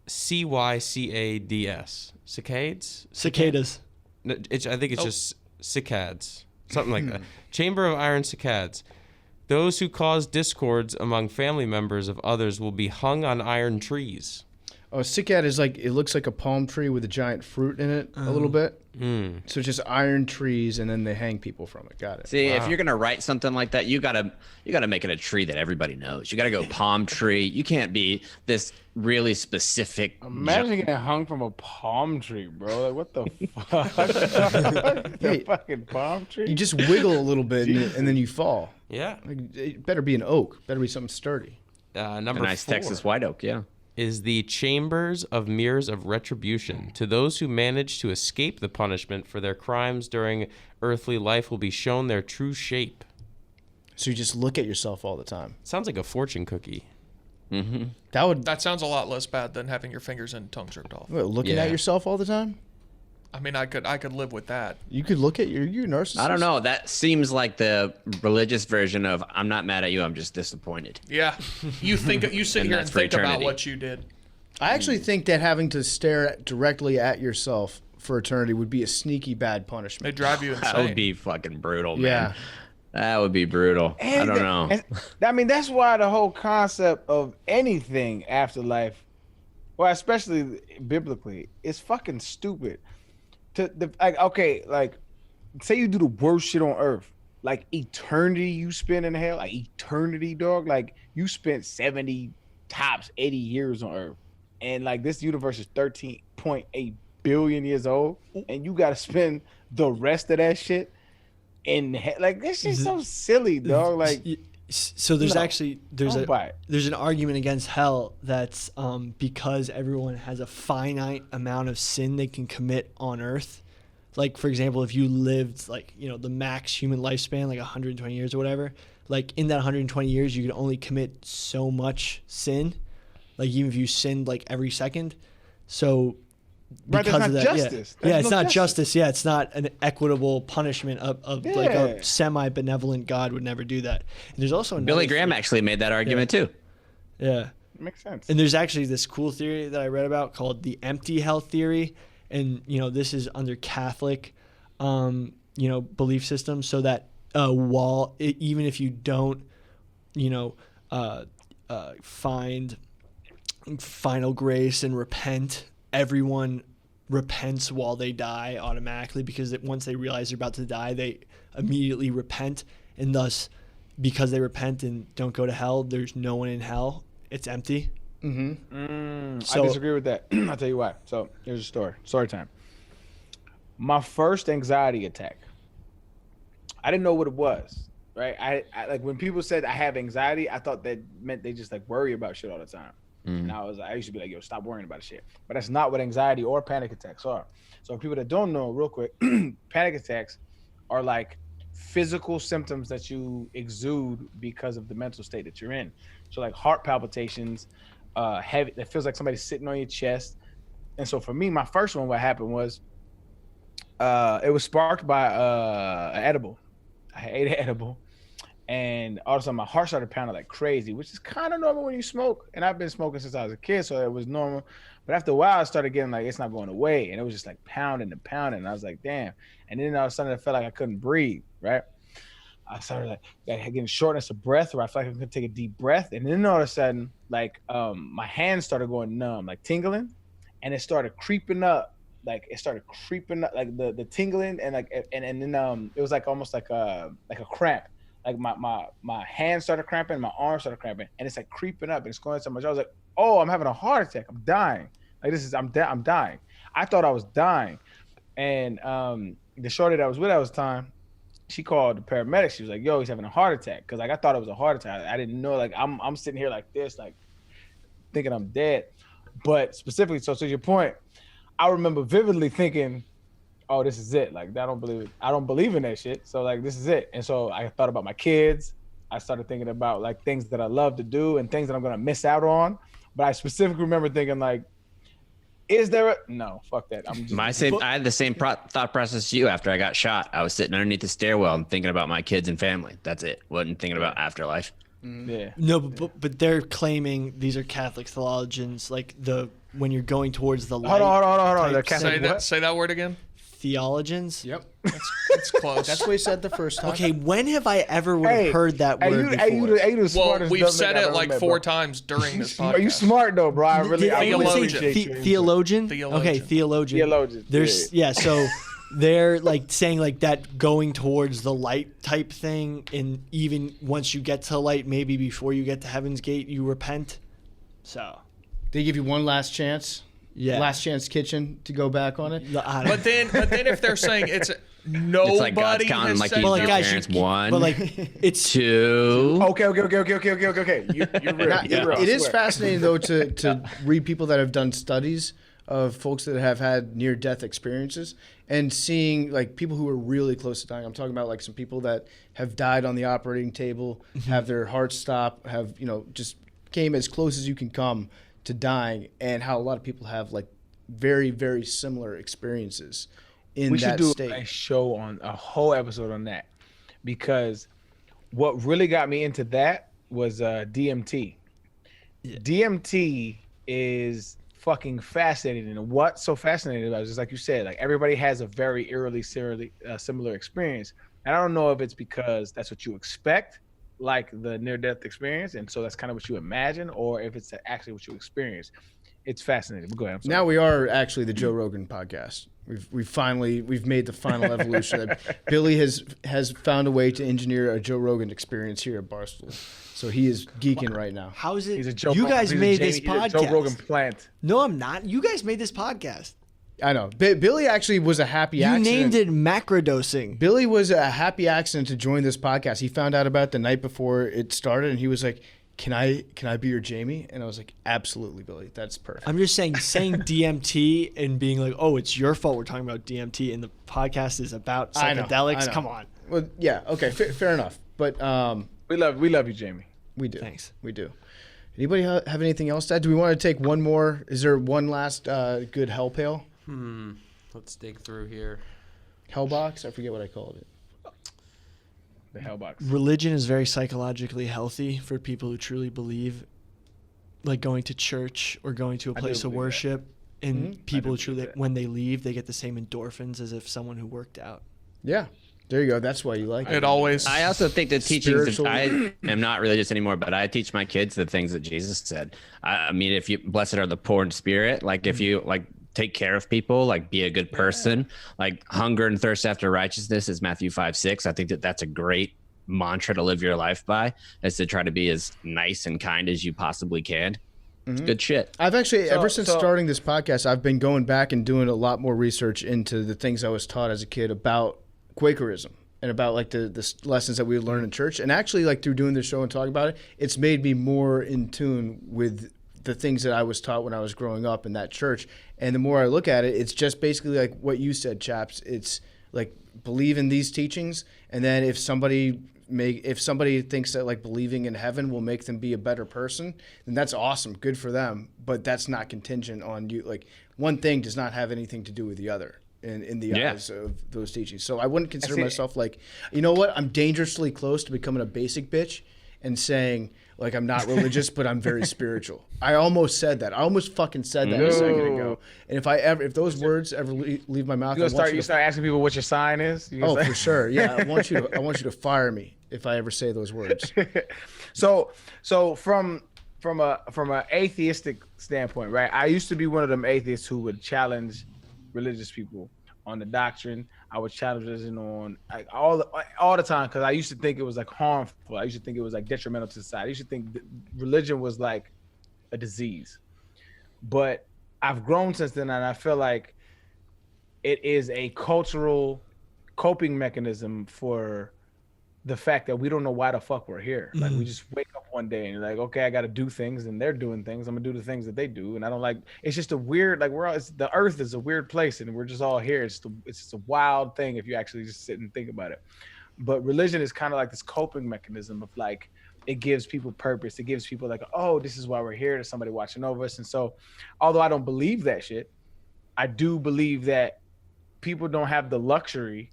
S7: CYCADS. Cicades?
S2: Cicadas.
S7: No, I think it's just cicads. Something like that. Chamber of iron cicads. Those who cause discords among family members of others will be hung on iron trees.
S1: Oh, a cicad is like, it looks like a palm tree with a giant fruit in it a little bit. So it's just iron trees, and then they hang people from it. Got it.
S6: See, if you're gonna write something like that, you gotta make it a tree that everybody knows. You gotta go palm tree. You can't be this really specific.
S3: Imagine getting hung from a palm tree, bro. Like, what the fuck?
S1: Hey,
S3: fucking palm tree?
S1: You just wiggle a little bit, and then you fall.
S7: Yeah.
S1: Like, it better be an oak. Better be something sturdy.
S7: Number
S6: a nice
S7: 4.
S6: Texas white oak, yeah.
S7: Is the chambers of mirrors of retribution. To those who manage to escape the punishment for their crimes during earthly life will be shown their true shape.
S1: So you just look at yourself all the time.
S7: Sounds like a fortune cookie.
S6: Mm-hmm.
S5: That sounds a lot less bad than having your fingers and tongues ripped off.
S1: Looking at yourself all the time?
S5: I mean, I could live with that.
S1: You could look at you're a narcissist.
S6: I don't know. That seems like the religious version of I'm not mad at you. I'm just disappointed.
S5: Yeah, you sit
S6: And
S5: here
S6: that's
S5: and
S6: for
S5: think about
S6: eternity.
S5: what you did.
S1: I actually think that having to stare directly at yourself for eternity would be a sneaky bad
S5: They
S1: punishment.
S5: drive you insane.
S6: That would be fucking brutal, man.
S1: Yeah.
S6: That would be brutal. I don't know.
S3: I mean, that's why the whole concept of anything afterlife, well, especially biblically, is fucking stupid. Like, say you do the worst shit on earth, like eternity you spend in hell, like eternity, dog. Like you spent 70 tops 80 years on earth, and like this universe is 13.8 billion years old, and you got to spend the rest of that shit in like this shit's so silly, dog. Like,
S2: so there's actually there's
S3: an
S2: an argument against hell that's because everyone has a finite amount of sin they can commit on earth. Like, for example, if you lived like, the max human lifespan, like 120 years or whatever, like in that 120 years you could only commit so much sin, like even if you sinned like every second. So
S3: right,
S2: because
S3: that's
S2: of
S3: not
S2: that,
S3: justice.
S2: yeah,
S3: That's
S2: it's
S3: no
S2: not justice. Yeah, it's not an equitable punishment of like
S3: Yeah.
S2: a semi-benevolent God would never do that. And there's also
S6: Billy
S2: another
S6: Graham
S2: theory-
S6: actually made that argument too.
S2: Yeah.
S3: Makes sense.
S2: And there's actually this cool theory that I read about called the empty hell theory. And, this is under Catholic, belief system. So that even if you don't, find final grace and repent, everyone repents while they die automatically, because once they realize they're about to die, they immediately repent. And thus, because they repent and don't go to hell, there's no one in hell. It's empty.
S3: I
S2: So-
S3: disagree with that. I'll tell you why. So here's a story time. My first anxiety attack, I didn't know what it was, right? I like when people said I have anxiety, I thought that meant they just like worry about shit all the time. And I used to be like, yo, stop worrying about shit. But that's not what anxiety or panic attacks are. So for people that don't know, real quick, panic attacks are like physical symptoms that you exude because of the mental state that you're in. So like heart palpitations, heavy, that feels like somebody's sitting on your chest. And so for me, my first one, what happened was It was sparked by an edible. I ate an edible, and all of a sudden my heart started pounding like crazy, which is kind of normal when you smoke. And I've been smoking since I was a kid, so it was normal. But after a while, I started getting like it's not going away, and it was just like pounding and pounding. And I was like, damn. And then all of a sudden, I felt like I couldn't breathe. Right. I started like getting shortness of breath, where I felt like I couldn't take a deep breath. And then all of a sudden, like my hands started going numb, like tingling, and it started creeping up. Like it started creeping up, like the tingling, and like and then it was like almost like a cramp. Like my hands started cramping, my arms started cramping, and it's like creeping up and it's going so much. I was like, oh, I'm having a heart attack. I'm dying. Like I'm dying. I thought I was dying, and the shorty that I was with at the time, she called the paramedics. She was like, yo, he's having a heart attack, because like I thought it was a heart attack. I didn't know. Like I'm sitting here like this, like thinking I'm dead. But specifically, so to your point, I remember vividly thinking, oh, this is it. Like, I don't believe it. I don't believe in that shit. So like, this is it. And so I thought about my kids. I started thinking about like things that I love to do and things that I'm going to miss out on. But I specifically remember thinking like, is there a, no, fuck that. I'm just,
S6: I had the same thought process as you after I got shot. I was sitting underneath the stairwell and thinking about my kids and family. That's it. Wasn't thinking about afterlife.
S3: yeah.
S2: No, but they're claiming, these are Catholic theologians, like when you're going towards the light.
S3: Hold on. They're
S2: type
S3: Catholic
S5: Say that word again.
S2: theologians.
S1: Yep.
S5: It's close.
S1: That's what he said the first time.
S2: Okay, when have I ever would have heard that word before?
S3: You the
S5: Well,
S3: smartest
S5: we've
S3: dumb
S5: said
S3: nigga I've
S5: it
S3: ever
S5: like
S3: met,
S5: 4
S3: bro.
S5: times during this podcast.
S3: Are you smart though, bro? I really
S2: I would say
S5: Theologian.
S2: theologian.
S5: Theologian.
S2: Okay, theologian.
S3: Theologian,
S2: There's so they're like saying like that going towards the light type thing, and even once you get to light, maybe before you get to heaven's gate, you repent. So
S1: They give you one last chance.
S2: yeah,
S1: Last chance kitchen to go back on it.
S2: I don't-
S5: But then if they're saying it's nobody
S6: It's like God's
S5: has
S6: counting like
S5: said
S6: you
S2: Well,
S6: do
S2: like,
S6: your
S2: guys,
S6: parents.
S2: you-
S6: One,
S2: but like it's
S6: two.
S3: Okay. You're real.
S1: Now,
S3: You're real.
S1: it
S3: I
S1: is
S3: swear.
S1: fascinating though to read people that have done studies of folks that have had near-death experiences and seeing like people who are really close to dying. I'm talking about like some people that have died on the operating table, have their hearts stop, have just came as close as you can come to dying, and how a lot of people have like very, very similar experiences in
S3: We should
S1: that
S3: do
S1: state.
S3: a show on a whole episode on that, because what really got me into that was DMT. DMT is fucking fascinating, and what's so fascinating about it is, like you said, like everybody has a very eerily similar experience. And I don't know if it's because that's what you expect, like the near-death experience, and so that's kind of what you imagine, or if it's actually what you experience. It's fascinating. But go ahead. I'm sorry.
S1: Now we are actually the Joe Rogan podcast. We've made the final evolution. Billy has found a way to engineer a Joe Rogan experience here at Barstool. So he is geeking right now.
S2: how is it?
S3: He's a Joe
S2: You
S3: Rogan-
S2: guys
S3: he's a
S2: made
S3: Jamie-
S2: this
S3: he's a Joe
S2: podcast.
S3: Rogan plant.
S2: No, I'm not. You guys made this podcast.
S1: I know. Billy actually was a happy
S2: You
S1: accident.
S2: named it Macrodosing.
S1: Billy was a happy accident to join this podcast. He found out about it the night before it started, and he was like, Can I be your Jamie? And I was like, absolutely, Billy. That's perfect.
S2: I'm just saying DMT and being like, oh, it's your fault we're talking about DMT, and the podcast is about
S1: I know,
S2: psychedelics.
S1: I know.
S2: Come on.
S1: Well, yeah, okay, fair enough. But
S3: We love you, Jamie.
S1: we do.
S2: Thanks.
S1: We do. Anybody have anything else to add? Do we want to take one more? Is there one last good hell pail?
S7: Let's dig through here.
S1: Hell box? I forget what I called it.
S3: The Hellbox.
S2: Religion is very psychologically healthy for people who truly believe, like going to church or going to a
S3: I do
S2: place of
S3: believe that.
S2: worship. And people who
S3: do
S2: truly,
S3: believe that.
S2: when they leave, they get the same endorphins as if someone who worked out.
S1: Yeah. There you go. That's why you like it.
S5: It always.
S6: I also think the teachings.
S1: Spiritual-
S6: I am not religious anymore, but I teach my kids the things that Jesus said. I mean, if you blessed are the poor in spirit, like if you like take care of people, like be a good person, like hunger and thirst after righteousness is Matthew 5:6. I think that's a great mantra to live your life by, is to try to be as nice and kind as you possibly can. It's good shit.
S1: I've actually,
S3: So-
S1: ever since
S3: so-
S1: starting this podcast, I've been going back and doing a lot more research into the things I was taught as a kid about Quakerism and about like the lessons that we learned in church. And actually, like through doing this show and talking about it, it's made me more in tune with the things that I was taught when I was growing up in that church. And the more I look at it, it's just basically like what you said, Chaps. It's like believe in these teachings, and then if somebody thinks that like believing in heaven will make them be a better person, then that's awesome, good for them. But that's not contingent on you. Like one thing does not have anything to do with the other. in the
S6: Yeah.
S1: eyes of those teachings. So I wouldn't consider myself like, you know what? I'm dangerously close to becoming a basic bitch and saying like I'm not religious, but I'm very spiritual. I almost said that. I almost fucking said that a second ago. And if those words ever leave my mouth,
S3: You start asking people what your sign is.
S1: Oh, for sure. Yeah, I want you to fire me if I ever say those words.
S3: So from an atheistic standpoint, right? I used to be one of them atheists who would challenge religious people on the doctrine. I would challenge religion on like, all the time because I used to think it was like harmful. I used to think it was like detrimental to society. I used to think that religion was like a disease. But I've grown since then, and I feel like it is a cultural coping mechanism for the fact that we don't know why the fuck we're here. Like we just wake up one day and you're like, okay, I got to do things, and they're doing things. I'm gonna do the things that they do, and I don't like. It's just a weird, like the Earth is a weird place, and we're just all here. It's just a wild thing if you actually just sit and think about it. But religion is kind of like this coping mechanism of like, it gives people purpose. It gives people like, oh, this is why we're here. There's somebody watching over us. And so, although I don't believe that shit, I do believe that people don't have the luxury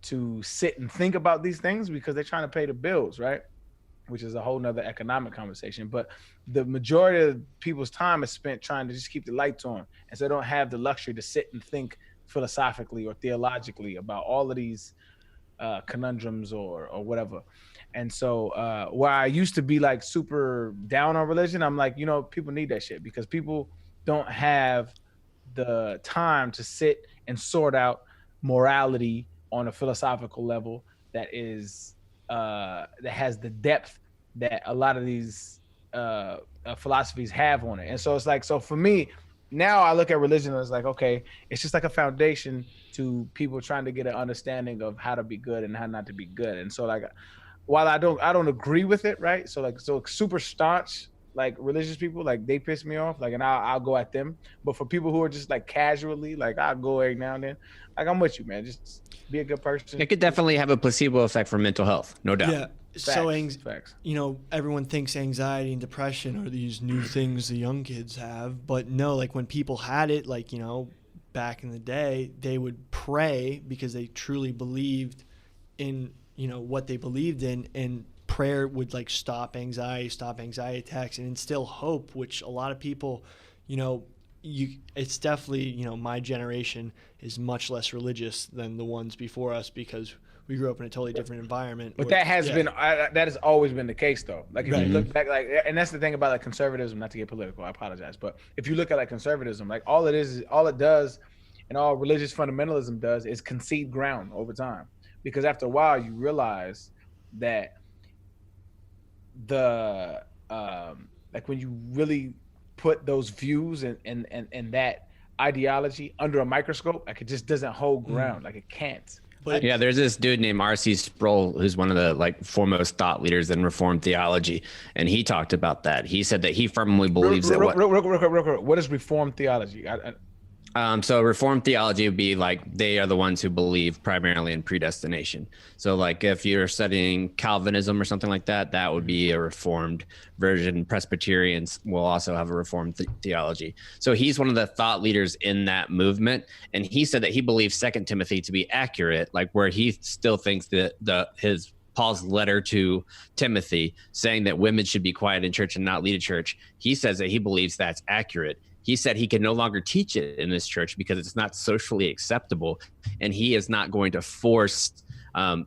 S3: to sit and think about these things because they're trying to pay the bills, right? Which is a whole nother economic conversation. But the majority of people's time is spent trying to just keep the lights on. And so they don't have the luxury to sit and think philosophically or theologically about all of these conundrums or whatever. And so where I used to be like super down on religion, I'm like, people need that shit because people don't have the time to sit and sort out morality on a philosophical level that is that has the depth that a lot of these philosophies have on it. And so it's like, so for me now I look at religion as like, okay, it's just like a foundation to people trying to get an understanding of how to be good and how not to be good. And so like, while I don't agree with it, right? So super staunch like religious people, like they piss me off, like, and I'll go at them. But for people who are just like casually, like I'll go every now and then, like I'm with you, man. Just be a good person.
S6: It could definitely have a placebo effect for mental health, no doubt.
S2: Yeah.
S3: Facts.
S2: Everyone thinks anxiety and depression are these new things the young kids have, but no, like when people had it, like, back in the day, they would pray because they truly believed in, what they believed in, and prayer would like stop anxiety attacks and instill hope, which a lot of people, it's definitely, my generation is much less religious than the ones before us because we grew up in a totally different environment.
S3: But that has always been the case though. Like if you look back, like, and that's the thing about like conservatism, not to get political, I apologize. But if you look at like conservatism, like all it does and all religious fundamentalism does is concede ground over time. Because after a while you realize that the like when you really put those views and that ideology under a microscope, like it just doesn't hold ground. Like it can't.
S6: But yeah, there's this dude named R.C. Sproul who's one of the like foremost thought leaders in Reformed theology, and he talked about that. He said that he firmly believes that
S3: what is Reformed theology?
S6: So Reformed theology would be like they are the ones who believe primarily in predestination. So like if you're studying Calvinism or something like that, that would be a Reformed version. Presbyterians will also have a Reformed theology. So he's one of the thought leaders in that movement, and he said that he believes 2 Timothy to be accurate, like where he still thinks that his Paul's letter to Timothy saying that women should be quiet in church and not lead a church. He says that he believes that's accurate. He said he can no longer teach it in this church because it's not socially acceptable, and he is not going to force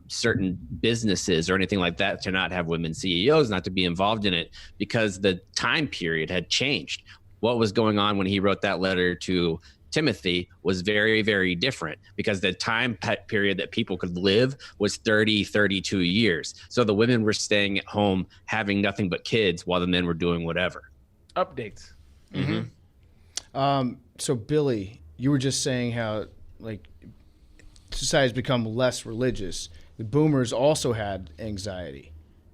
S6: certain businesses or anything like that to not have women CEOs, not to be involved in it, because the time period had changed. What was going on when he wrote that letter to Timothy was very, very different because the time period that people could live was 32 years. So the women were staying at home having nothing but kids while the men were doing whatever.
S3: Updates.
S6: Mm-hmm.
S1: So Billy, you were just saying how like society's become less religious. The boomers also had anxiety,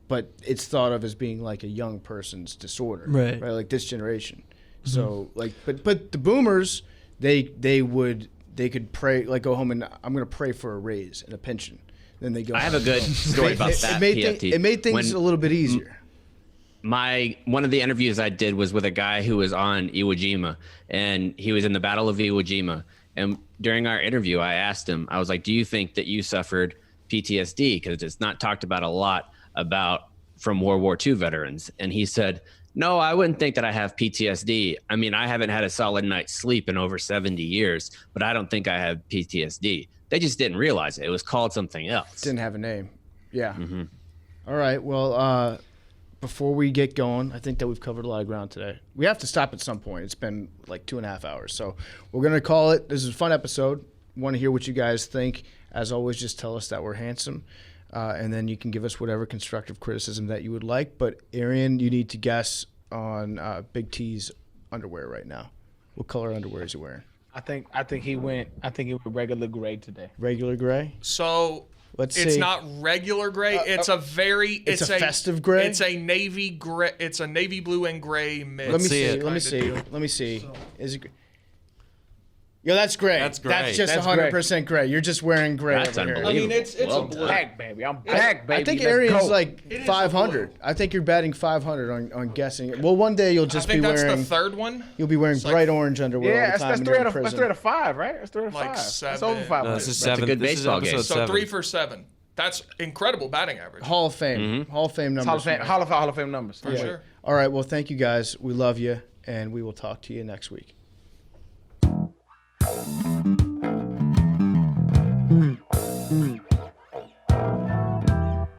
S1: but it's thought of as being like a young person's disorder, right? Like this generation. Mm-hmm. So like, but the boomers, they could pray, like go home and I'm going to pray for a raise and a pension. Then they go.
S6: I have a good story about that.
S1: It made things a little bit easier.
S6: One of the interviews I did was with a guy who was on Iwo Jima, and he was in the Battle of Iwo Jima, And during our interview, I asked him, I was like, do you think that you suffered PTSD? Because it's not talked about a lot from World War II veterans. And he said, no, I wouldn't think that I have PTSD. I mean, I haven't had a solid night's sleep in over 70 years, but I don't think I have PTSD. They just didn't realize it. It was called something else.
S1: Didn't have a name. Yeah.
S6: Mm-hmm.
S1: All right. Well, before we get going, I think that we've covered a lot of ground today. We have to stop at some point. It's been like 2.5 hours. So we're going to call it. This is a fun episode. Want to hear what you guys think. As always, just tell us that we're handsome. And then you can give us whatever constructive criticism that you would like. But Arian, you need to guess on Big T's underwear right now. What color underwear is he wearing?
S3: I think he went regular gray today.
S1: Regular gray?
S5: So
S1: Let's see.
S5: it's not regular gray. It's a
S1: festive gray.
S5: It's a navy gray. It's a navy blue and gray mix.
S1: Let me see. Is it? Yo, that's gray.
S7: That's gray.
S1: That's just
S3: That's
S1: 100% gray. You're just wearing gray
S6: That's
S1: over here.
S6: unbelievable.
S5: I mean, it's
S6: Well
S5: a blue.
S6: done.
S3: Back, baby. I'm back, baby.
S1: I think
S3: Let's
S1: Arian's
S3: go.
S1: like
S5: It is a
S1: 500. I think you're batting 500 on guessing. Well, one day you'll
S5: I
S1: just
S5: think
S1: be
S5: that's
S1: wearing.
S5: the third one.
S1: You'll be wearing bright orange underwear all
S3: Yeah,
S1: the
S3: that's
S1: time.
S3: that's
S1: and
S3: three
S1: you're
S3: out
S1: in
S3: of that's
S1: prison.
S3: 3 out of 5, right? That's 3 out of
S5: Like
S3: 5. That's
S5: 7.
S3: over 500.
S7: No, this is
S6: That's a
S7: 7.
S6: good
S7: This is
S6: baseball
S7: episode
S6: game.
S5: So
S7: 7.
S5: 3 for 7. That's incredible batting average.
S1: Hall of Fame. Hall of Fame numbers.
S3: Hall of Fame numbers.
S5: For sure.
S1: All right. Well, thank you guys. We love you, and we will talk to you next week.
S8: Mm.